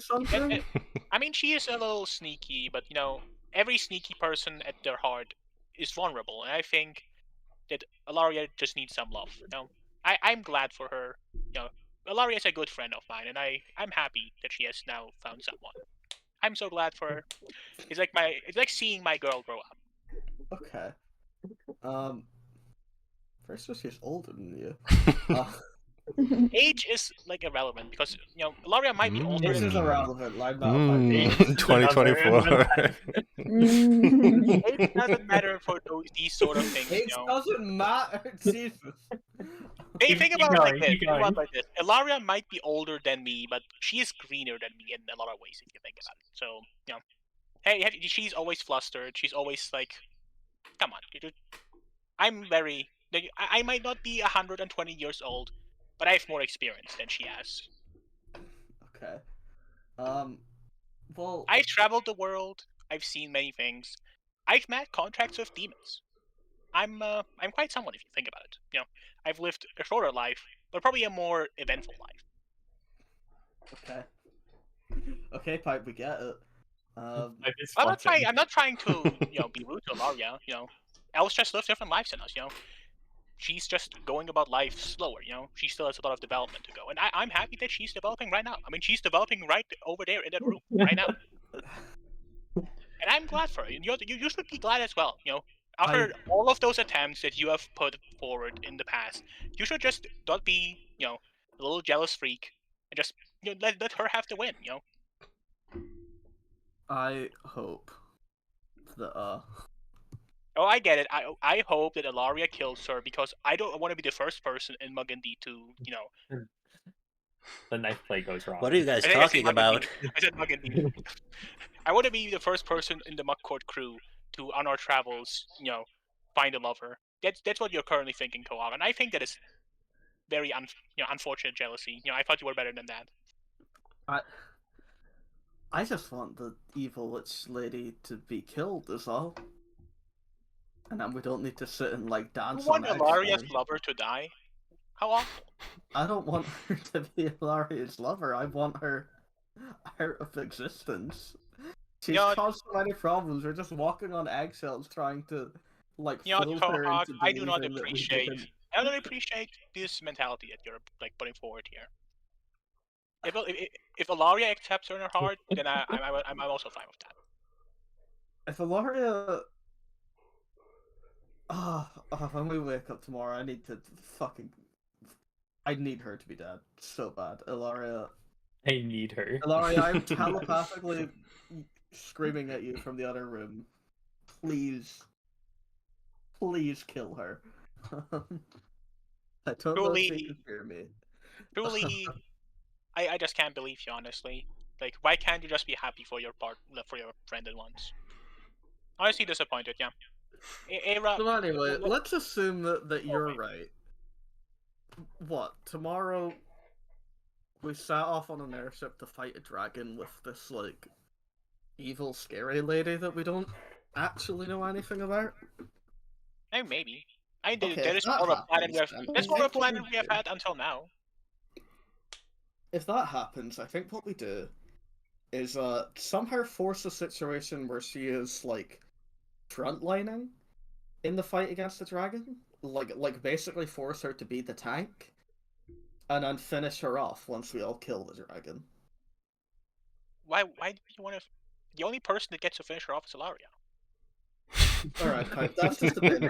she is a little sneaky, but every sneaky person at their heart is vulnerable, and I think that Ilaria just needs some love. I'm glad for her. Ilaria is a good friend of mine, and I'm happy that she has now found someone. I'm so glad for her. It's like seeing my girl grow up. Okay. First, she's older than you. Age is irrelevant because Ilaria might be older. Age is irrelevant. 2024. Age doesn't matter for these sort of things. Age doesn't matter. Jesus. Hey, think about it like this. Ilaria might be older than me, but she is greener than me in a lot of ways if you think about it. So hey, she's always flustered. She's always come on. I might not be 120 years old, but I have more experience than she has. Okay. Well, I've traveled the world. I've seen many things. I've met contracts with demons. I'm quite someone if you think about it. I've lived a shorter life, but probably a more eventful life. Okay. Okay, Pipe, we get it. I'm not trying to be rude to Alaria. Elves just live different lives than us. She's just going about life slower. She still has a lot of development to go, and I'm happy that she's developing right now. I mean, she's developing right over there in that room right now, and I'm glad for her. You should be glad as well. After all of those attempts that you have put forward in the past, you should just not be a little jealous freak and just let her have the win. I hope that Oh, I get it. I hope that Ilaria kills her because I don't want to be the first person in Mugcord to The knife play goes wrong. What are you guys I think I said talking Mugcord. about? I said Mugcord. I want to be the first person in the Mugcord crew to, on our travels, find a lover. That's what you're currently thinking, Koala, and I think that is very unfortunate jealousy. I thought you were better than that. I just want the evil witch lady to be killed, is all. And then we don't need to sit and like dance You want on Ilaria's eggshells. lover to die? How awful! I don't want her to be Ilaria's lover. I want her out of existence. She's caused so many problems. We're just walking on eggshells trying to like fool her into I do not believing that we appreciate. didn't. I don't appreciate this mentality that you're putting forward here. If Ilaria accepts her in her heart, then I'm also fine with that. If Ilaria, when we wake up tomorrow, I need her to be dead so bad. Ilaria, I need her. Ilaria, I'm telepathically screaming at you from the other room. Please kill her. I don't know if she can hear me. Truly, I just can't believe you, honestly. Like, why can't you just be happy for your friend at once? Honestly disappointed, yeah. Era. So anyway, let's assume that you're right. What, tomorrow we set off on an airship to fight a dragon with this, like, evil, scary lady that we don't actually know anything about? Maybe. That is that more of a plan happens, that's more of a plan we have had until now. If that happens, I think what we do is somehow force a situation where she is like frontlining in the fight against the dragon, like basically force her to be the tank, and then finish her off once we all kill the dragon. Why do you want to? The only person that gets to finish her off is Ilaria. Alright, fine. That's just a bit.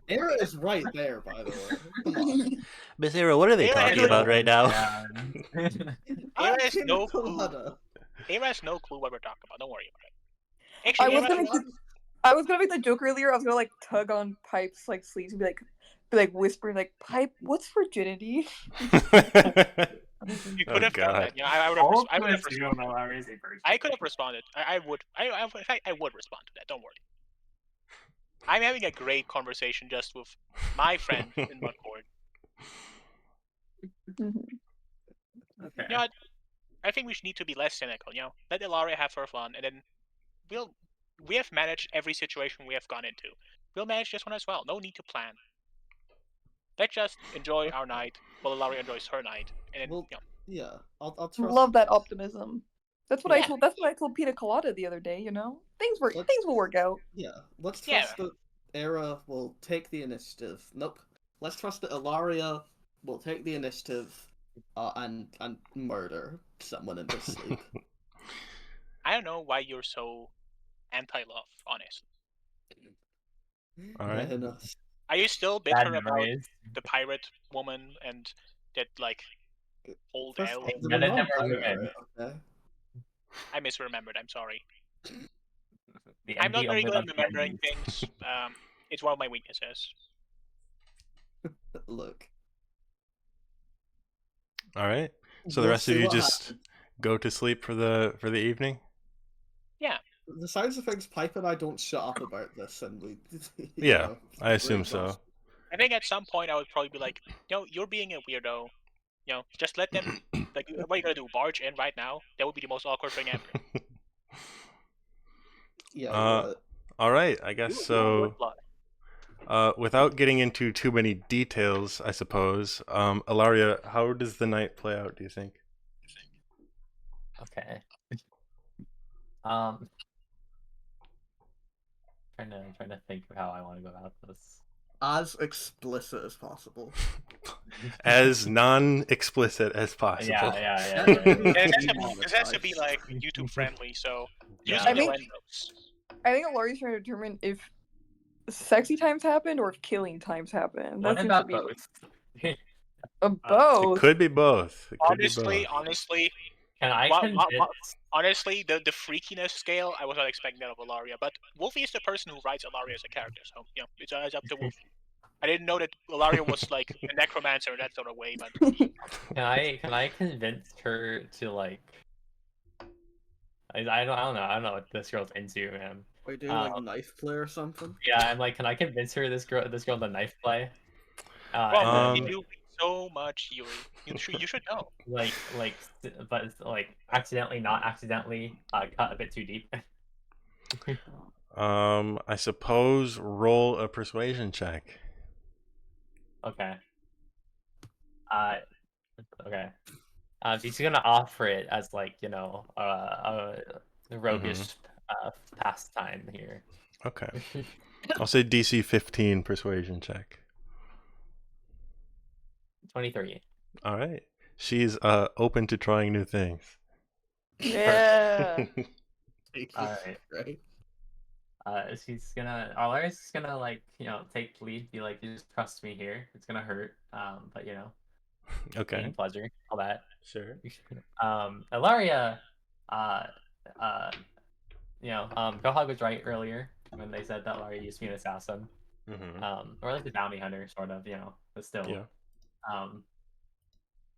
Era is right there, by the way. Come on. Miss Era, what are they talking about right now? Era has no clue. Era has no clue what we're talking about. Don't worry about it. Actually, I was gonna make the joke earlier. I was gonna like tug on Pipe's like sleeves and be like whispering like, "Pipe, what's virginity?" You could have done that. I would have responded. I could have responded. I would. In fact, I would respond to that. Don't worry. I'm having a great conversation just with my friend in Mugcord. Okay. I think we need to be less cynical. Let Ilaria have her fun, and then we have managed every situation we have gone into. We'll manage this one as well. No need to plan. Let's just enjoy our night while Ilaria enjoys her night, and then yeah, I'll trust. Love that optimism. That's what I told. That's what I told Pina Colada the other day. Things will work out. Yeah, let's trust that Era will take the initiative. Nope. Let's trust that Ilaria will take the initiative, and murder someone in their sleep. I don't know why you're so anti-love, honestly. All right. Are you still bitter about the pirate woman and that like old elf? I misremembered. I'm sorry. I'm not very good at remembering things. It's one of my weaknesses. Look. All right. So the rest of you just go to sleep for the evening? Yeah. The sounds of things, Pipe and I don't shut up about this, and we. Yeah, I assume so. I think at some point I would probably be like, you're being a weirdo. Just let them. Like, what are you gonna do? Barge in right now? That would be the most awkward thing ever. Yeah. All right. I guess so. Without getting into too many details, I suppose, Ilaria, how does the night play out, do you think? Okay. Trying to think of how I want to go about this. As explicit as possible. As non-explicit as possible. Yeah. It has to be like YouTube friendly, so Yeah. use I think- innuendos. I think Alari's trying to determine if sexy times happened or if killing times happened. What That seems about to be both? both. It could be both. It could Honestly, be both. honestly, Can I Wha- convince? wha- honestly, the freakiness scale, I was not expecting that of Ilaria, but Wolfie is the person who writes Ilaria as a character, so it's up to Wolfie. I didn't know that Ilaria was like a necromancer in that sort of way, but Can I convince her to like? I don't know what this girl's into, man. Are you doing like knife play or something? Yeah, I'm like, can I convince her this girl the knife play? well, And you then, do so much, Yuri. You should know. but like not accidentally cut a bit too deep. I suppose roll a persuasion check. Okay. Okay. She's gonna offer it as like a roguish pastime here. Okay. I'll say DC 15 persuasion check. 23. All right. She's open to trying new things. Yeah. All right. Alari's gonna like take the lead, be like, you just trust me here. It's gonna hurt, but Okay. gain pleasure, all that. Sure. Ilaria, Gohog was right earlier when they said that Ilaria used to be an assassin, or like a bounty hunter, sort of, but still. Yeah.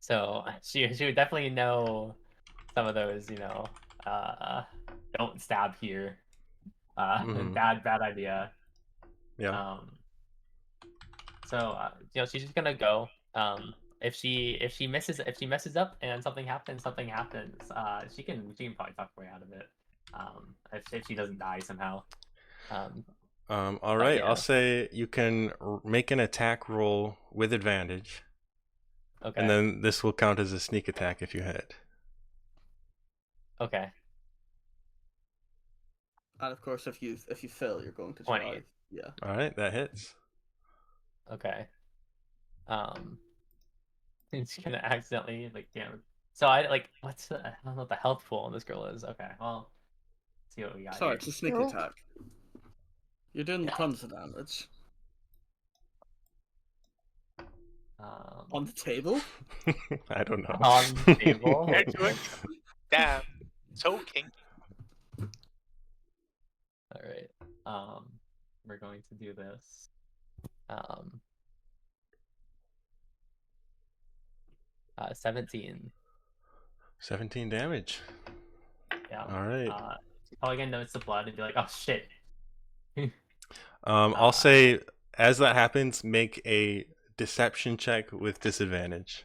So she would definitely know some of those, don't stab here. Bad idea. Yeah. So she's just gonna go. If she messes up and something happens, she can probably talk her way out of it. If she doesn't die somehow. All right. yeah. I'll say you can make an attack roll with advantage. Okay. And then this will count as a sneak attack if you hit. Okay. And of course, if you fail, you're going to 20. survive. Yeah. All right, that hits. Okay. It's gonna accidentally So I I don't know what the health pool on this girl is. Okay, well, let's see what we got. Sorry, here. it's a sneak Nope. attack. You're doing tons of damage. On the table? I don't know. On the table. They're doing damn so kinky. All right. We're going to do this. 17. 17 damage. Yeah. All right. Probably gonna notice the blood and be like, oh shit. I'll say as that happens, make a deception check with disadvantage.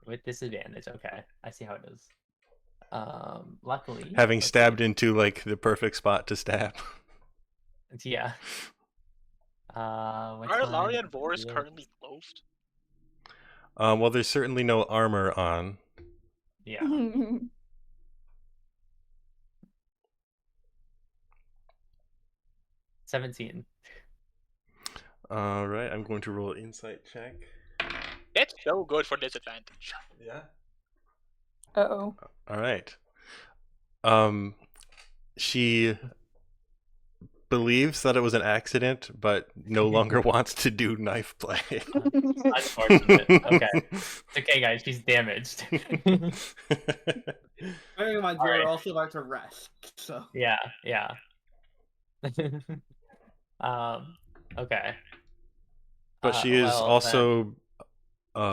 With disadvantage. Okay, I see how it is. Luckily, Having stabbed into like the perfect spot to stab. Yeah. Are Ilaria and Vorris currently clothed? Well, there's certainly no armor on. Yeah. 17. All right, I'm going to roll insight check. That's so good for disadvantage. Yeah. Uh-oh. All right. She believes that it was an accident, but no longer wants to do knife play. Unfortunate. Okay. It's okay, guys. She's damaged. Bearing in mind, you're Alright. also about to rest, so. Yeah. Okay. But she is well, also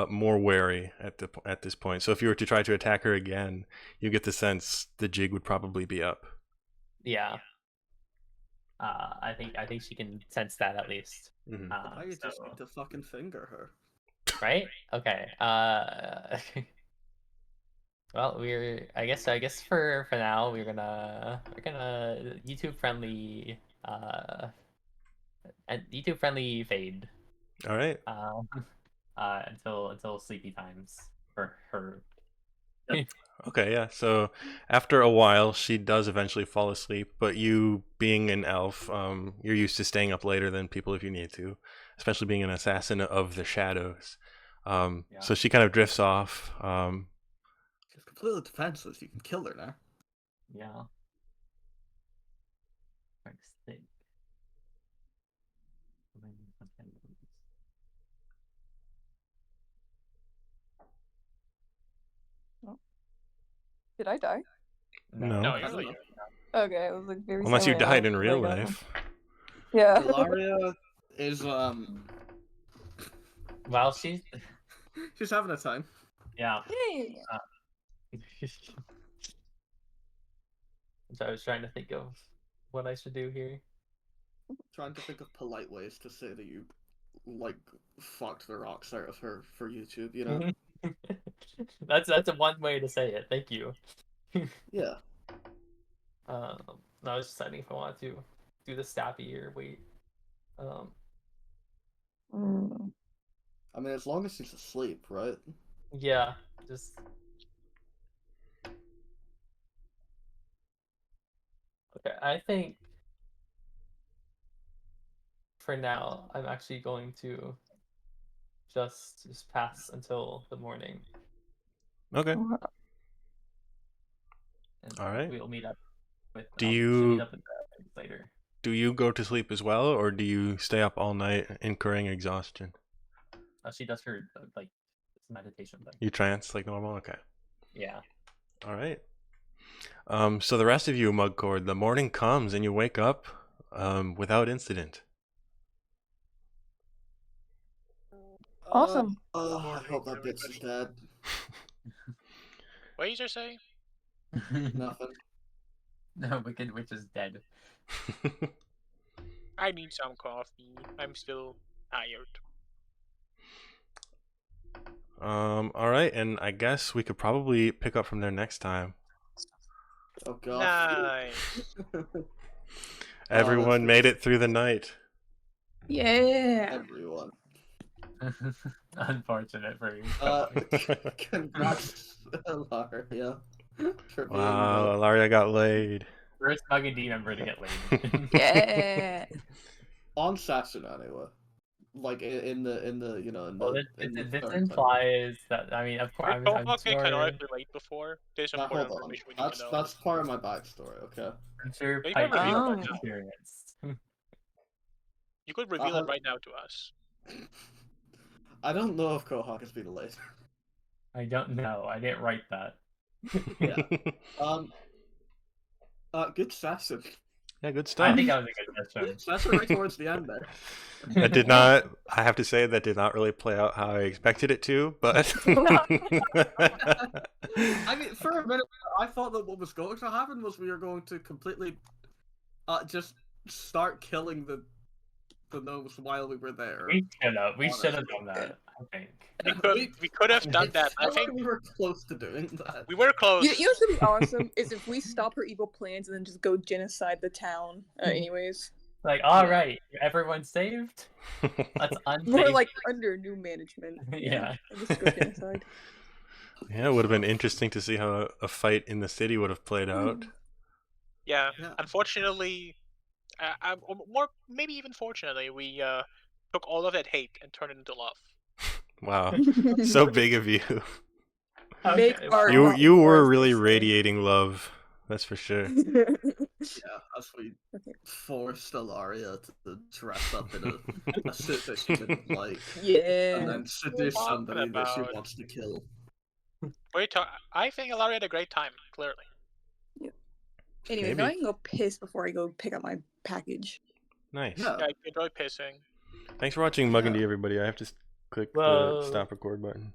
more wary at this point. So if you were to try to attack her again, you get the sense the jig would probably be up. Yeah. I think she can sense that at least. Mhm. Now you just need to fucking finger her. Right? Okay. Well, I guess for now we're gonna YouTube friendly And you two friendly fade. All right. Until sleepy times for her. Okay, yeah. So after a while, she does eventually fall asleep. But you, being an elf, you're used to staying up later than people if you need to, especially being an assassin of the shadows. So she kind of drifts off. She's completely defenseless. You can kill her now. Yeah. Trying to think. Did I die? No. No, I you're don't like, know. Okay, I was like very. Unless you silent died enough, in real like, life. Yeah. Ilaria is While she's she's having a time. yeah. Yay! So I was trying to think of what I should do here. Trying to think of polite ways to say that you like fucked the rocks out of her for YouTube, you know? That's a one way to say it. Thank you. Yeah. I was deciding if I wanted to do the stabby or wait. Mm. I mean, as long as she's asleep, right? Yeah, just. Okay, I think for now I'm actually going to just pass until the morning. Okay. And All right. we'll meet up with. Do she'll you- meet up with later? Do you go to sleep as well, or do you stay up all night incurring exhaustion? She does her like meditation thing. You trance like normal? Okay. Yeah. All right. So the rest of you, Mugcord, the morning comes and you wake up without incident. Awesome. I hope that bitch is dead. what did you say? Nothing. No, Wicked Witch is dead. I need some coffee. I'm still tired. All right, and I guess we could probably pick up from there next time. Oh god. Nice. Everyone made it through the night. Yeah. Everyone. Unfortunate for you. Congrats, Ilaria. For being Wow, Ilaria got laid. First Mugg D member to get laid. Yeah. on Saturn anyway. Like in the you know in the, Well, in the this third implies that I mean, of course, Did I'm Kohawk get cut off sure. late before? There's some Now, important hold on. information we need to know. That's part of my backstory. Okay. I'm sure You Pike can is reveal that now. experienced. You could reveal it right now to us. I don't know if Kohawk has been late. I don't know. I didn't write that. Yeah. Good session. Yeah, good I stuff. think that was a good session. Session right towards the end there. That did not. I have to say that did not really play out how I expected it to. But I mean, for a minute, I thought that what was going to happen was we were going to completely, just start killing the gnomes while we were there. We should have done that. I think. We could have done that. I felt like think we were close to doing that. we were close. You know what's gonna be awesome is if we stop her evil plans and then just go genocide the town. Anyways, Like, all right, everyone's saved. Let's unsafe. we're like under new management. Yeah. And just go genocide. yeah, it would have been interesting to see how a fight in the city would have played out. Yeah. Yeah. Unfortunately, or more maybe even fortunately, we took all of that hate and turned it into love. Wow, so big of you. Make Okay, art. You not you war, were as they really say. radiating love. That's for sure. Yeah, as we Okay. forced Ilaria to dress up in a suit that she didn't like, and Yeah. then seduce What are you somebody that she about? wants to kill. I think Ilaria had a great time. Clearly. Anyways, Maybe. now I can go piss before I go pick up my package. Nice. Yeah. Yeah, I enjoy pissing. Thanks for watching Mugg and D, Yeah. everybody. I have to click Whoa. the stop record button.